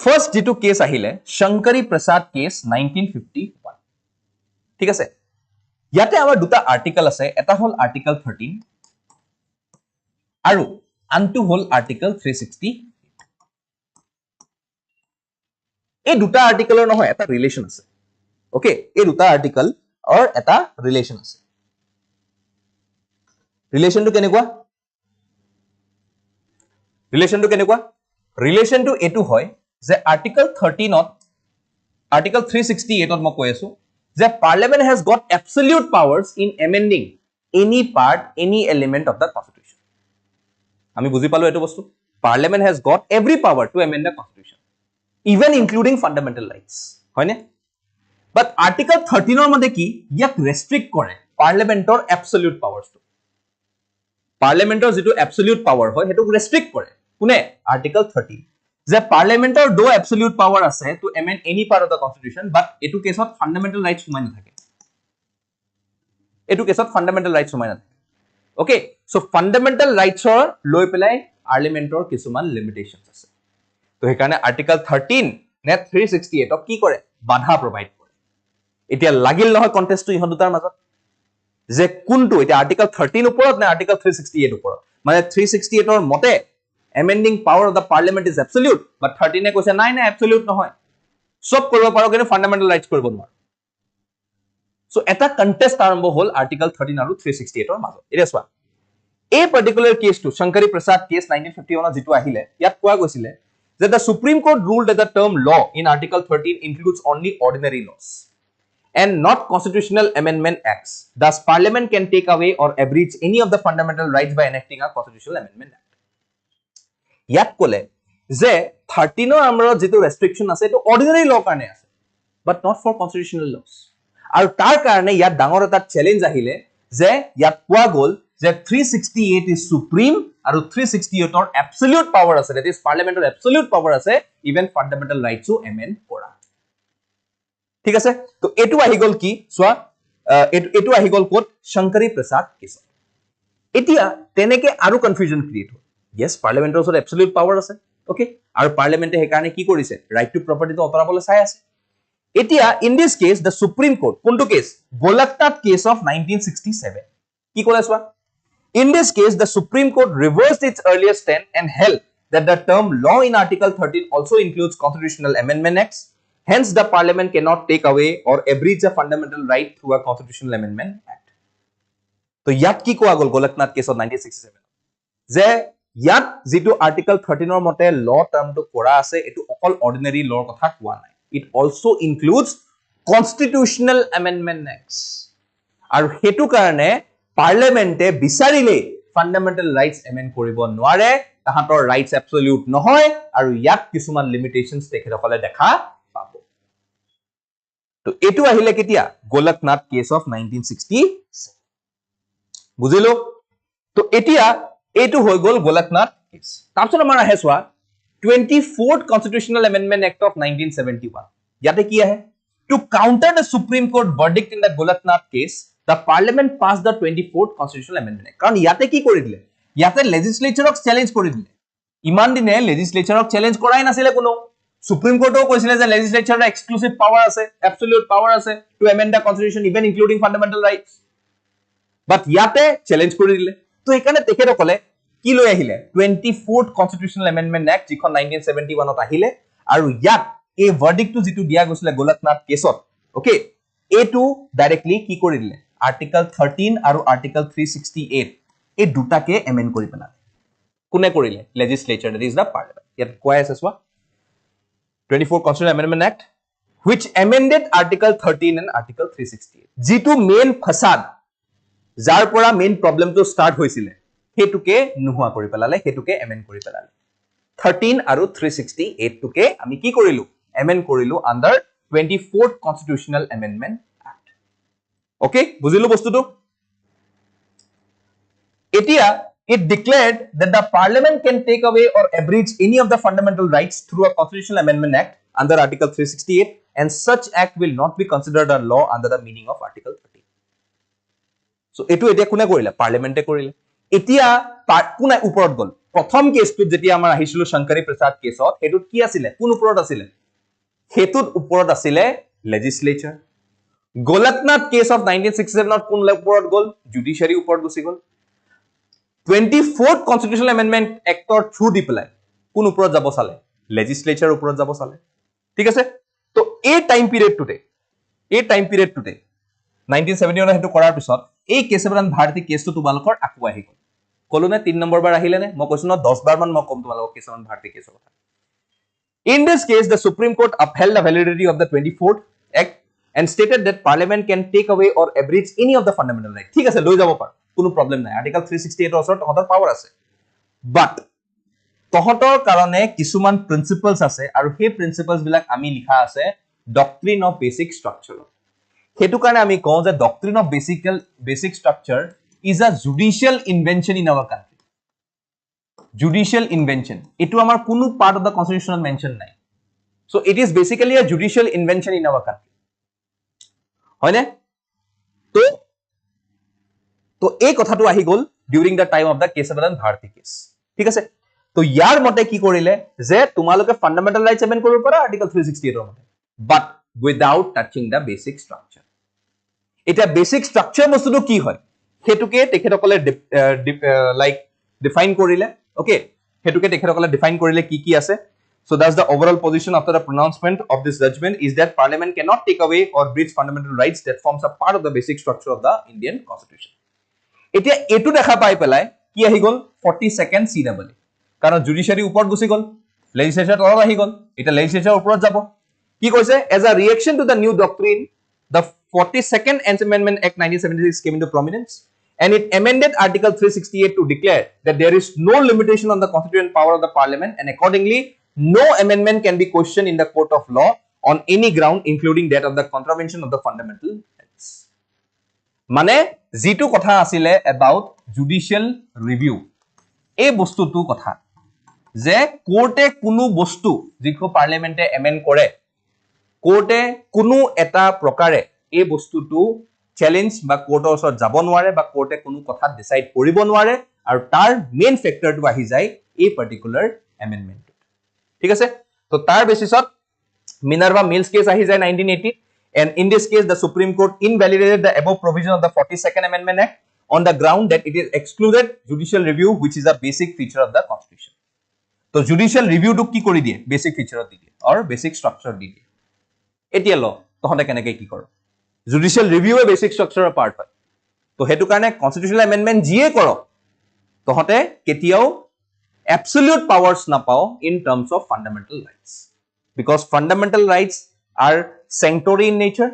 first jitu case ahile Shankari Prasad case 1951 ঠিক আছে ইয়াতে আমাৰ দুটা article আছে এটা হল article 13 আৰু আনটো হল article 360 এই দুটা আৰ্টিকেলৰ নহয় এটা ৰিলেশন আছে ওকে এই দুটা আৰ্টিকেল আৰু এটা ৰিলেশন আছে ৰিলেশনটো কেনেকুৱা ৰিলেশনটো এটো হয় যে আৰ্টিকেল 13 ত আৰ্টিকেল 368 ত মই কৈ আছো that parliament has got absolute powers in amending any part any element of the constitution ami buji palo eto bostu parliament has got every power to amend the constitution even including fundamental rights hoy ne but article 13 or mode ki yak restrict kore parliament or absolute powers to পাৰ্লিয়ামেন্টৰ যেটো absolute power হয় হেতুক ৰেস্ট্ৰিক্ট কৰে কোনে article 13 যে পাৰ্লিয়ামেন্টৰ দো absolute power আছে to amend any part of the constitution but এটু কেছত ফান্ডামেন্টাল ৰাইটস সোমাই নাথাকে এটু কেছত ফান্ডামেন্টাল ৰাইটস সোমাই নাথাকে ওকে সো ফান্ডামেন্টাল ৰাইটসৰ লৈ পেলাই পাৰ্লিয়ামেন্টৰ কিছুমান লিমিটেশনস আছে তো হেকাৰণে আৰ্টিকল 13 নে 368 অক কি কৰে বাধা প্ৰভাইড কৰে এতিয়া লাগিল নহয় কন্টেষ্টটো ইহত দুটাৰ মাজত যে কোনটো এটা আৰ্টিকল 13 ওপৰত নে আৰ্টিকল 368 ওপৰত মানে 368 ৰ মতে amending power of the parliament is absolute but 13 এ কৈছে নাই নাই absolute নহয় সব কৰিব পাৰো কিন্তু ফান্ডামেন্টাল ৰাইটস কৰিব নোৱাৰো সো এটা কন্টেষ্ট আৰম্ভ হল আৰ্টিকল 13 আৰু 368 ৰ মাজত এটা চোৱা এই পাৰ্টিকুলাৰ কেছটো শংকৰী প্ৰসাদ কেছ 1951 যেটো আহিলে ইয়াত কোৱা গৈছিলে যে the supreme court ruled that the term law in article 13 includes only ordinary laws and not constitutional amendment acts. Thus, Parliament can take away or abridge any of the fundamental rights by enacting a constitutional amendment act. ইয়াত কলে যে 13 ৰ আমাৰ যেটো ৰেস্ট্ৰিকশন আছে এটো ordinary ল কাৰণে আছে but not for constitutional laws. আৰু তাৰ কাৰণে ইয়াত ডাঙৰ এটা চ্যালেঞ্জ আহিলে যে ইয়াত কোৱা গল যে 368 is supreme আৰু 368 ৰ absolute power আছে that is parliamentar absolute power আছে even fundamental rights ও amend কৰা ঠিক আছে তো এটু আহি গল কি সোয়া এটু আহি গল কোট শংকৰী প্ৰসাদ কেছ এতিয়া তেনেকে আৰু কনফিউজন ক্ৰিয়েট হ'ল yes পাৰ্লিয়ামেন্টৰ ওচৰত এবসলিউট পাৱাৰ আছে ওকে আৰু পাৰ্লিয়ামেন্টে হেকাৰণে কি কৰিছে ৰাইট টু প্ৰপাৰ্টিটো অতৰাবলৈ চাই আছে এতিয়া in this case the supreme court কোনটো কেস গোলকনাথ কেস অফ 1967 কি ক'লে সোয়া in this case the supreme court reversed its earlier stand and held that the term law in article 13 also includes constitutional amendment acts. Hence, the parliament cannot take away or abridge a fundamental right through a constitutional amendment act. So, yat ki koa gol Golaknath case of 1967. Je yat jitu article 13 or mote law term to kora ase etu okol ordinary law kotha koa nai. It also includes constitutional amendment acts. Aru hetu karone parliament e bisarile fundamental rights amend koribo noare tahator rights absolute nohoy aru yat kisuman limitations tekhelokole dekha পাবো তো এটু আহিলে কেতিয়া Golaknath case of 1967 বুজিলো তো এতিয়া এটু হৈ গল গোলকনাথ কেস তাৰপিছত আমাৰ আহে সোয়া 24th constitutional amendment act of 1971 ইয়াতে কি আহে to counter the supreme court verdict in the golaknath case the parliament passed the 24th constitutional amendment act কাৰণ ইয়াতে কি কৰি দিলে ইয়াতে legislature ক চ্যালেঞ্জ কৰি দিলে ইমান দিনে legislature ক চ্যালেঞ্জ কৰাই নাছিলে কোনো Supreme Court কৈছিলে যে legislature exclusive power আছে absolute power আছে to amend the constitution even including fundamental rights but ইয়াতে চ্যালেঞ্জ কৰি দিলে তো এখানে তেখেত কলে কি লৈ আহিলে 24th constitutional amendment act যিখন 1971 ত আহিলে আৰু ইয়াত এই ভাৰ্ডিক্টটো যেটো দিয়া গৈছিলে গোলকনাথ কেছত ওকে এটু ডাইৰেক্টলি কি কৰি দিলে আৰ্টিকল 13 আৰু আৰ্টিকল 368 এই দুটাকে এমেন্ড কৰি পেলালে কোনে কৰিলে legislature that is the parliament ইয়াত কোৱা আছে সোৱা 24th Constitutional Amendment Act, which amended Article 13 and Article 368. Jitu main fasad, jar pora main problem to start hoisile. Hetuke nuhua kori pelale, hetuke amend kori pelale. 13 aru 368 tuke ami ki korilu? Amend korilu under 24th Constitutional Amendment Act. Okay, buzilu bostu tu? Etia it declared that the parliament can take away or abridge any of the fundamental rights through a constitutional amendment act under article 368 and such act will not be considered a law under the meaning of article 13 so etu etia kune korile parliament e korile etia kuna uporot gol prothom case tu jetia amar ahisilu shankari prasad case ot etut ki asile kun uporot asile hetut uporot asile legislature golaknath case of 1967 ot kun uporot gol judiciary uporot gusi gol 24th Constitutional Amendment Act or through di pelai কোন উপৰত যাব চালে legislature উপৰত যাব চালে ঠিক আছে তো এই টাইম পিৰিয়ড টুডে 1971 হেতু কৰাৰ পিছত এই কেশৱৰান ভাৰতী কেছটো তোমালোকৰ আকু আহি গল কলো নে 3 নম্বৰ বাৰ আহিলে নে মই কৈছো ন 10 বাৰ মান মই কম তোমালোকৰ কেশৱৰান ভাৰতী কেছৰ কথা in this case the supreme court upheld the validity of the 24th act and stated that parliament can take away or abridge any of the fundamental rights ঠিক আছে লৈ যাব পাৰ কোনো প্ৰবলেম নাই আৰ্টিকল 368 ৰ ওচৰত তহতৰ পাৱাৰ আছে বাট তহতৰ কাৰণে কিছুমান প্ৰিন্সিপলস আছে আৰু সেই প্ৰিন্সিপলস বিলাক আমি লিখা আছে ডক্ট্ৰিন অফ বেসিক স্ট্ৰাকচাৰ হেতু কাৰণে আমি কওঁ যে doctrine of basic structure is a judicial invention in our country. Judicial invention. Etu amar kunu part of the constitution mention nai. So it is basically a judicial invention in our country. Hoine? তো এই কথাটো আহি গল during the time of the Kesavan Bharati case. ঠিক আছে? তো ইয়াৰ মতে কি কৰিলে যে তোমালোকে fundamental rights amend কৰিব পাৰা article 368 ৰ মতে, but without touching the basic structure. এটা basic structure বস্তুটো কি হয় হেতুকে তেখেতসকলে লাইক ডিফাইন কৰিলে ওকে হেতুকে তেখেতসকলে ডিফাইন কৰিলে কি কি আছে so that's the overall position after the pronouncement of this judgment is that parliament cannot take away or breach fundamental rights that forms a part of the basic structure of the Indian constitution. এতিয়া এটু দেখা পাই পেলাই কি আহি গল 42nd CW কারণ judiciary উপর গুছি গল লেজিসলেচার তলত আহি গল এটা লেজিসলেচার উপর যাব কি কইছে as a reaction to the new doctrine the 42nd Amendment Act 1976 came into prominence and it amended article 368 to declare that there is no limitation on the constituent power of the parliament and accordingly no amendment can be questioned in the court of law on any ground including that of the contravention of the fundamental rights. মানে যেটো কথা আছিল about judicial review এই বস্তুটো কথা যে কোর্টে কোনো বস্তু যিকো পার্লামেন্টে এমেন্ড করে কোর্টে কোনো এটা প্রকারে এই বস্তুটো চ্যালেঞ্জ বা কোৰ্টৰ ওচৰত যাব নোৱাৰে বা কোৰ্টে কোনো কথা ডিসাইড কৰিব নোৱাৰে আৰু তাৰ মেইন ফ্যাক্টৰটো আহি যায় এই পাৰ্টিকুলাৰ এমেন্ডমেন্ট ঠিক আছে তো তাৰ বেসিছত মিনার্ভা মিলস কেস আহি যায় 1980 and in this case the Supreme Court invalidated the above provision of the 42nd Amendment Act on the ground that it is excluded judicial review which is a basic feature of the constitution. So judicial review to ki kori diye basic feature di diye or basic structure di diye etia lo tohonte keneke ki koro judicial review a basic structure part hoy to hetu karone constitutional amendment jiye koro tohonte ketiao absolute powers na pao in terms of fundamental rights because fundamental rights are sanctuary in nature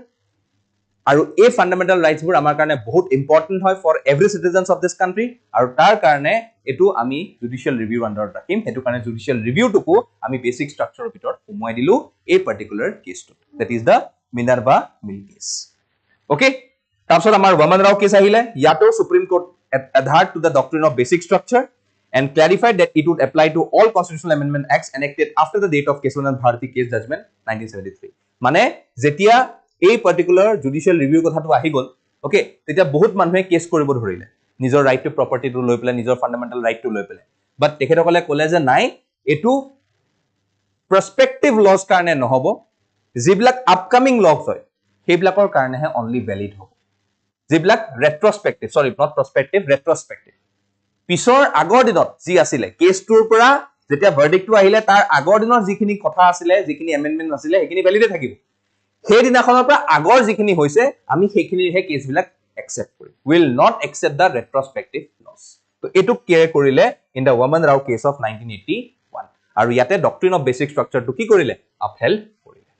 আৰু এই fundamental rights বোৰ আমাৰ কাৰণে বহুত important হয় for every citizens of this country আৰু তাৰ কাৰণে এটো আমি জুডিশিয়াল ৰিভিউ আন্ডাৰত ৰাখিম হেতু কাৰণে জুডিশিয়াল ৰিভিউটোকো আমি বেসিক স্ট্ৰাকচাৰৰ ভিতৰত সোমাই দিলো এই পাৰ্টিকুলাৰ কেছটো that is the Minerva mill case okay তাৰপিছত আমাৰ ওয়ামন ৰাও কেছ আহিলে ইয়াতো supreme court adhered to the doctrine of basic structure and clarified that it would apply to all constitutional amendment acts enacted after the date of Kesavan Bharati case judgment 1973 মানে যেতিয়া এই particular judicial review কথাটো আহি গল okay তেতিয়া বহুত মানুহে case কৰিব ধৰিলে নিজৰ ৰাইট টু প্ৰপাৰ্টি টু লৈ পেলাই নিজৰ ফান্ডামেন্টাল ৰাইট টু লৈ পেলাই বাট তেখেতসকলে ক'লে যে নাই এটো প্ৰস্পেক্টিভ লজ কাৰণে নহব যিবিলাক আপকামিং লজ হয় সেইবিলাকৰ কাৰণেহে অনলি ভ্যালিড হ'ব যিবিলাক ৰেট্ৰস্পেক্টিভ সৰি নট প্ৰস্পেক্টিভ ৰেট্ৰস্পেক্টিভ পিছৰ আগৰ দিনত যি আছিল কেছটোৰ পৰা যেতিয়া ভাৰ্ডিক্টটো আহিলে তাৰ আগৰ দিনৰ যিখিনি কথা আছিল যিখিনি এমেন্ডমেন্ট আছিল সেইখিনি ভ্যালিডে থাকিব সেই দিনাখনৰ পৰা আগৰ যিখিনি হৈছে আমি সেইখিনিহে কেছবিলাক একচেপ্ট কৰিম will not accept the retrospective loss তো এটো কেয়াৰ কৰিলে in the Waman Rao case of 1981 আৰু ইয়াতে ডক্ট্ৰিন অফ বেসিক স্ট্ৰাকচাৰটো কি কৰিলে আপহেল্ড কৰিলে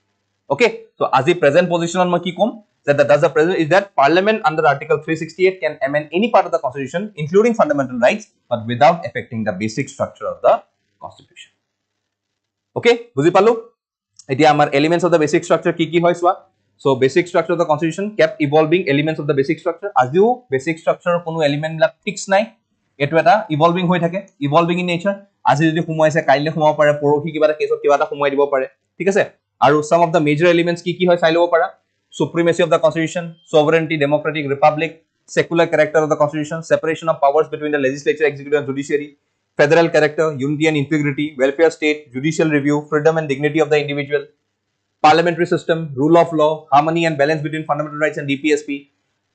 ওকে সো আজি প্ৰেজেন্ট পজিশনত মই কি কম that the present is that parliament under article 368 can amend any part of the constitution including fundamental rights but without affecting the basic structure of the constitution okay বুজি পালো এতিয়া আমাৰ elements of the basic structure কি হয় সোৱা so basic structure of the constitution kept evolving elements of the basic structure আজিও basic structure কোনো element বিলাক fix নাই এটো এটা evolving হৈ থাকে evolving in nature আজি যদি সোমাইছে কাইলে সোমাব পাৰে পৰহি কিবা এটা কেছত কিবা এটা সোমাই দিব পাৰে ঠিক আছে আৰু some of the major elements কি হয় চাই লব পাৰা supremacy of the constitution sovereignty democratic republic secular character of the constitution separation of powers between the legislature executive and judiciary federal character unity and integrity welfare state judicial review freedom and dignity of the individual parliamentary system rule of law harmony and balance between fundamental rights and DPSP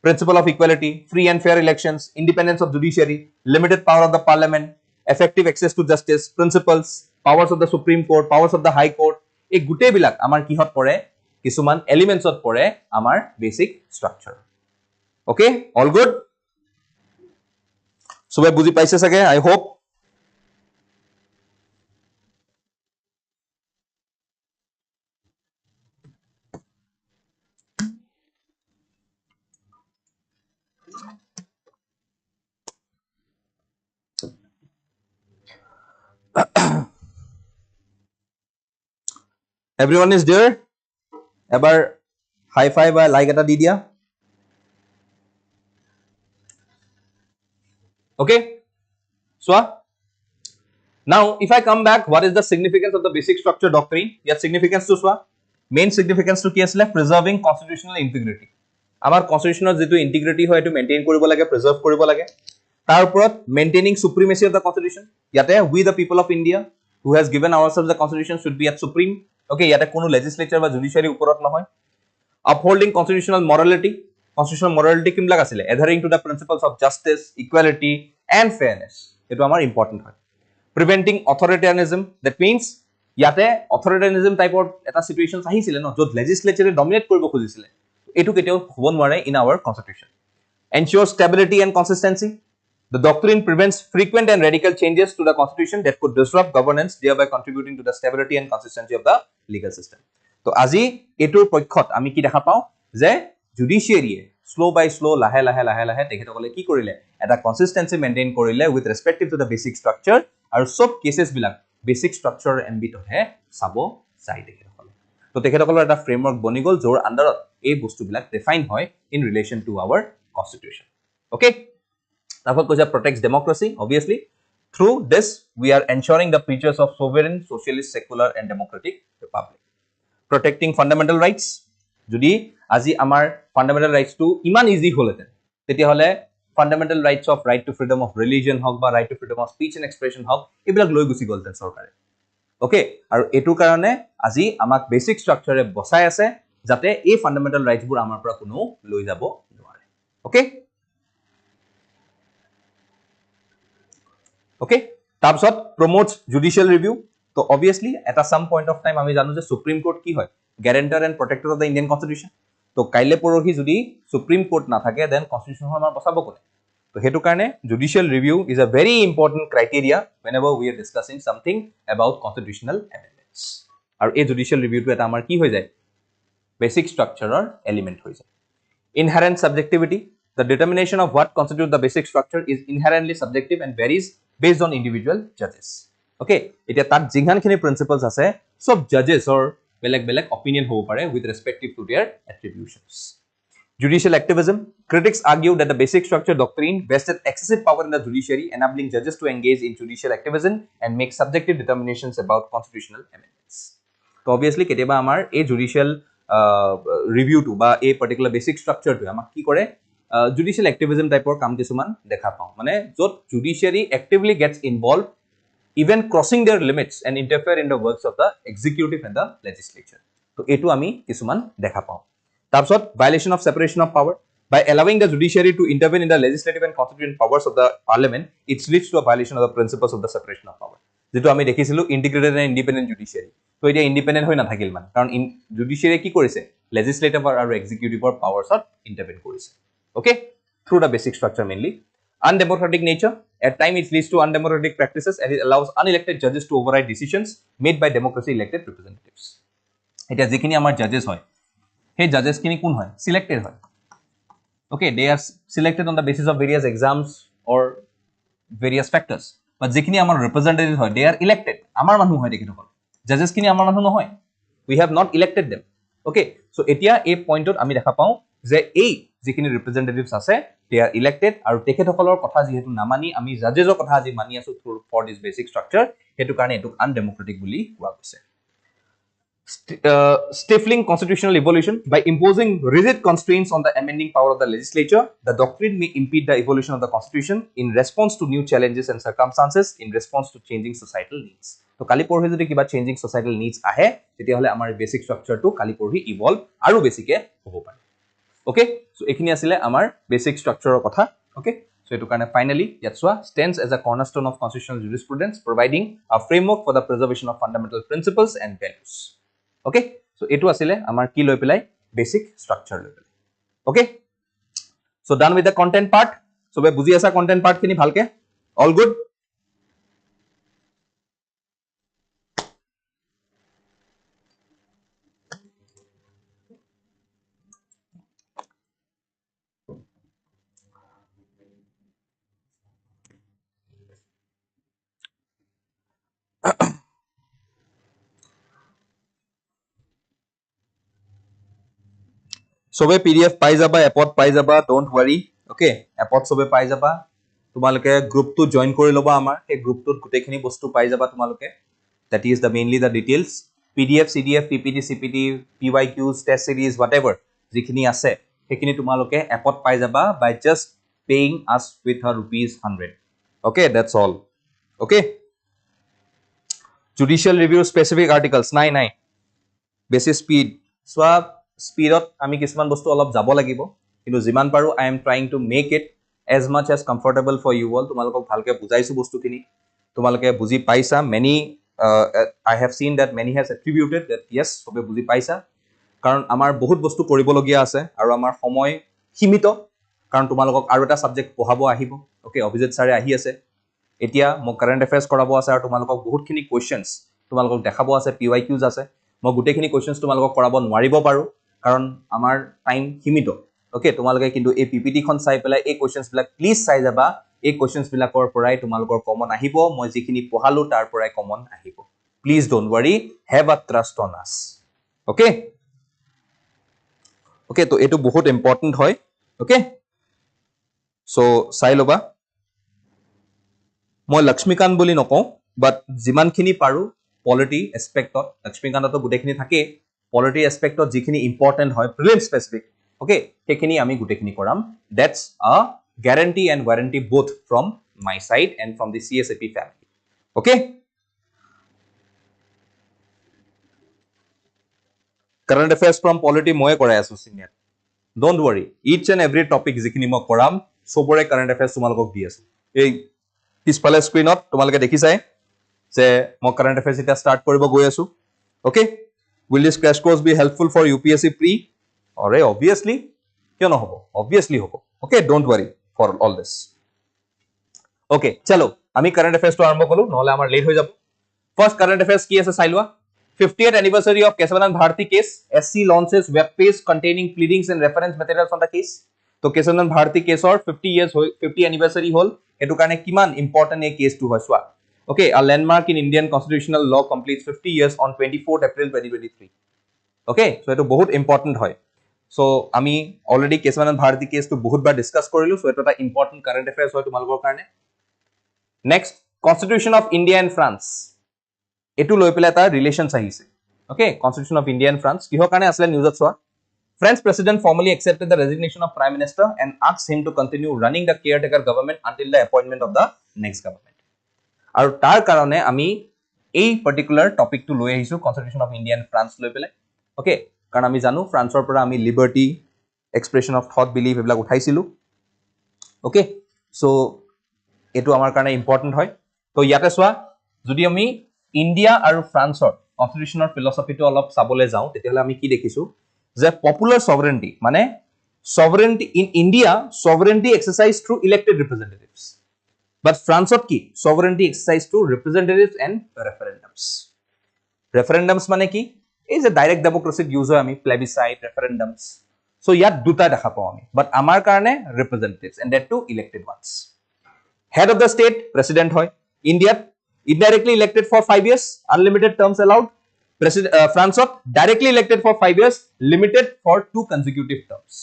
principle of equality free and fair elections independence of judiciary limited power of the parliament effective access to justice principles powers of the supreme court powers of the high court এই গুটে বিলাক আমাৰ কিহত পৰে কিছুমান এলিমেন্টছত পৰে আমাৰ basic structure okay all good সবে বুজি পাইছে সাগে আই হোপ everyone is there এবাৰ হাই ফাই বা লাইক এটা দি দিয়া Okay, so now if I come back, what is the significance of the basic structure doctrine? Yet significance to so main significance to ki asile preserving constitutional integrity. Amar constitutional jitu integrity hoy etu maintain koribo lage, preserve koribo lage. Tar uporot maintaining supremacy of the constitution. Yate we the people of India who has given ourselves the constitution should be at supreme. Okay, yate kono legislature ba judiciary uporot nohoy. Upholding constitutional morality. Constitutional morality kimlak asile adhering to the principles of justice, equality and fairness. Etu amar important hoy. Preventing authoritarianism, that means yate authoritarianism type of eta situations ahisile no jot legislature dominate koribo khujisile etu keteo hobo nware in our constitution. Ensure stability and consistency. The doctrine prevents frequent and radical changes to the constitution that could disrupt governance, thereby contributing to the stability and consistency of the legal system. So আজি এটোৰ পক্ষত আমি কি দেখা পাও যে জুডিশিয়াৰী slow বাই slow লাহে লাহে লাহে লাহে তেখেতসকলে কি কৰিলে এটা কনসিস্টেন্সি মেইনটেইন কৰিলে with respective to the basic structure আৰু সব কেसेस বিলাক বেসিক স্ট্ৰাকচাৰ এমবিটহে চাব চাই তেখেতসকলে। তো তেখেতসকলৰ এটা ফ্ৰেমৱৰ্ক বনি গল যোৰ আন্ডাৰত এই বস্তুবিলাক ডিফাইন হয় in relation to our constitution. Okay, therefore koisa protects democracy. Obviously through this we are ensuring the features of sovereign, socialist, secular and democratic republic. Protecting fundamental rights. Jodi aji amar fundamental rights to iman easy holeten tetia hole fundamental rights of right to freedom of religion hok ba right to freedom of speech and expression hok ebilak loi gusi golten sarkare. Okay, aru etu karone aji amak basic structure e bosai ase jate ei fundamental rights bur amar pora kono loi jabo nware. Okay, okay, tarpsot promotes judicial review. So obviously at some point of time ami janu je supreme court ki hoy guarantor and protector of the Indian constitution. So kaile porohi jodi supreme court na thake then constitution amar bachabo kone. So hetu karone judicial review is a very important criteria whenever we are discussing something about constitutional amendments. Aru ei judicial review to eta amar ki hoy jay basic structure or element hoy jay. Inherent subjectivity. The determination of what constitutes the basic structure is inherently subjective and varies based on individual judges. Okay, etia tat jinghan khini principles ase sob judges or belek opinion hobo pare with respective to their attributions. Judicial activism. Critics argue that the basic structure doctrine vested excessive power in the judiciary, enabling judges to engage in judicial activism and make subjective determinations about constitutional amendments. So obviously ketiaba amar a judicial review to ba a particular basic structure to amak ki kore judicial activism type or kam kisuman dekha pao mane jot judiciary actively gets involved even crossing their limits and interfere in the works of the executive and the legislature. So etu ami kisuman dekha pao. Tarpsot violation of separation of power. By allowing the judiciary to intervene in the legislative and constitutional powers of the parliament, it leads to a violation of the principles of the separation of power. যেটো আমি দেখিছিলো integrated and independent judiciary. তো এটা independent হৈ নাথাকিল মান কাৰণ judiciary কি কৰিছে legislative আৰু executive powers intervene কৰিছে. Okay, through the basic structure mainly. Undemocratic nature. At times it leads to undemocratic practices and it allows unelected judges to override decisions made by democracy elected representatives. It is jikhini amar judges hoy hey judges kini kun hoy selected hoy. Okay, they are selected on the basis of various exams or various factors, but jikhini amar representatives hoy they are elected amar manu hoy dekhi thokol judges kini amar manu no hoy, we have not elected them. Okay, so etia a point ot ami dekha pau je ei jikhini representatives ase they are elected aru tekhethokolor kotha jehetu namani ami judges kotha aji mani asu for this basic structure hetu karone etuk undemocratic buli koa goise. Stifling constitutional evolution. By imposing rigid constraints on the amending power of the legislature, the doctrine may impede the evolution of the constitution in response to new challenges and circumstances, in response to changing societal needs. So kali porhi jodi kiba changing societal needs ahe tetia hole amar basic structure to kali porhi evolve aru besike hobo pare. Okay, so ekhini asile amar basic structure or kotha. Okay, so etu karone finally yatswa stands as a cornerstone of constitutional jurisprudence, providing a framework for the preservation of fundamental principles and values. Okay, so etu asile amar ki loi pelai basic structure loi pelai. Okay, so done with the content part. So be buji asa content part khini bhalke all good. sobe pdf pai jaba appot pai jaba don't worry. Okay, appot sobe pai jaba তোমালোকে গ্ৰুপটো join কৰি ল'বা আমাৰ সেই গ্ৰুপটোত গোটেইখিনি বস্তু পাই যাবা তোমালোকে that is the mainly the details pdf cdf ppt cpt pyqs test series whatever যিখিনি আছে সেইখিনি তোমালোকে এপত পাই যাবা by just paying us with a rupees 100 okay that's all okay judicial review specific articles নাই বেছি স্পীড সোৱা স্পীডত আমি কিছুমান বস্তু অলপ যাব লাগিব কিন্তু যিমান পাৰো I am trying to make it as much as comfortable for you all তোমালোকক ভালকে বুজাইছো বস্তুখিনি তোমালোকে বুজি পাইছা many I have seen that many has attributed that yes সবে বুজি পাইছা কাৰণ আমাৰ বহুত বস্তু কৰিবলগীয়া আছে আৰু আমাৰ সময় সীমিত কাৰণ তোমালোকক আৰু এটা সাবজেক্ট পঢ়াব আহিব ওকে অভিজিত ছাৰে আহি আছে এতিয়া মই কাৰেন্ট অ্যাফেয়াৰ্স কৰাব আছে আৰু তোমালোকক বহুতখিনি কোৱেশ্চনছ তোমালোকক দেখাব আছে PYQs আছে মই গুটেখিনি কোৱেশ্চনছ তোমালোকক কৰাব নোৱাৰিব পাৰো কাৰণ আমাৰ টাইম সীমিত ওকে তোমালোকে কিন্তু এই PPT খন চাই পেলাই এই কোৱেশ্চনছ বিলাক প্লিজ চাই যাবা এই কোৱেশ্চনছ বিলাকৰ পৰাই তোমালোকৰ কমন আহিব মই যিখিনি পঢ়ালো তাৰ পৰাই কমন আহিব please don't worry have a trust on us okay okay তো এটো বহুত ইম্পৰ্টেন্ট হয় ওকে সো চাই লবা মই লক্ষ্মীকান্ত বুলি নকওঁ বাট যিমানখিনি পাৰো পলিটি এসপেক্টত লক্ষ্মীকান্ততো গুটেখিনি থাকে পলিটি এসপেক্টত যিখিনি ইম্পৰ্টেন্ট হয় প্ৰিলিম স্পেসিফিক okay সেইখিনি আমি গুটেখিনি কৰাম that's a guarantee and warranty both from my side and from the CSAP family okay current affairs from polity মই কৰাই আছো senior don't worry each and every topic যিখিনি মই কৰাম সবৰে current affairs তোমালোকক দি আছো এই পিছফালে স্ক্ৰিনত তোমালোকে দেখিছাই যে মই current affairs এটা স্টাৰ্ট কৰিব গৈ আছো okay will this crash course be helpful for UPSC pre অৰে obviously কিয় নহব obviously হ'ব okay don't worry for all this okay চলো আমি current affairs তো আৰম্ভ কৰো নহলে আমাৰ লেট হৈ যাব first current affairs কি আছে চাই লোৱা 50th anniversary of Kesavanand Bharati case SC launches web page containing pleadings and reference materials on the case তো Kesavanand Bharati case or 50 anniversary hol এটো কাৰণে কিমান ইম্পৰ্টেন্ট এই কেছটো হয় সোৱা okay a landmark in Indian constitutional law completes 50 years on 24th April 2023 okay so এটো বহুত important হয় so আমি already Kesavanand Bharati case to বহুত বাৰ ডিসকাস কৰিলো so এটা ইম্পৰ্টেন্ট কাৰেন্ট অ্যাফেয়াৰ্স হয় তোমালোকৰ কাৰণে next constitution of India and France এটো লৈ পেলাই এটা ৰিলেশনস আহিছে okay constitution of India and France কিহৰ কাৰণে আসলে নিউজত চোৱা French president formally accepted the resignation of prime minister and asked him to continue running the caretaker government until the appointment of the next government আৰু তাৰ কাৰণে আমি এই পাৰ্টিকুলাৰ টপিকটো লৈ আহিছো constitution of India and France লৈ পেলাই ওকে কাৰণ আমি জানো ফ্ৰান্সৰ পৰা আমি liberty expression of thought belief এবিলাক উঠাইছিলো ওকে সো এটো আমাৰ কাৰণে ইম্পৰ্টেন্ট হয় তো ইয়াতে চোৱা যদি আমি ইন্ডিয়া আৰু ফ্ৰান্সৰ কনস্টিটিউশনৰ ফিলসফিটো অলপ চাবলৈ যাওঁ তেতিয়াহলে আমি কি দেখিছো যে পপুলাৰ সভৰেন্টি মানে sovereignty in India sovereignty exercise through elected representatives but ফ্ৰান্সত কি sovereignty exercise through representatives and referendums মানে কি এই যে ডাইৰেক্ট ডেমোক্ৰেসিত ইউজ হয় আমি প্লেবিসাইট ৰেফাৰেন্ডামস সো ইয়াত দুটা দেখা পাও আমি বাট আমাৰ কাৰণে representatives and that to elected once head of the state president হয় ইন্ডিয়াত indirectly elected for 5 years unlimited terms allowed France directly elected for 5 years limited for 2 consecutive terms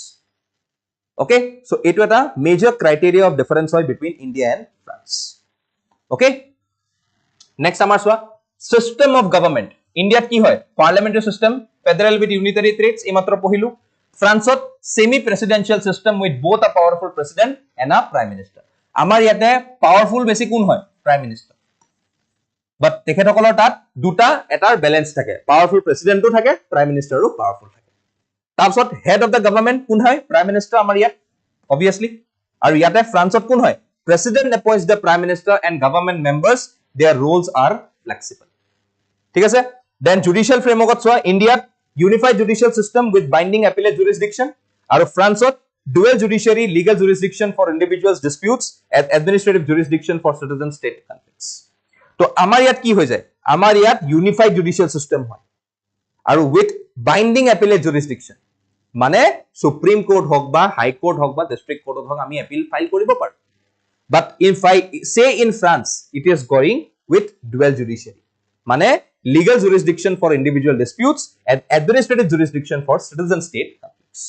okay so eto eta major criteria of difference hoy between India and France okay next amar swa system of government India ki hoy parliamentary system federal with unitary traits ematro pohilu France semi presidential system with both a powerful president and a prime minister amar yate powerful basic kun hoy prime minister but তেখেতসকলৰ তাত দুটা এটাৰ balance থাকে পাওয়াৰফুল প্ৰেসিডেন্টও থাকে prime মিনিষ্টাৰও পাওয়াৰফুল থাকে তাৰপিছত head of the government কোন হয় প্ৰাইম মিনিষ্টাৰ আমাৰ ইয়াত obviously আৰু ইয়াতে ফ্ৰান্সত কোন হয় president appoints the prime minister and government members their roles are flexible ঠিক আছে then judicial framework চোৱা ইন্ডিয়াত unified judicial system with binding appellate jurisdiction আৰু ফ্ৰান্সত dual judiciary legal jurisdiction for individuals disputes and administrative jurisdiction for citizen state conflicts তো আমাৰ ইয়াত কি হৈ যায় আমাৰ ইয়াত ইউনিফাইড জুডিশিয়াল সিস্টেম হয় আৰু উইথ বাইন্ডিং এপিলেট জুৰিসডিকশন মানে সুপ্ৰিম কোৰ্ট হক বা হাই কোৰ্ট হক বা ডিস্ট্ৰিক্ট কোৰ্টত হক আমি এপিল ফাইল কৰিব পাৰো but in France it is going with dual judiciary মানে legal jurisdiction for individual disputes and administrative jurisdiction for citizen state conflicts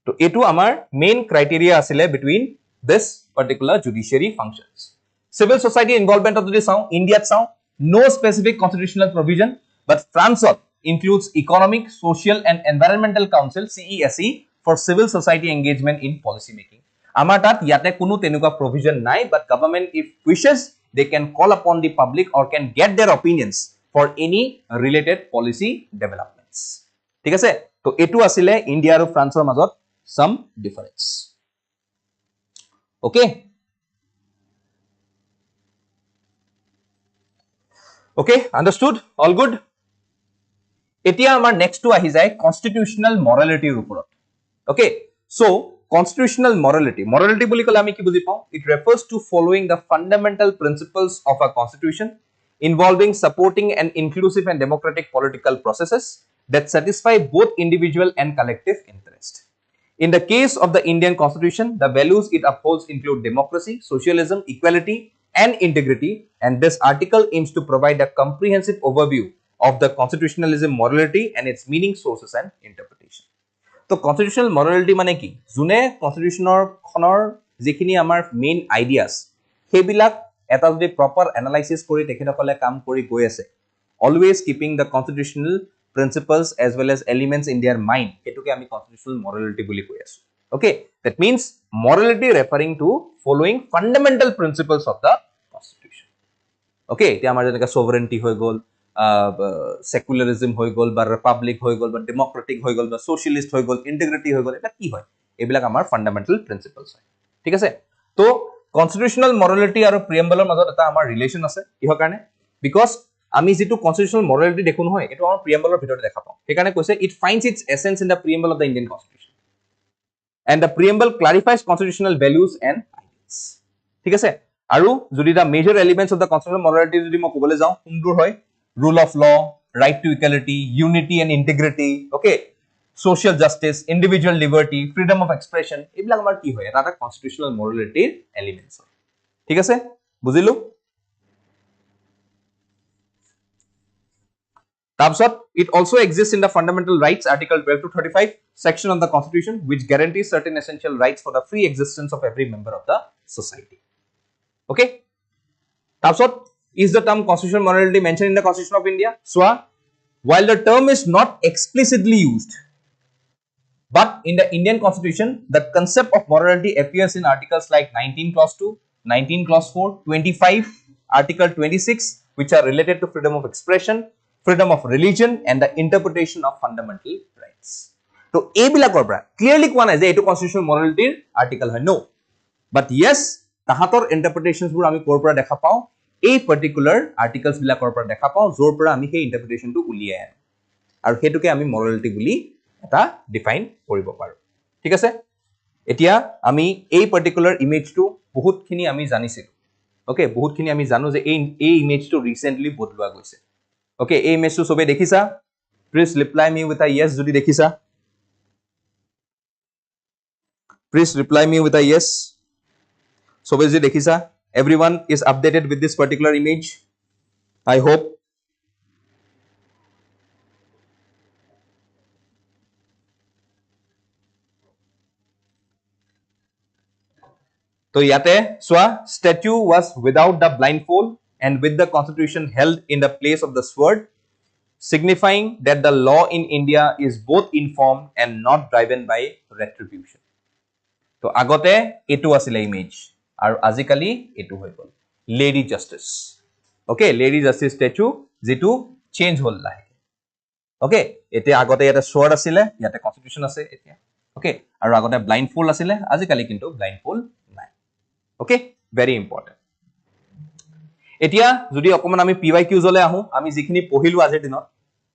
তো এটো আমাৰ মেইন ক্ৰাইটেৰিয়া আছিল between this particular judiciary functions. Civil society involvement of the sound, India sound, no specific constitutional provision, but France includes Economic, Social and Environmental Council CESE for civil society engagement in policy making. Amar tat yate kuno tenuka provision nai, but government if wishes they can call upon the public or can get their opinions for any related policy developments. ঠিক আছে, তো এটু আসিলে India আৰু ফ্ৰান্সৰ মাজত some difference. Okay. Okay, understood? All good? এতিয়া আমাৰ next to আহি যায় constitutional morality ৰ ওপৰত. Okay, so constitutional morality বুলি ক'লে আমি কি বুজি পাওঁ? It refers to following the fundamental principles of a constitution involving supporting an inclusive and democratic political processes that satisfy both individual and collective interest. In the case of the Indian Constitution, the values it upholds include democracy, socialism, equality, and integrity, and this article aims to provide a comprehensive overview of the constitutionalism morality and its meaning, sources, and interpretation. So, constitutional morality mane ki? June constitutional khonor jekhini amar main ideas, hebilak eta jodi proper analysis kori tekhitokale kam kori goi ase, always keeping the constitutional principles as well as elements in their mind, etuke ami constitutional morality boli koi asu. Okay, that means morality referring to following fundamental principles of the constitution. Okay, te amar jeneka sovereignty hoy gol, secularism hoy gol, ba republic hoy gol, ba democratic hoy gol, ba socialist hoy gol, integrity hoy gol, eta ki hoy, ebilak amar fundamental principles hoy. ঠিক আছে, তো constitutional morality আৰু preamble মাজত এটা আমাৰ relation আছে কিহৰ কাৰণে? Because আমি যেটো constitutional morality দেখো নহয়, এটো আমাৰ preamble ৰ ভিতৰতে দেখা পাওঁ। সেইকাৰণে কৈছে it finds its essence in the preamble of the Indian Constitution, and the preamble clarifies constitutional values and ideals. ঠিক আছে, আৰু যদি the major elements of the constitutional morality যদি মই ক'বলৈ যাওঁ, কোনবোৰ হয়? Rule of law, right to equality, unity and integrity, okay, social justice, individual liberty, freedom of expression, এইবিলাক আমাৰ কি হয়? এটা constitutional morality elements হয়। ঠিক আছে, বুজিলো? তাৰপিছত it also exists in the fundamental rights article 12 to 35 section of the constitution which guarantees certain essential rights for the free existence of every member of the society. Okay, তাৰপিছত is the term constitutional morality mentioned in the Constitution of India? So while the term is not explicitly used, but in the Indian Constitution the concept of morality appears in articles like 19 clause 2, 19 clause 4, 25, article 26, which are related to freedom of expression, freedom of religion and the interpretation of fundamental rights. So এইবিলাকৰ পৰা clearly কোৱা নাই যে এটো constitutional morality article হয়, no, but yes, তাহাতৰ interpretations বোৰ আমি কৰ পৰা দেখা পাওঁ? এই particular articles বিলাকৰ পৰা দেখা পাওঁ, যৰ পৰা আমি সেই interpretation টো উলিয়াই আনো, আৰু হেতুকে আমি morality বুলি এটা define কৰিব পাৰো। ঠিক আছে, এতিয়া আমি এই particular image টো বহুতখিনি আমি জানিছিলো। Okay, বহুতখিনি আমি জানো যে এই image টো recently বদলোৱা গৈছে। Okay, এই image টো সবে দেখিছা? Please reply me with a yes যদি দেখিছা। Please reply me with a yes. সবে যদি দেখিছা? Everyone is updated with this particular image, I hope. তো ইয়াতে সোয়া statue was without the blindfold and with the constitution held in the place of the sword, signifying that the law in India is both informed and not driven by retribution. তো আগতে এটো আছিল image আৰু আজিকালি এটো হৈ গল lady justice. Okay, lady justice statue যেটো change হল লাহে। Okay, এতে আগতে ইয়াতে sword আছিলে, ইয়াতে constitution আছে এতিয়া। Okay, আৰু আগতে blindfold আছিলে, আজিকালি কিন্তু blindfold নাই। Okay, very important. এতিয়া যদি অকমান আমি PYQ জলে আহো, আমি যিখিনি পঢ়িলো আজিৰ দিনত,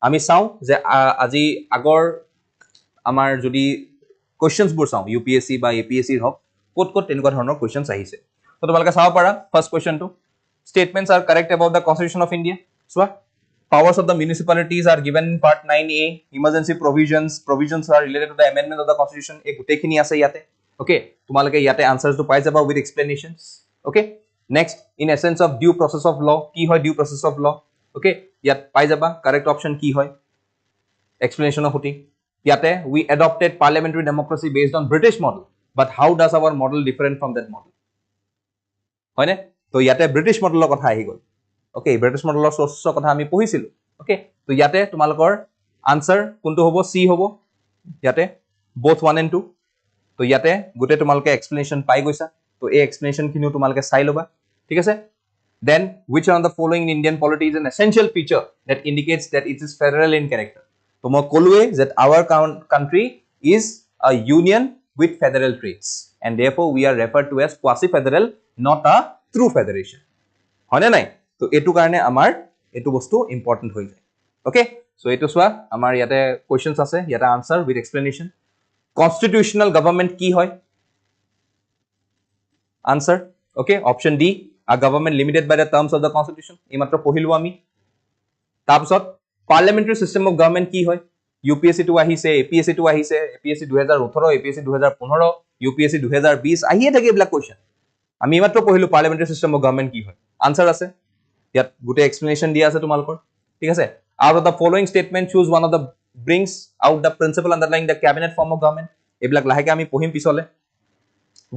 আমি চাও যে আজি আগৰ আমাৰ যদি questions বোৰ চাও UPSC বা APSC হক, কত কত তেনেকুৱা ধৰণৰ questions আহিছে। তো তোমালোকে চাব পাৰা first question টো, statements are correct about the Constitution of India. So powers of the municipalities are given in part 9A, emergency provisions are related to the amendment of the Constitution, এই গুটেখিনি আছে ইয়াতে। Okay, তোমালোকে ইয়াতে answers টো পাই যাবা with explanations. Okay, next, in essence of due process of law, কি হয় due process of law? Okay, ইয়াত পাই যাবা correct option কি হয় explanation হতি। ইয়াতে we adopted parliamentary democracy based on British model. but how does our model different from that model? হয় নে? তো ইয়াতে ব্ৰিটিছ মডেলৰ কথা আহি গ'ল। ওকে, ব্ৰিটিছ মডেলৰ চ'ৰ্চৰ কথা আমি পঢ়িছিলোঁ। ওকে, তো ইয়াতে তোমালোকৰ আনসাৰ কোনটো হ'ব? চি হ'ব ইয়াতে, both 1 and 2। তো ইয়াতে গোটেই তোমালোকে এক্সপ্লেনেশ্যন পাই গৈছা। তো এই এক্সপ্লেনেশ্যনখিনিও তোমালোকে চাই ল'বা, ঠিক আছে? Then, which one of the following in Indian polity is an essential feature that indicates that it is federal in character? So, I told that our country is a union with federal traits, and therefore we are referred to as quasi-federal, not a true federation. হয় নে নাই? তো এইটো কাৰণে আমাৰ এইটো বস্তু important হৈ যায়। ওকে, সো এইটো চোৱা, আমাৰ ইয়াতে কুৱেশ্যনছ আছে, ইয়াতে answer with explanation. Constitutional government কি হয়? Answer, okay, option D, a government limited by the terms of the constitution। এইমাত্ৰ পঢ়িলো আমি। তাৰপিছত পাৰ্লিয়ামেণ্টাৰী চিষ্টেম অফ গভৰ্ণমেণ্ট কি হয়? UPSC টো আহিছে, APSC টো আহিছে, APSC 2018, APSC 2015, UPSC 2020 আহিয়ে থাকে এইবিলাক কুৱেশ্যন। আমি এইমাত্ৰ পঢ়িলো পাৰ্লিয়ামেণ্টাৰী চিষ্টেম অফ গভৰ্ণমেণ্ট কি হয়। আনসাৰ আছে ইয়াত, গোটেই এক্সপ্লেনেশ্যন দিয়া আছে তোমালোকৰ, ঠিক আছে? Out of the following statement, choose one of the brings out the principle underlying the cabinet form of government। এইবিলাক লাহেকে আমি পঢ়িম পিছলে।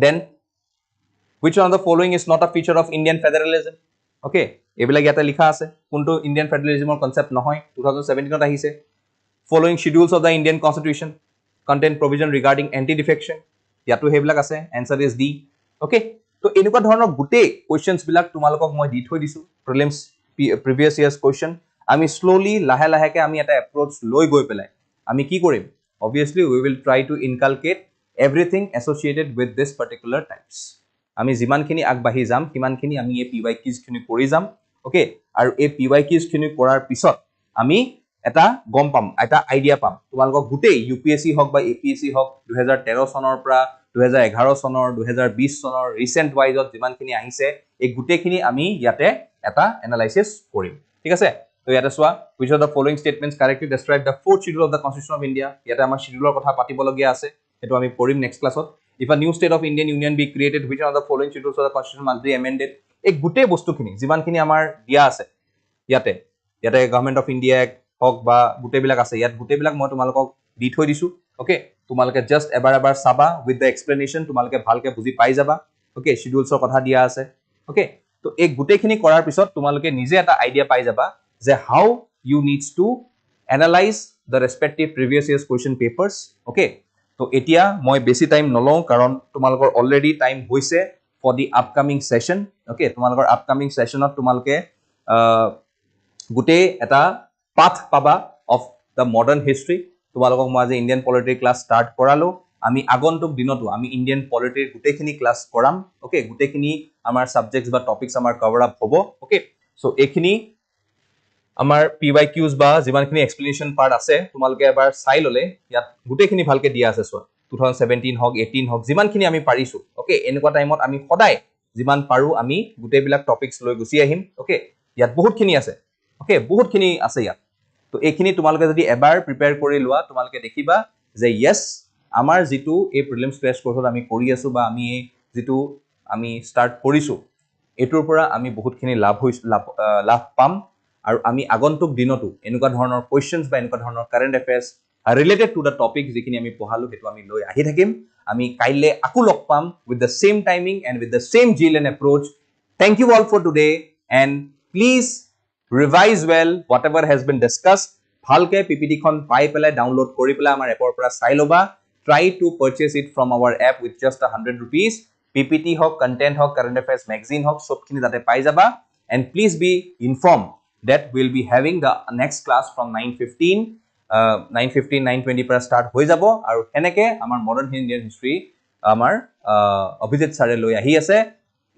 Then, which one of the following is not a feature of Indian federalism? Okay, এইবিলাক ইয়াতে লিখা আছে, কোনটো ইণ্ডিয়ান ফেডাৰেলিজমৰ কনসেপ্ট নহয়, 2017ত আহিছে। Following schedules of the Indian constitution contain provision regarding anti-defection, ইয়াতো সেইবিলাক আছে, answer is D। okay, তো এনেকুৱা ধৰণৰ গোটেই কুৱেশ্যনছ বিলাক তোমালোকক মই দি থৈ দিছো, প্ৰিলিমছ প্ৰিভিয়াছ ইয়াৰ্ছ কুৱেশ্যন। আমি শ্লোলি লাহে লাহেকে আমি এটা এপ্ৰ'চ লৈ গৈ পেলাই আমি কি কৰিম? Obviously we will try two inculcate everything associated with this particular types. আমি যিমানখিনি আগবাঢ়ি যাম সিমানখিনি আমি এই PYQs-খিনি কৰি যাম। ওকে, আৰু এই PYQs-খিনি কৰাৰ পিছত আমি এটা গম পাম, এটা আইডিয়া পাম। তোমালোকক গোটেই UPSC হওক বা APSC হওক 2013 চনৰ পৰা 2011 চনৰ 2020 চনৰ ৰিচেণ্ট ৱাইজত যিমানখিনি আহিছে, এই গোটেইখিনি আমি ইয়াতে এটা এনালাইচিছ কৰিম, ঠিক আছে? তো ইয়াতে চোৱা, which of the following statements correctly describe the fourth schedule of the Constitution of India? ইয়াতে আমাৰ শিডিউলৰ কথা পাতিবলগীয়া আছে, সেইটো আমি পঢ়িম নেক্সট ক্লাছত। If a new state of Indian Union be created, which one of the following schedules of the Constitution must be amended? এই গোটেই বস্তুখিনি যিমানখিনি আমাৰ দিয়া আছে ইয়াতে, ইয়াতে গভৰ্ণমেণ্ট অফ ইণ্ডিয়া হওক বা গোটেইবিলাক আছে, ইয়াত গোটেইবিলাক মই তোমালোকক দি থৈ দিছো। ওকে, তোমালোকে জাষ্ট এবাৰ এবাৰ চাবা উইথ দ্য এক্সপ্লেনেশ্যন, তোমালোকে ভালকে বুজি পাই যাবা। ওকে, শিডিউলছৰ কথা দিয়া আছে। ওকে, তো এই গোটেইখিনি কৰাৰ পিছত তোমালোকে নিজে এটা আইডিয়া পাই যাবা যে how you needs to analyse the respective previous years question papers. Okay, তো এতিয়া মই বেছি টাইম নলওঁ, কাৰণ তোমালোকৰ অলৰেডি টাইম হৈছে for the upcoming session. Okay, তোমালোকৰ আপকামিং ছেশ্যনত তোমালোকে গোটেই এটা পাথ পাবা অফ দ্য মডাৰ্ণ হিষ্ট্ৰী। তোমালোকক মই আজি ইণ্ডিয়ান পলিটিৰ ক্লাছ ষ্টাৰ্ট কৰালো। আমি আগন্তুক দিনতো আমি ইণ্ডিয়ান পলিটিৰ গোটেইখিনি ক্লাছ কৰাম। ওকে, গোটেইখিনি আমাৰ ছাবজেক্টছ বা টপিকছ আমাৰ কভাৰ আপ হ'ব। ওকে, চ' এইখিনি আমাৰ PYQs বা যিমানখিনি এক্সপ্লেনেশ্যন পাৰ্ট আছে তোমালোকে এবাৰ চাই ল'লে ইয়াত গোটেইখিনি ভালকে দিয়া আছে। চোৱা, 2017 হওক 18 হওক যিমানখিনি আমি পাৰিছো। ওকে, এনেকুৱা টাইমত আমি সদায় যিমান পাৰো আমি গোটেইবিলাক টপিকছ লৈ গুচি আহিম। ওকে, ইয়াত বহুতখিনি আছে। ওকে, বহুতখিনি আছে ইয়াত। তো এইখিনি তোমালোকে যদি এবাৰ প্ৰিপেয়াৰ কৰি লোৱা, তোমালোকে দেখিবা যে য়েছ, আমাৰ যিটো এই প্ৰিলিমছ ক্ৰেছ কোৰ্চত আমি কৰি আছো বা আমি এই যিটো আমি ষ্টাৰ্ট কৰিছো, এইটোৰ পৰা আমি বহুতখিনি লাভ পাম। আৰু আমি আগন্তুক দিনতো এনেকুৱা ধৰণৰ কুৱেশ্যনছ বা এনেকুৱা ধৰণৰ current affairs related to the topic যিখিনি আমি পঢ়ালো সেইটো আমি লৈ আহি থাকিম। আমি কাইলৈ আকৌ লগ পাম with the same timing and with the same zeal and approach. Thank you all for today and please revise well whatever has been discussed. ভালকে PPT-খন পাই পেলাই ডাউনলোড কৰি পেলাই আমাৰ এপৰ পৰা চাই ল'বা। Try to purchase it from our app with just 100 rupees। PPT হওক, কণ্টেণ্ট হওক, কাৰেণ্ট এফেয়াৰ্ছ মেগাজিন হওক, চবখিনি তাতে পাই যাবা। And please be inform that we'll be having the next class from 9:15, 9:20 পৰা start হৈ যাব। আৰু এনেকে আমাৰ modern Indian history আমাৰ অভিজিত ছাৰে লৈ আহি আছে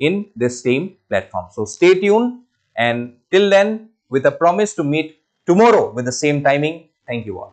in this same platform. So stay tuned and till then with a promise to meet tomorrow with the same timing. Thank you all.